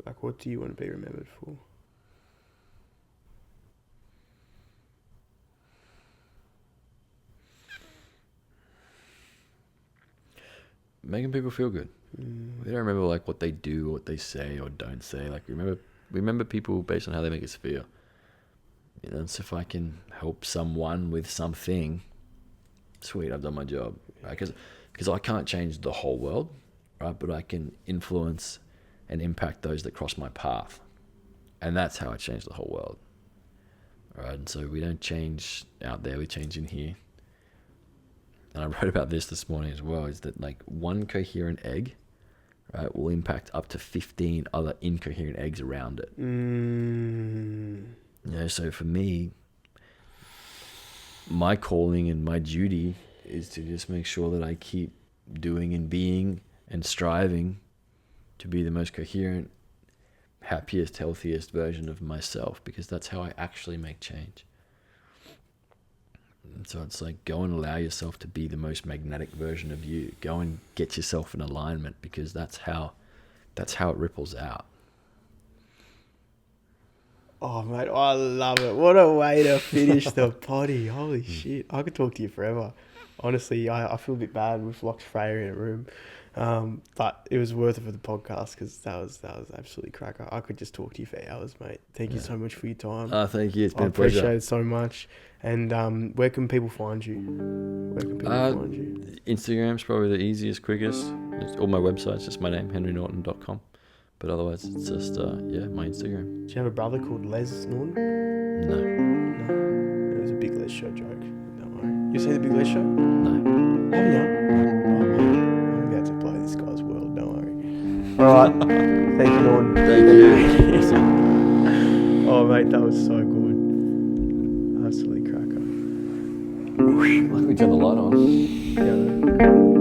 Like, what do you want to be remembered for? Making people feel good. We don't remember like what they do, or what they say or don't say. Like we remember people based on how they make us feel. You know, so if I can help someone with something, sweet, I've done my job. Right? Because I can't change the whole world, right? But I can influence and impact those that cross my path, and that's how I change the whole world. Right? And so we don't change out there; we change in here. And I wrote about this morning as well, is that like one coherent egg, right, will impact up to 15 other incoherent eggs around it. You know, so for me, my calling and my duty is to just make sure that I keep doing and being and striving to be the most coherent, happiest, healthiest version of myself, because that's how I actually make change. And so it's like, go and allow yourself to be the most magnetic version of you. Go and get yourself in alignment, because that's how it ripples out. Oh, mate, I love it. What a way to finish the potty. Holy shit. I could talk to you forever. Honestly, I feel a bit bad. We've locked Freya in a room. But it was worth it for the podcast, because that was absolutely cracker. I could just talk to you for hours, mate. Thank you so much for your time. Thank you. It's been I a pleasure. appreciate it so much. And where can people find you? Find you? Instagram's probably the easiest, quickest. All my websites, just my name, henrynorton.com. But otherwise, it's just, my Instagram. Do you have a brother called Les Norton? No. No. It was a Big Les Show joke. Don't worry. You seen the Big Les Show? No. Haven't you? Oh, mate. I'm about to blow this guy's world. Don't worry. All right. Thank you, Norton. Thank you. Oh, mate, that was so good. Absolutely cracker. Like we turned the light on. Yeah.